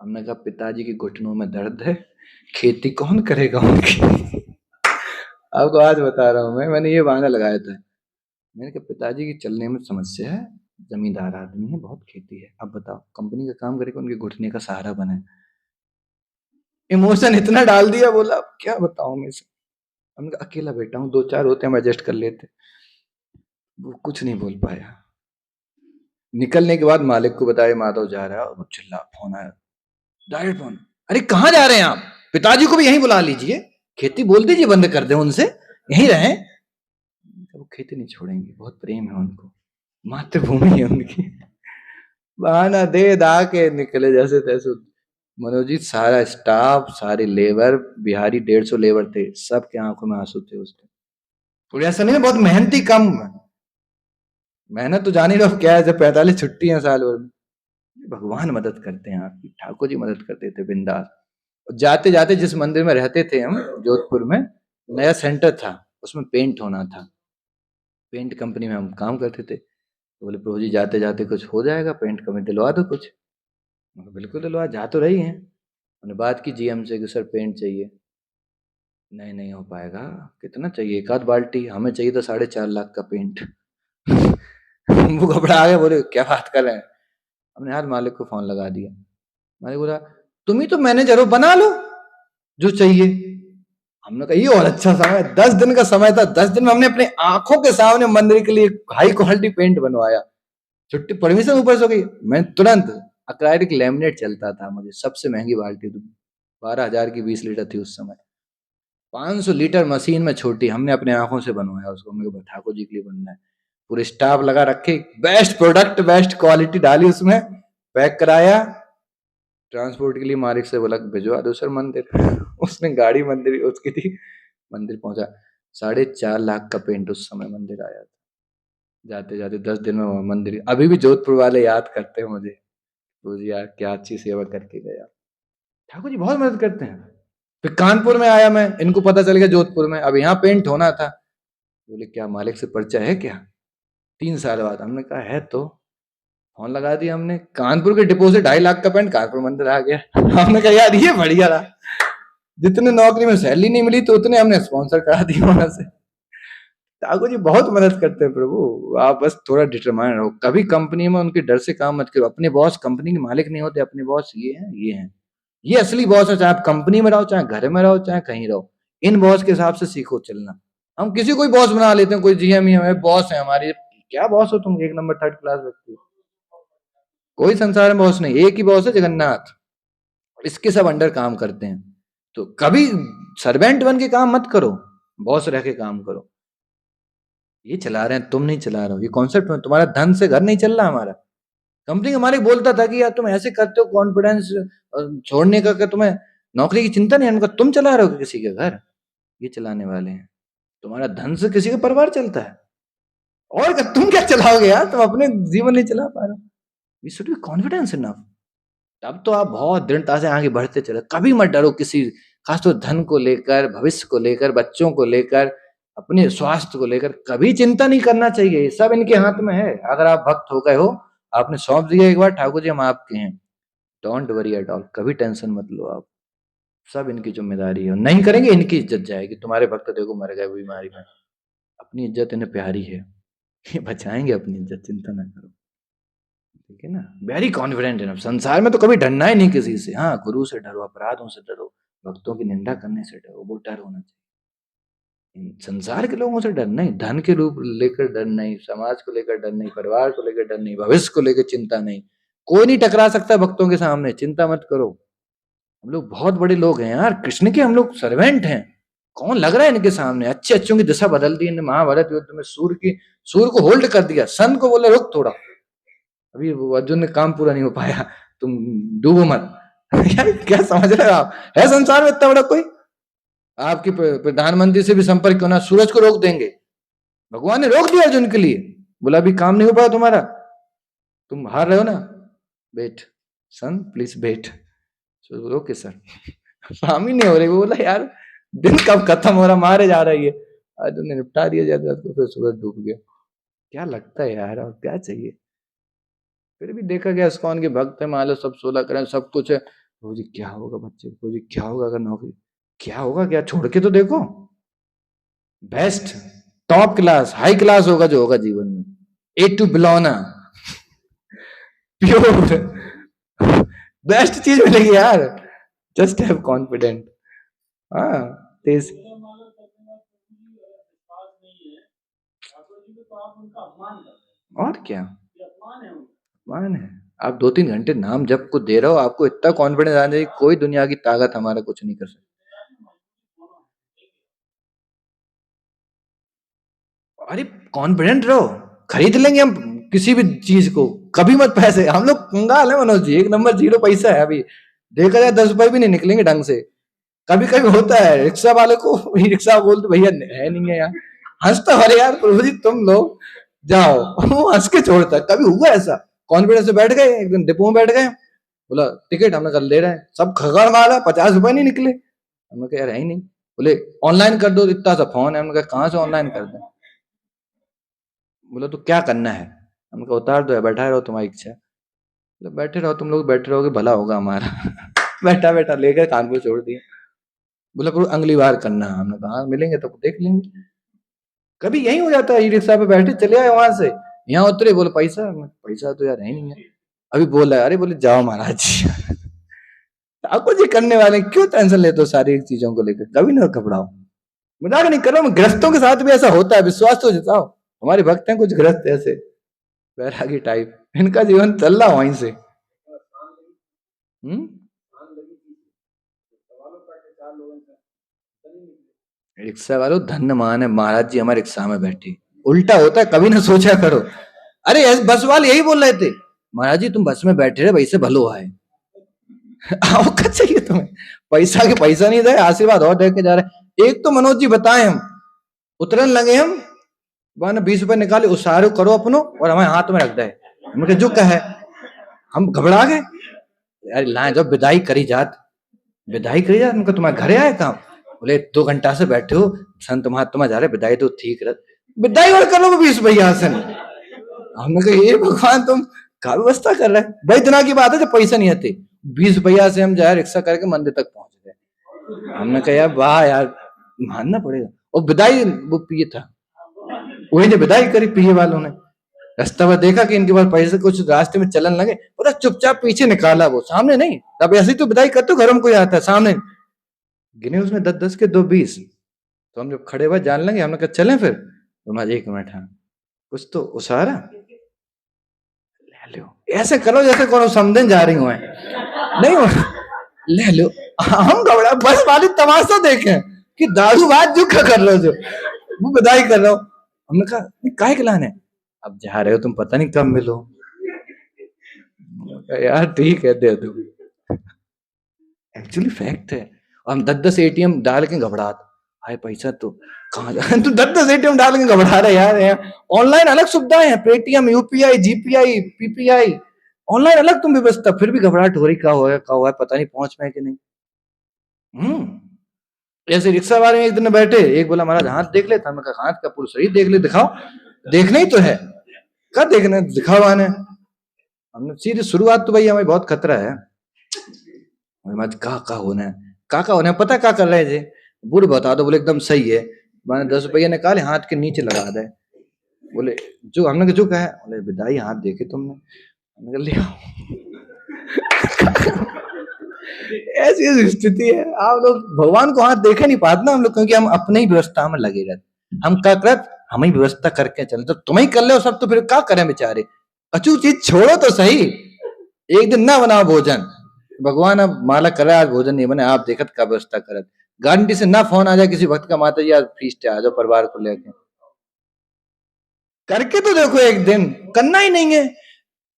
हमने कहा पिताजी के घुटनों में दर्द है, खेती कौन करेगा उनकी आपको आज बता रहा हूं मैंने ये बहाना लगाया था। मैंने कहा पिताजी की चलने में समस्या है, जमींदार आदमी है, बहुत खेती है, अब बताओ कंपनी का काम करेगा, उनके घुटने का सहारा बने। इमोशन इतना डाल दिया, बोला अब क्या बताऊं मैं इसे। हमने कहा अकेला बेटा हूं, 2-4 होते हम एडजस्ट कर लेते। वो कुछ नहीं बोल पाया। निकलने के बाद मालिक को बताया माधव जा रहा है, और वो चिल्ला, फोन आया, डायरेक्ट फोन, अरे कहाँ जा रहे हैं आप? पिताजी को भी यहीं बुला लीजिए, खेती बोल दीजिए बंद कर दे उनसे, यहीं रहे। वो खेती नहीं छोड़ेंगे, बहुत प्रेम है उनको, मातृभूमि है उनकी। बहाना दे दा के निकले जैसे तैसे। मनोजीत सारा स्टाफ, सारी लेबर, बिहारी 150 लेबर थे, सबके आंखों में आंसू थे उस दिन। और ऐसा नहीं बहुत मेहनती कम, मेहनत तो जान ही रहो क्या है, जब 45 छुट्टी है साल भर में। भगवान मदद करते हैं आपकी, ठाकुर जी मदद करते थे बिंदास। जाते जाते जिस मंदिर में रहते थे हम जोधपुर में, नया सेंटर था, उसमें पेंट होना था, पेंट कंपनी में हम काम करते थे। तो बोले प्रभु जी जाते जाते कुछ हो जाएगा, पेंट कंपनी दिलवा दो कुछ। मैं कहा, बिल्कुल दिलवा, जा तो रही हैं। मैंने बात की जीएम से कि सर पेंट चाहिए। नहीं नहीं हो पाएगा, कितना चाहिए? 1 आध बाल्टी, हमें चाहिए था 4.5 लाख का पेंट वो घबरा गए, बोले क्या बात कर रहे हैं। हमने यार मालिक को फोन लगा दिया। मालिक बोला तुम ही तो मैनेजर हो, बना लो जो चाहिए। हमने कहा ये और अच्छा समय, 10 दिन का समय था, 10 दिन में हमने अपने आंखों के सामने मंदिर के लिए हाई क्वालिटी पेंट बनवाया। छुट्टी परमिशन ऊपर से हो गई, मैं तुरंत, अक्राइलिक लैमिनेट चलता था मुझे, सबसे महंगी बाल्टी, 12,000 की 20 लीटर थी उस समय, 500 लीटर मशीन में छोटी, हमने अपने आंखों से बनवाया उसको। मेरे ठाकुर जी के लिए बनना है, पूरे स्टाफ लगा रखे, बेस्ट प्रोडक्ट बेस्ट क्वालिटी डाली उसमें, पैक कराया, ट्रांसपोर्ट के लिए मालिक से बोला भिजवा दो सर मंदिर उसने गाड़ी मंदिर उसकी थी, मंदिर पहुंचा। 4.5 लाख का पेंट उस समय मंदिर आया था। जाते जाते 10 दिन में मंदिर, अभी भी जोधपुर वाले याद करते हैं मुझे, तो जी यार क्या अच्छी सेवा करके गया। ठाकुर जी बहुत मदद करते हैं। फिर कानपुर में आया मैं, इनको पता चल गया जोधपुर में, अब यहाँ पेंट होना था। बोले क्या मालिक से परिचय है क्या? 3 साल बाद। हमने कहा है तो। फोन लगा दिया हमने, कानपुर के डिपो से 2.5 लाख का पेंट कानपुर मंदिर आ गया हमने कहा यार ये बढ़िया रहा, जितने नौकरी में सैलरी नहीं मिली तो उतने हमने स्पॉन्सर करा दी वहां से। ठाकुर जी बहुत मदद करते हैं प्रभु, आप बस थोड़ा डिटरमाइन रहो, कभी कंपनी में उनके डर से काम मत करो। अपने बॉस कंपनी के मालिक नहीं होते, अपने बॉस ये हैं, ये हैं, ये असली बॉस है। चाहे आप कंपनी में रहो, चाहे घर में रहो, चाहे कहीं रहो, इन बॉस के हिसाब से सीखो चलना। हम किसी को बॉस बना लेते हैं, कोई जीएम ही हमारे बॉस है हमारे, क्या बॉस हो तुम, 1 नंबर 3rd क्लास व्यक्ति हो। कोई संसार में बॉस नहीं, एक ही बॉस है जगन्नाथ, इसके सब अंडर काम करते हैं। तो कभी सर्वेंट बन के काम मत करो, बॉस रह के काम करो। ये चला रहे हैं, तुम नहीं चला रहे हो, ये कॉन्सेप्ट में तुम्हारा धन से घर नहीं चल रहा हमारा। कंपनी का मालिक बोलता था कि यार तुम ऐसे करते हो, कॉन्फिडेंस छोड़ने का, तुम्हें नौकरी की चिंता नहीं है। उनका तुम चला रहे हो किसी के घर, ये चलाने वाले हैं। तुम्हारा धन से किसी का परिवार चलता है, और तुम क्या चलाओगे यार, तुम अपने जीवन नहीं चला पा रहे हो। We should be confidence enough. तब तो आप बहुत दृढ़ता से आगे बढ़ते चले, कभी मत डरो किसी, खास तो धन को लेकर, भविष्य को लेकर, बच्चों को लेकर, अपने स्वास्थ्य को लेकर कभी चिंता नहीं करना चाहिए, सब इनके हाथ में है। अगर आप भक्त हो गए हो, आपने सौंप दिया एक बार, ठाकुर जी हम आपके हैं, डोंट वरी एट ऑल, कभी टेंशन मत लो आप, सब इनकी जिम्मेदारी है, नहीं करेंगे इनकी इज्जत जाएगी। तुम्हारे भक्त देखो मर गए बीमारी में, अपनी इज्जत इन्हें प्यारी है, ये बचाएंगे अपनी इज्जत, चिंता ना करो, ठीक है ना। वेरी कॉन्फिडेंट है, संसार में तो कभी डरना ही नहीं किसी से। हाँ, गुरु से डरो, अपराधों से डरो, भक्तों की निंदा करने से डरो, वो डर होना चाहिए। संसार के लोगों से डर नहीं, धन के रूप लेकर डर नहीं, समाज को लेकर डर नहीं, परिवार को लेकर डर नहीं, भविष्य को लेकर चिंता नहीं, कोई नहीं टकरा सकता भक्तों के सामने, चिंता मत करो। हम लोग बहुत बड़े लोग हैं यार, कृष्ण के हम लोग सर्वेंट हैं, कौन लग रहा है इनके सामने। अच्छे अच्छों की दिशा बदल दी इन्होंने, महाभारत युद्ध में सूर्य को होल्ड कर दिया, सन को बोले रुक थोड़ा, अभी वो अर्जुन ने काम पूरा नहीं हो पाया, तुम डूबो मत। यार क्या समझ रहे हो आप, है संसार में इतना बड़ा कोई? आपके प्रधानमंत्री से भी संपर्क क्यों ना, सूरज को रोक देंगे, भगवान ने रोक दिया अर्जुन के लिए, बोला अभी काम नहीं हो पाया तुम्हारा, तुम हार रहे हो ना, wait son please wait. Okay sir, काम ही नहीं हो रही, वो बोला यार दिन कब खत्म हो रहा, मारे जा रही है, अर्जुन ने निपटा दिया जाता तो फिर सूरज डूब गया। क्या लगता है यार, और क्या चाहिए। फिर भी देखा गया इस्कॉन के भक्त है, मान लो सब 16 करें, सब कुछ है, वो जी क्या होगा बच्चे को, जी क्या होगा अगर नौकरी, क्या होगा, क्या छोड़ के तो देखो, best top class high class होगा जो होगा जीवन में, ए टू बिलोना प्योर बेस्ट चीज मिलेगी यार, जस्ट हैव कॉन्फिडेंट। हाँ तेज और क्या, अपमान है। आप 2-3 घंटे नाम जप को दे रहे हो, आपको इतना कॉन्फिडेंस आना चाहिए, कोई दुनिया की ताकत हमारा कुछ नहीं कर सकती। अरे कॉन्फिडेंट रहो, खरीद लेंगे हम किसी भी चीज को, कभी मत पैसे, हम लोग कंगाल है मनोज जी, एक नंबर जीरो पैसा है, अभी देखा जाए 10 रुपए भी नहीं निकलेंगे ढंग से। कभी कभी होता है रिक्शा वाले को, रिक्शा बोलते भैया है नहीं है यार, हंसता, अरे यार प्रभु जी तुम लोग जाओ, वो हंस के छोड़ता है। कभी हुआ ऐसा, कॉन्फिडेंस से बैठ गए, एक दिन डिपो में बैठ गए, बोला टिकट हमने कल दे रहे हैं, सब खगड़ मारा, 50 रुपए नहीं निकले, हमने कहा यार है ही नहीं, बोले ऑनलाइन कर दो, इतना सा फोन है, हमने कहा कहाँ से ऑनलाइन कर दें, बोला तो क्या करना है, हमने कहा उतार दो, बैठा रहो तुम्हारी इच्छा, बोले बैठे रहो, तुम लोग बैठे रहोगे भला होगा हमारा बैठा बैठा लेकर कानपुर छोड़ दिया, बोला अगली बार करना, हमने कहा हाँ, मिलेंगे तो देख लेंगे। कभी यही हो जाता है, ई रिक्शा पे बैठे चले आए वहां से, यहाँ उतरे, बोले पैसा, पैसा तो यार है नहीं है, अभी बोला अरे, बोले जाओ महाराज जी आपको जी करने वाले, क्यों टेंशन लेते हो सारी चीजों को लेकर, कभी ना घबराओ। मजाक नहीं कर रहा हूँ, ग्रस्तों के साथ भी ऐसा होता है, विश्वास तो जताओ, हमारे भक्त हैं कुछ ग्रस्त ऐसे बैरागी टाइप, इनका जीवन चल रहा वहीं से। रिक्शा वालों धन्य मान है, महाराज जी हमारे रिक्शा में बैठे, उल्टा होता है, कभी ना सोचा करो। अरे बस वाले यही बोल रहे थे, महाराज जी तुम बस में बैठे रहे, वैसे भलो आए औकात चाहिए तुम्हें, पैसा के पैसा नहीं दे, आशीर्वाद और दे के जा रहे। एक तो मनोज जी बताए, हम उतरन लगे, हम वहां 20 रुपए निकाले, उसारो करो अपनो और हमारे हाथ में रख दे, हमने जो कहा है, हम घबरा गए, यार लाए जब विदाई करी जात, विदाई करी जात, उनका तुम्हारे घरे आए काम, बोले 2 घंटा से बैठे हो, संत महात्मा जा रहे, विदाई तो ठीक रह, विदाई और कर लो 20 भैया से। हमने कहा ये भगवान तुम क्या व्यवस्था कर रहे हैं, बड़ी दिना की बात है जब पैसा नहीं आते, 20 भैया से हम जाए रिक्शा करके मंदिर तक पहुंच गए। हमने कहा यार वाह यार, मानना पड़ेगा। और विदाई वो पिए था, वही ने विदाई करी पिए वालों ने, रास्ता में देखा कि इनके पास पैसे कुछ रास्ते में चलन लगे, पूरा चुपचाप पीछे निकाला, वो सामने नहीं, तब ऐसे ही तो विदाई करते घर में कोई आता है सामने, गिने उसने 10-10 के 2 20, तो हम जब खड़े हुए जान लेंगे, हमने कहा चलें फिर, तो 1 मिनट, हाँ कुछ तो उसारा ले लो, ऐसे करो जैसे कौन समझन जा रही हूँ नहीं हो, ले लो। हम घबरा, बस वाली तमाशा देखे कि दारू बात जो क्या कर रहे हो, जो वो बधाई कर रहा हो, हमने कहा काहे खिलाने, अब जा रहे हो तुम, पता नहीं कब मिलो, यार ठीक है दे दो, एक्चुअली फैक्ट है। और हम 10-10 एटीएम डाल के घबराहट, भाई पैसा तो कहाँ जा तू 10-10 एटीएम डाल के घबरा रहा है यार। ऑनलाइन अलग सुविधाएं हैं, Paytm, UPI, GPI, PPI, online अलग तुम व्यवस्था, फिर भी घबराहट हो रही, क्या हुआ है, पता नहीं पहुंच पाए कि नहीं। ऐसे रिक्शा वाले में एक दिन बैठे, एक बोला महाराज हाथ देख ले था, मैं कहा हाथ का पूरा शरीर देख ले, दिखाओ, देखना ही तो है, क्या देखना, दिखाओ आने। हमने सीधे शुरुआत तो भाई हमें बहुत खतरा है, का होना है, का होना है, पता क्या कर रहे जी, बुढ़ बता दो, बोले एकदम सही है, मैंने 10 रुपये निकाले हाथ के नीचे लगा दे, बोले जो हमने जो कहा, बोले विदाई हाथ देखे तुमने, हमने लिया। ऐसी स्थिति है, आप लोग भगवान को हाथ देखे नहीं पाते ना हम लोग, क्योंकि हम अपने ही व्यवस्था में लगे रहते, हम क्या कर, हम ही व्यवस्था करके चले, तो तुम ही कर ले सब, तो फिर क्या करें बेचारे, अचूक चीज छोड़ो तो सही, एक दिन ना बनाओ भोजन, भगवान अब माला कर रहा है, आज भोजन नहीं बने, आप देखत का व्यवस्था करत, गारंटी से ना फोन आ जाए किसी भक्त का, माता जी आज फीस्ट है, आ जाओ परिवार को लेके, करके तो देखो, एक दिन करना ही नहीं है,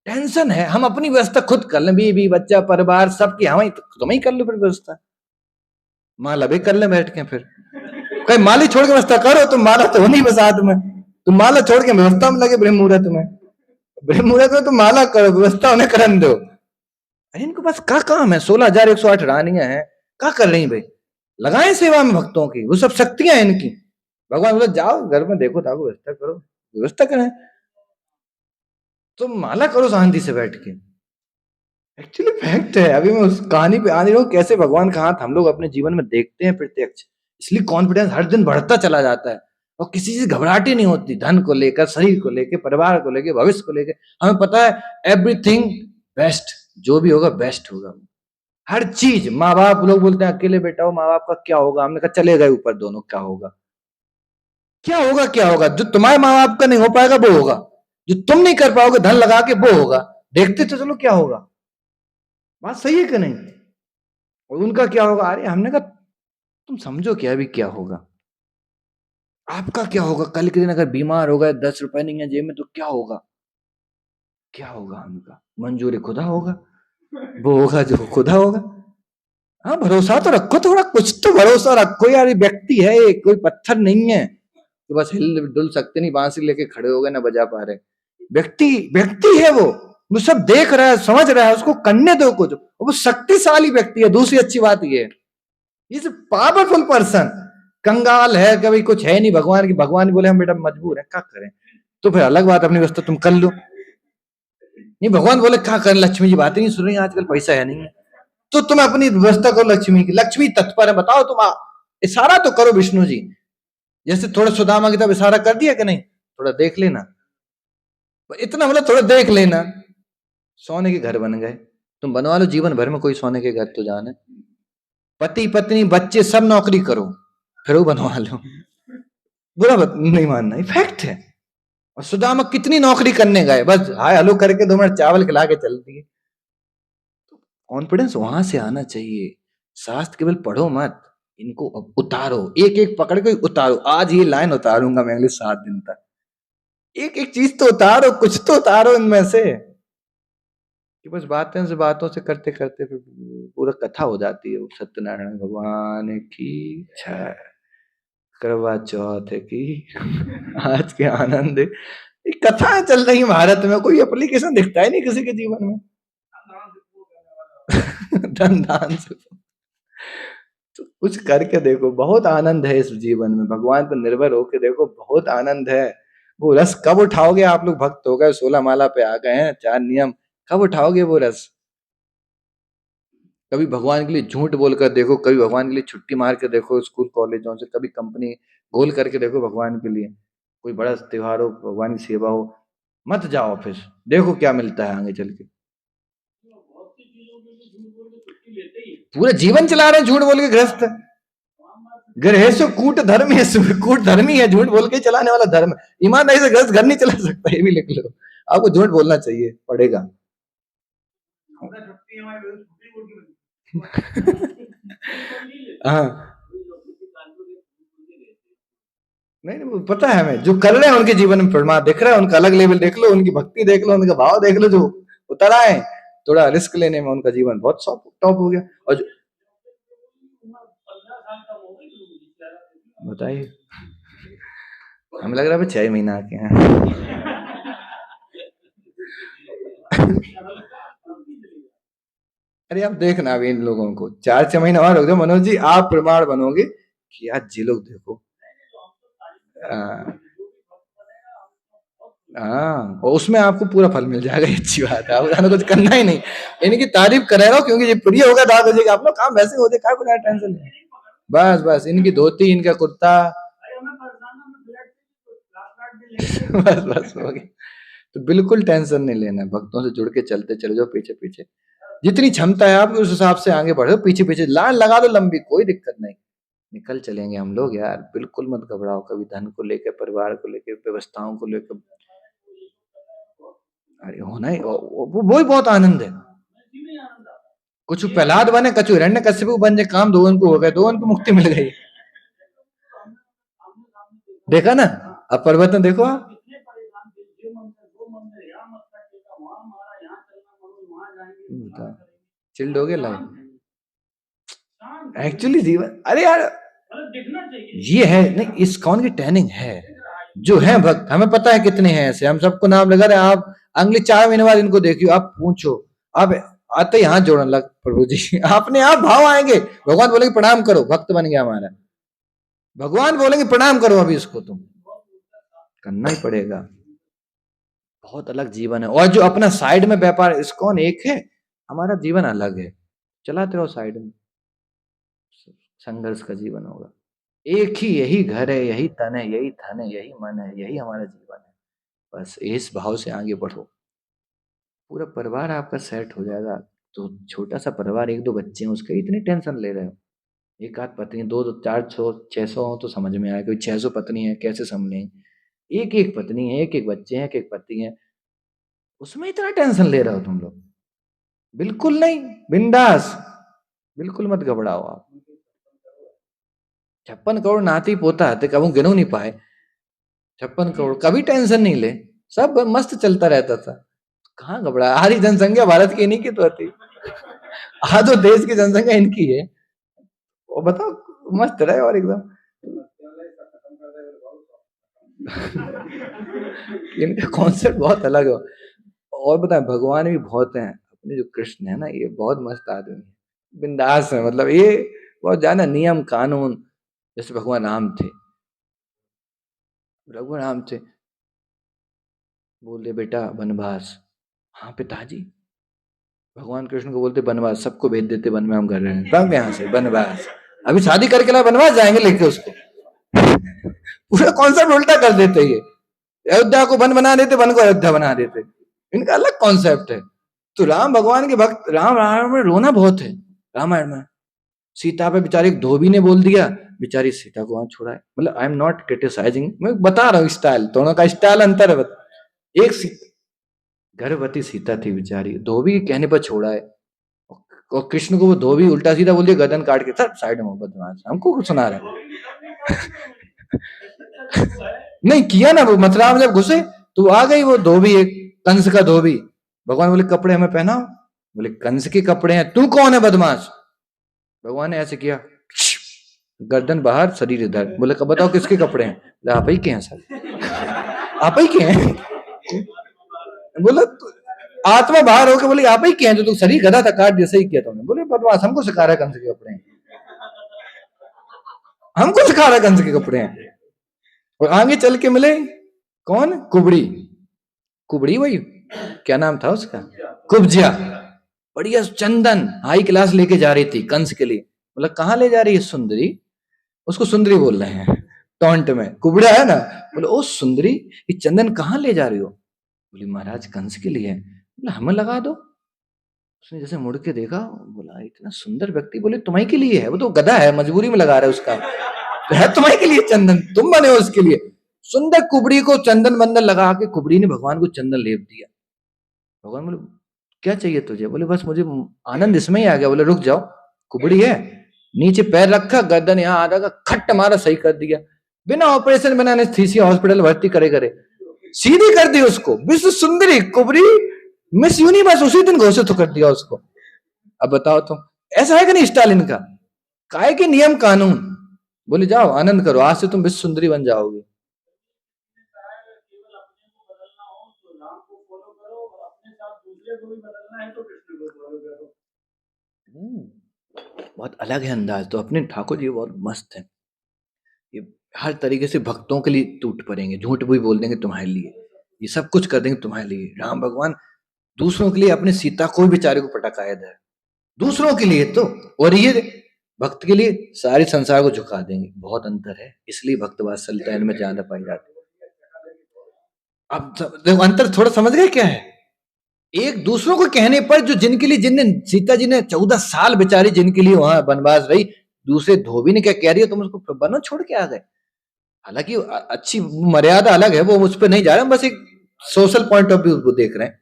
टेंशन है, हम अपनी व्यवस्था खुद कर लें, बीवी बच्चा परिवार सबकी, हम ही तुम ही कर लो फिर व्यवस्था, माला भी कर ले बैठ के, फिर कहीं माली छोड़ के व्यवस्था करो, तुम माला तो होनी बस हाथ में, तुम माला छोड़ के व्यवस्था में लगे, ब्रह्म मुहूर्त में, ब्रह्म मुहूर्त में तुम माला करो, व्यवस्था उन्हें करन दो, इनको बस क्या काम है, 16,108 रानियां हैं, क्या कर रही भाई, लगाए सेवा में भक्तों की, वो सब शक्तियां हैं इनकी, भगवान बोले जाओ घर में देखो ताको, व्यवस्था करो, व्यवस्था करें, तुम माला करो शांति से बैठ के, एक्चुअली फैक्ट है। अभी मैं उस कहानी पे आ नहीं रहा हूँ, कैसे भगवान का हाथ हम लोग अपने जीवन में देखते हैं प्रत्यक्ष, इसलिए कॉन्फिडेंस हर दिन बढ़ता चला जाता है, और किसी से घबराहट ही नहीं होती, धन को लेकर, शरीर को लेकर, परिवार को लेकर, भविष्य को लेकर, हमें पता है एवरीथिंग बेस्ट, जो भी होगा बेस्ट होगा, हर चीज। माँ बाप लोग बोलते हैं अकेले बेटा हो, माँ बाप का क्या होगा, हमने कहा चले गए ऊपर दोनों, क्या होगा, क्या होगा, क्या होगा, जो तुम्हारे माँ बाप का नहीं हो पाएगा वो होगा, जो तुम नहीं कर पाओगे धन लगा के वो होगा, देखते तो चलो क्या होगा, बात सही है कि नहीं, और उनका क्या होगा, अरे हमने कहा तुम समझो क्या अभी क्या होगा, आपका क्या होगा, कल के दिन अगर बीमार हो गए, 10 रुपए नहीं है जेब में, तो क्या होगा, क्या होगा, उनका मंजूरी खुदा होगा, वो होगा जो खुदा होगा। हाँ भरोसा तो रखो, थोड़ा कुछ तो भरोसा रखो यार, व्यक्ति है, कोई पत्थर नहीं है तो बस हिल डुल सकते नहीं, बांसुरी लेके खड़े हो गए ना बजा पा रहे, व्यक्ति व्यक्ति है वो सब देख रहा है, समझ रहा है, उसको करने दो कुछ, वो शक्तिशाली व्यक्ति है। दूसरी अच्छी बात ये है, इज पावरफुल पर्सन, कंगाल है, कभी कुछ है नहीं, भगवान की, भगवान बोले हम बेटा मजबूर है, क्या करें, तो फिर अलग बात, अपनी व्यवस्था तुम कर लो, नहीं भगवान बोले क्या करें, लक्ष्मी जी बातें नहीं सुन रही आजकल, पैसा है नहीं है, तो तुम अपनी व्यवस्था करो लक्ष्मी की, लक्ष्मी तत्पर है, बताओ तुम इशारा तो करो विष्णु जी, जैसे थोड़ा सुदामा की तरफ इशारा कर दिया कि नहीं, थोड़ा देख लेना, इतना मतलब थोड़ा देख लेना, सोने के घर बन गए, तुम बनवा लो जीवन भर में कोई सोने के घर, तो जाने पति पत्नी बच्चे सब नौकरी करो, फिर वो बनवा लो, बुरा नहीं मानना, फैक्ट है। और सुदामा कितनी नौकरी करने गए, बस हाय हेलो करके 2 मिनट चावल खिला के चल दिए, कॉन्फिडेंस वहां से आना चाहिए, शास्त्र केवल पढ़ो मत, इनको अब उतारो, एक एक पकड़ के उतारो, आज ये लाइन उतारूंगा मैं अगले 7 दिन तक, एक एक चीज तो उतारो, कुछ तो उतारो इनमें से, कि बस बातों से करते करते फिर पूरा कथा हो जाती है, सत्यनारायण भगवान की जय, करवा चौथ की आज के आनंद, कथाएं चल रही भारत में, कोई एप्लीकेशन दिखता है नहीं किसी के जीवन में, धन दान से, तो कुछ करके देखो, बहुत आनंद है इस जीवन में, भगवान पर निर्भर होकर देखो, बहुत आनंद है, वो रस कब उठाओगे, आप लोग भक्त हो गए, 16 माला पे आ गए हैं, 4 नियम, कब उठाओगे वो रस, कभी भगवान के लिए झूठ बोलकर देखो, कभी भगवान के लिए छुट्टी मार के देखो स्कूल कॉलेजों से, कभी कंपनी गोल करके देखो भगवान के लिए, कोई बड़ा त्योहार हो, भगवान की सेवा हो, मत जाओ ऑफिस, देखो क्या मिलता है आगे चल के, पूरा जीवन चला रहे हैं झूठ बोल के गृहस्थ, गृहस्थ कूट धर्म है, कूट धर्मी है, झूठ बोल के चलाने वाला धर्म, ईमानदारी से गृहस्थ घर नहीं चला सकता, ये भी लिख लो, आपको झूठ बोलना चाहिए पड़ेगा। हाँ नहीं पता है हमें, जो कर रहे हैं उनके जीवन में परिणाम दिख रहा है, उनका अलग लेवल देख लो, उनकी भक्ति देख लो, उनका भाव देख लो, जो उतर आए, थोड़ा रिस्क लेने में उनका जीवन बहुत टॉप हो गया, और बताइए, हमें लग रहा है 6 महीना के हैं। अरे आप देखना अभी इन लोगों को 4-6 महीना और हो गए मनोज जी, आप प्रमाण बनोगे कि यार जी लोग देखो। हाँ, और उसमें आपको पूरा फल मिल जाएगा, अच्छी बात है, आपको कुछ करना ही नहीं, इनकी तारीफ कर रहा हूँ क्योंकि ये प्रिय होगा तो आप आप लोग काम वैसे हो जाए, कोई टेंशन नहीं। बस बस इनकी धोती, इनका कुर्ता, बस बस हो गया। तो बिल्कुल टेंशन नहीं लेना, भक्तों से जुड़ के चलते चले जाओ, पीछे पीछे जितनी क्षमता है आपकी उस हिसाब से आगे बढ़ो, पीछे पीछे लाइन लगा दो लंबी, कोई दिक्कत नहीं, निकल चलेंगे हम लोग यार, बिल्कुल मत घबराओ कभी, धन को लेकर, परिवार को लेकर, व्यवस्थाओं को लेकर। अरे होना ही वो ही बहुत आनंद है। कुछ प्रहलाद बने, कछु हिरण्यकशिपु बन जाए, काम दो उनको हो गए, दो उनको मुक्ति मिल गई। देखा ना, अब परिवर्तन देखो आप। चिल्ड हो गया लाइफ एक्चुअली जीवन। अरे यार ये है नहीं, इस्कॉन की ट्रेनिंग है, जो है भक्त, हमें पता है कितने हैं ऐसे, हम सबको नाम लगा रहे हैं। आप अगले 4 महीने बाद इनको देखियो, आप पूछो, आप आते ही हाथ जोड़ने लग प्रभु जी, अपने आप भाव आएंगे, भगवान बोलेंगे प्रणाम करो, भक्त बन गया हमारा, भगवान बोलेंगे प्रणाम करो, अभी इसको तुम करना ही पड़ेगा। बहुत अलग जीवन है, और जो अपना साइड में व्यापार, इस्कॉन एक है, हमारा जीवन अलग है, चलाते रहो साइड में, संघर्ष का जीवन होगा। एक ही यही घर है, यही तन है, यही धन है, यही मन है, यही हमारा जीवन है, बस इस भाव से आगे बढ़ो, पूरा परिवार आपका सेट हो जाएगा। तो छोटा सा परिवार, 1-2 बच्चे हैं, उसके इतनी टेंशन ले रहे हो, एक आध पत्नी, 2-4-600 हो तो समझ में आया, कोई 600 पत्नी है कैसे संभले, एक एक पत्नी है, एक एक बच्चे हैं, एक एक पति है, उसमें इतना टेंशन ले रहे हो तुम लोग, बिल्कुल नहीं, बिंदास, बिल्कुल मत घबराओ आप। 56 करोड़ नाती पोता है, कभी गिनो नहीं पाए, 56 करोड़ कभी टेंशन नहीं ले, सब मस्त चलता रहता था, कहाँ घबरा, आधी जनसंख्या भारत की इन्हीं की तो थी, आधो देश की जनसंख्या इनकी है, वो बताओ मस्त रहे और एकदम। इनका कॉन्सेप्ट बहुत अलग है, और बताए भगवान भी बहुत हैं अपने, जो कृष्ण है ना, ये बहुत मस्त आदमी है, बिंदास है, मतलब ये बहुत ज्यादा नियम कानून, जैसे भगवान राम थे, भगवान राम थे, बोले बेटा वनवास, हाँ पिताजी, भगवान कृष्ण को बोलते वनवास, सबको भेज देते वन में, हम कर रहे हैं, कब यहाँ से वनवास, अभी शादी करके ला वनवास जाएंगे लेके उसको, पूरा कॉन्सेप्ट उल्टा कर देते ये, अयोध्या को वन बना देते, वन को अयोध्या बना देते, इनका अलग कॉन्सेप्ट है। तो राम भगवान के भक्त, राम रामायण में रोना बहुत है, रामायण में सीता पे बेचारी एक धोबी ने बोल दिया, बेचारी सीता को वहां छोड़ा है, मतलब आई एम नॉट क्रिटिसाइजिंग, मैं बता रहा हूँ स्टाइल, दोनों का स्टाइल अंतर है, एक गर्भवती सीता थी बेचारी, धोबी के कहने पर छोड़ा है, और कृष्ण को वो धोबी उल्टा सीधा बोल दिया, गर्दन काट के सब साइड में, बदमाश, हमको कुछ सुना रहा है। नहीं किया ना, वो मथुरा में जब घुसे तो आ गई वो धोबी, एक कंस का धोबी, भगवान बोले कपड़े हमें पहनाओ, बोले कंस के कपड़े हैं, तू कौन है बदमाश, भगवान ने ऐसे किया, गर्दन बाहर शरीर इधर, बोले कब बताओ किसके कपड़े हैं, बोले आप ही के हैं सर, आप ही के हैं, बोले आत्मा बाहर होकर, बोले आप ही के हैं, जो तू शरीर गधा था काट दिया, सही किया तुमने, बोले बदमाश, हमको सिखा रहा है कंस के कपड़े हैं, हमको सिखा रहा है कंस के कपड़े हैं। और आगे चल के मिले कौन, कुबड़ी, कुबड़ी वही क्या नाम था उसका, कुब्जिया, बढ़िया चंदन हाई क्लास लेके जा रही थी कंस के लिए, मतलब कहाँ ले जा रही है, सुंदरी, उसको सुंदरी बोल रहे हैं टोंट में, कुबड़ा है ना, बोले ओ सुंदरी ये चंदन कहाँ ले जा रही हो, बोली महाराज कंस के लिए, बोले हमें लगा दो, उसने जैसे मुड़ के देखा, बोला इतना सुंदर व्यक्ति, बोले तुम्हारे के लिए है, वो तो गधा है मजबूरी में लगा रहा है उसका, तो है तुम्हारे के लिए चंदन, तुम बने हो उसके लिए, सुंदर कुबड़ी को चंदन बंदन लगा के कुबड़ी ने भगवान को चंदन लेप दिया, भगवान बोले क्या चाहिए तुझे, बोले बस मुझे आनंद इसमें ही आ गया, बोले रुक जाओ, कुबड़ी है, नीचे पैर रखा, गर्दन यहाँ आधा का खट मारा, सही कर दिया, बिना ऑपरेशन बिना एनेस्थीसिया हॉस्पिटल भर्ती करे करे सीधी कर दी उसको, विश्व सुंदरी कुबड़ी मिस यूनिवर्स उसी दिन घोषित कर दिया उसको। अब बताओ तुम, ऐसा है कि नहीं स्टालिन का, काय के नियम कानून, बोले जाओ आनंद करो, आज से तुम विश्व सुंदरी बन जाओगे। बहुत अलग है अंदाज तो अपने ठाकुर जी बहुत मस्त है। ये हर तरीके से भक्तों के लिए टूट पड़ेंगे, झूठ भी बोल देंगे तुम्हारे लिए, ये सब कुछ कर देंगे तुम्हारे लिए। राम भगवान दूसरों के लिए अपने सीता को भी बेचारे को पटकाया है, दूसरों के लिए तो, और ये भक्त के लिए सारे संसार को झुका देंगे। बहुत अंतर है, इसलिए भक्त वात्सल्यता इनमें ज्यादा पाई जाती है। अब देखो अंतर थोड़ा समझ गए क्या है? एक दूसरों को कहने पर जो जिनके लिए, जिनने सीता जी ने 14 साल बेचारी जिनके लिए वहां वनवास रही, दूसरे धोबी ने क्या कह रही है, तुम उसको वन छोड़ के आ गए। हालांकि अच्छी मर्यादा अलग है, वो उस पर नहीं जा रहे, हम बस एक सोशल पॉइंट ऑफ व्यू को देख रहे हैं,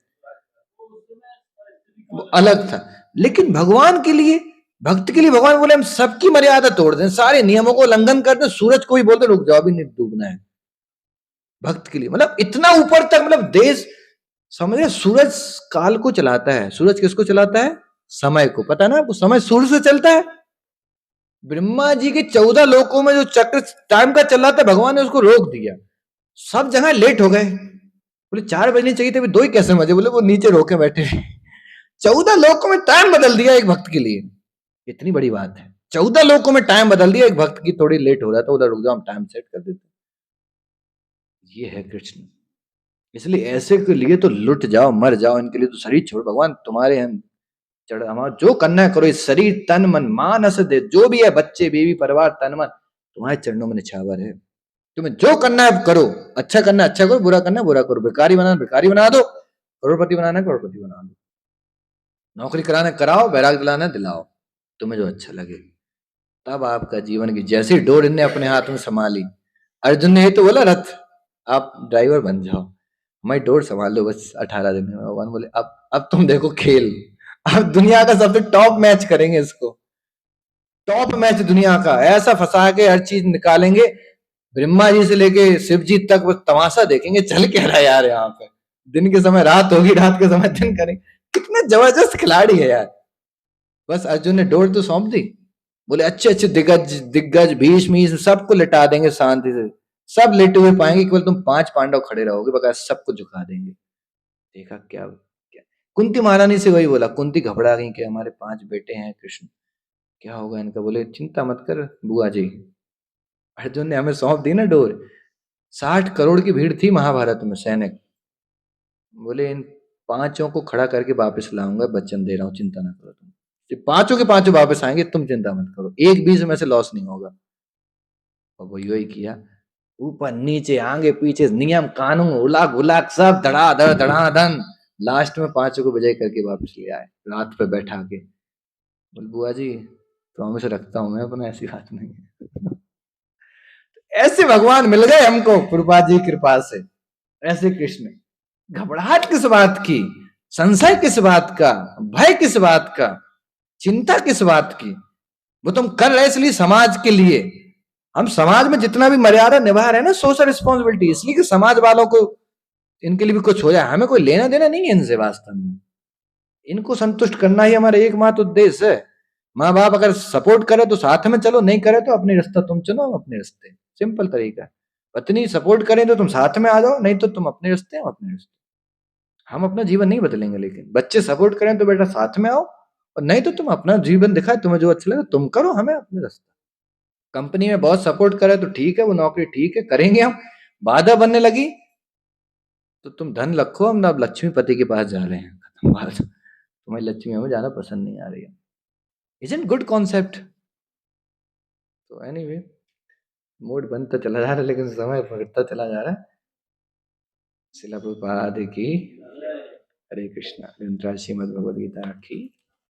वो अलग था। लेकिन भगवान के लिए, भक्त के लिए भगवान बोले हम सबकी मर्यादा तोड़ दें, सारे नियमों को उल्लंघन कर दें, सूरज को भी बोलते रुक जाओ, अभी नहीं डूबना है। भक्त के लिए मतलब इतना ऊपर तक, मतलब देश समझ रहे, सूरज काल को चलाता है। सूरज किसको चलाता है? समय को। पता ना आपको, समय सूर्य से चलता है। ब्रह्मा जी के 14 लोकों में जो चक्र टाइम का चल रहा था, भगवान ने उसको रोक दिया। सब जगह लेट हो गए, बोले 4 बजने चाहिए थे, 2 ही कैसे बजे? बोले वो नीचे रोके बैठे। 14 लोकों में टाइम बदल दिया एक भक्त के लिए, इतनी बड़ी बात है। 14 लोकों में टाइम बदल दिया एक भक्त की, थोड़ी लेट हो रहा था उधर, रुक जाओ हम टाइम सेट कर देते। ये है कृष्ण। इसलिए ऐसे के लिए तो लुट जाओ, मर जाओ, इनके लिए तो शरीर छोड़, भगवान तुम्हारे हम चढ़, हमारा जो करना है करो, इस शरीर तन मन मानस दे, जो भी है बच्चे बीवी परिवार तन मन तुम्हारे चरणों में निछावर है। तुम्हें जो करना है करो, अच्छा करना है अच्छा करो, बुरा करना है बुरा करो, भिखारी बनाना भिखारी बना दो, करोड़पति बनाना है करोड़पति बना दो, नौकरी कराना कराओ, बैराग दिलाना दिलाओ, तुम्हें जो अच्छा लगे। तब आपका जीवन की जैसी डोर इनने अपने हाथ में संभाली, अर्जुन ने ये तो बोला रथ, आप ड्राइवर बन जाओ, मैं डोर संभाल लो बस 18 दिन में। भगवान बोले अब तुम देखो खेल, अब दुनिया का सबसे टॉप मैच करेंगे इसको, टॉप मैच दुनिया का, ऐसा फंसा के हर चीज निकालेंगे, ब्रह्मा जी से लेके शिव जी तक वो तमाशा देखेंगे, चल क्या रहा है यार यहाँ पे, दिन के समय रात होगी, रात के समय दिन करेंगे। कितने जबरदस्त खिलाड़ी है यार। बस अर्जुन ने डोर तो सौंप दी, बोले अच्छे अच्छे दिग्गज दिग्गज भीष्म सबको लिटा देंगे शांति से, सब लेटे हुए पाएंगे, केवल तुम 5 पांडव खड़े रहोगे, बगैर सबको झुका देंगे। देखा क्या क्या? कुंती महारानी से वही बोला, कुंती घबरा गई कि हमारे 5 बेटे हैं कृष्ण, क्या होगा इनका? बोले चिंता मत कर बुआ जी, अर्जुन ने हमें सौंप दी ना डोर। 60 करोड़ की भीड़ थी महाभारत में सैनिक, बोले इन 5 को खड़ा करके वापस लाऊंगा, वचन दे रहा हूँ, चिंता ना करो तुम, ये 5 के 5 वापस आएंगे, तुम चिंता मत करो, एक भी में से लॉस नहीं होगा। और वो यही किया, ऊपर नीचे आगे पीछे नियम कानून उलाक उलाक सब धड़ाधड़ धड़ाधन, लास्ट में 5 को विजय करके वापस ले आए, रात पे बैठा के। बोल बुआ जी प्रॉमिस रखता हूं मैं अपना, ऐसी बात नहीं है। ऐसे भगवान मिल गए हमको कृपा जी कृपा से, ऐसे कृष्ण। घबराहट किस बात की, संशय किस बात का, भय किस बात का, चिंता किस बात की? वो तुम कर रहे इसलिए समाज के लिए, हम समाज में जितना भी मर्यादा निभा रहे हैं ना, सोशल रिस्पॉन्सिबिलिटी, इसलिए कि समाज वालों को इनके लिए भी कुछ हो जाए, हमें कोई लेना देना नहीं है इनसे, वास्तव में इनको संतुष्ट करना ही हमारा एकमात्र उद्देश्य है। माँ बाप अगर सपोर्ट करे तो साथ में चलो, नहीं करे तो अपने रास्ता तुम चलो, हम अपने रास्ते, सिंपल तरीका है। पत्नी सपोर्ट करें तो तुम साथ में आ जाओ, नहीं तो तुम अपने रास्ते, हम अपने रास्ते, हम अपना जीवन नहीं बदलेंगे। लेकिन बच्चे सपोर्ट करें तो बेटा साथ में आओ, और नहीं तो तुम अपना जीवन दिखाए, तुम्हें जो अच्छा लगे तुम करो, हमें अपने रास्ते। कंपनी में बहुत सपोर्ट करे तो ठीक है, वो नौकरी ठीक है करेंगे हम, बाधा बनने लगी तो तुम धन रखो, हम अब लक्ष्मीपति के पास जा रहे हैं, खत्म बात। तुम्हें लक्ष्मी हमें ज्यादा पसंद नहीं आ रही है, इजंट गुड कॉन्सेप्ट। तो एनीवे मूड बनता चला जा रहा है, लेकिन समय बढ़ता चला जा रहा है। शिला प्रभुपाद की हरे कृष्णा। श्रीमद् भगवद गीता की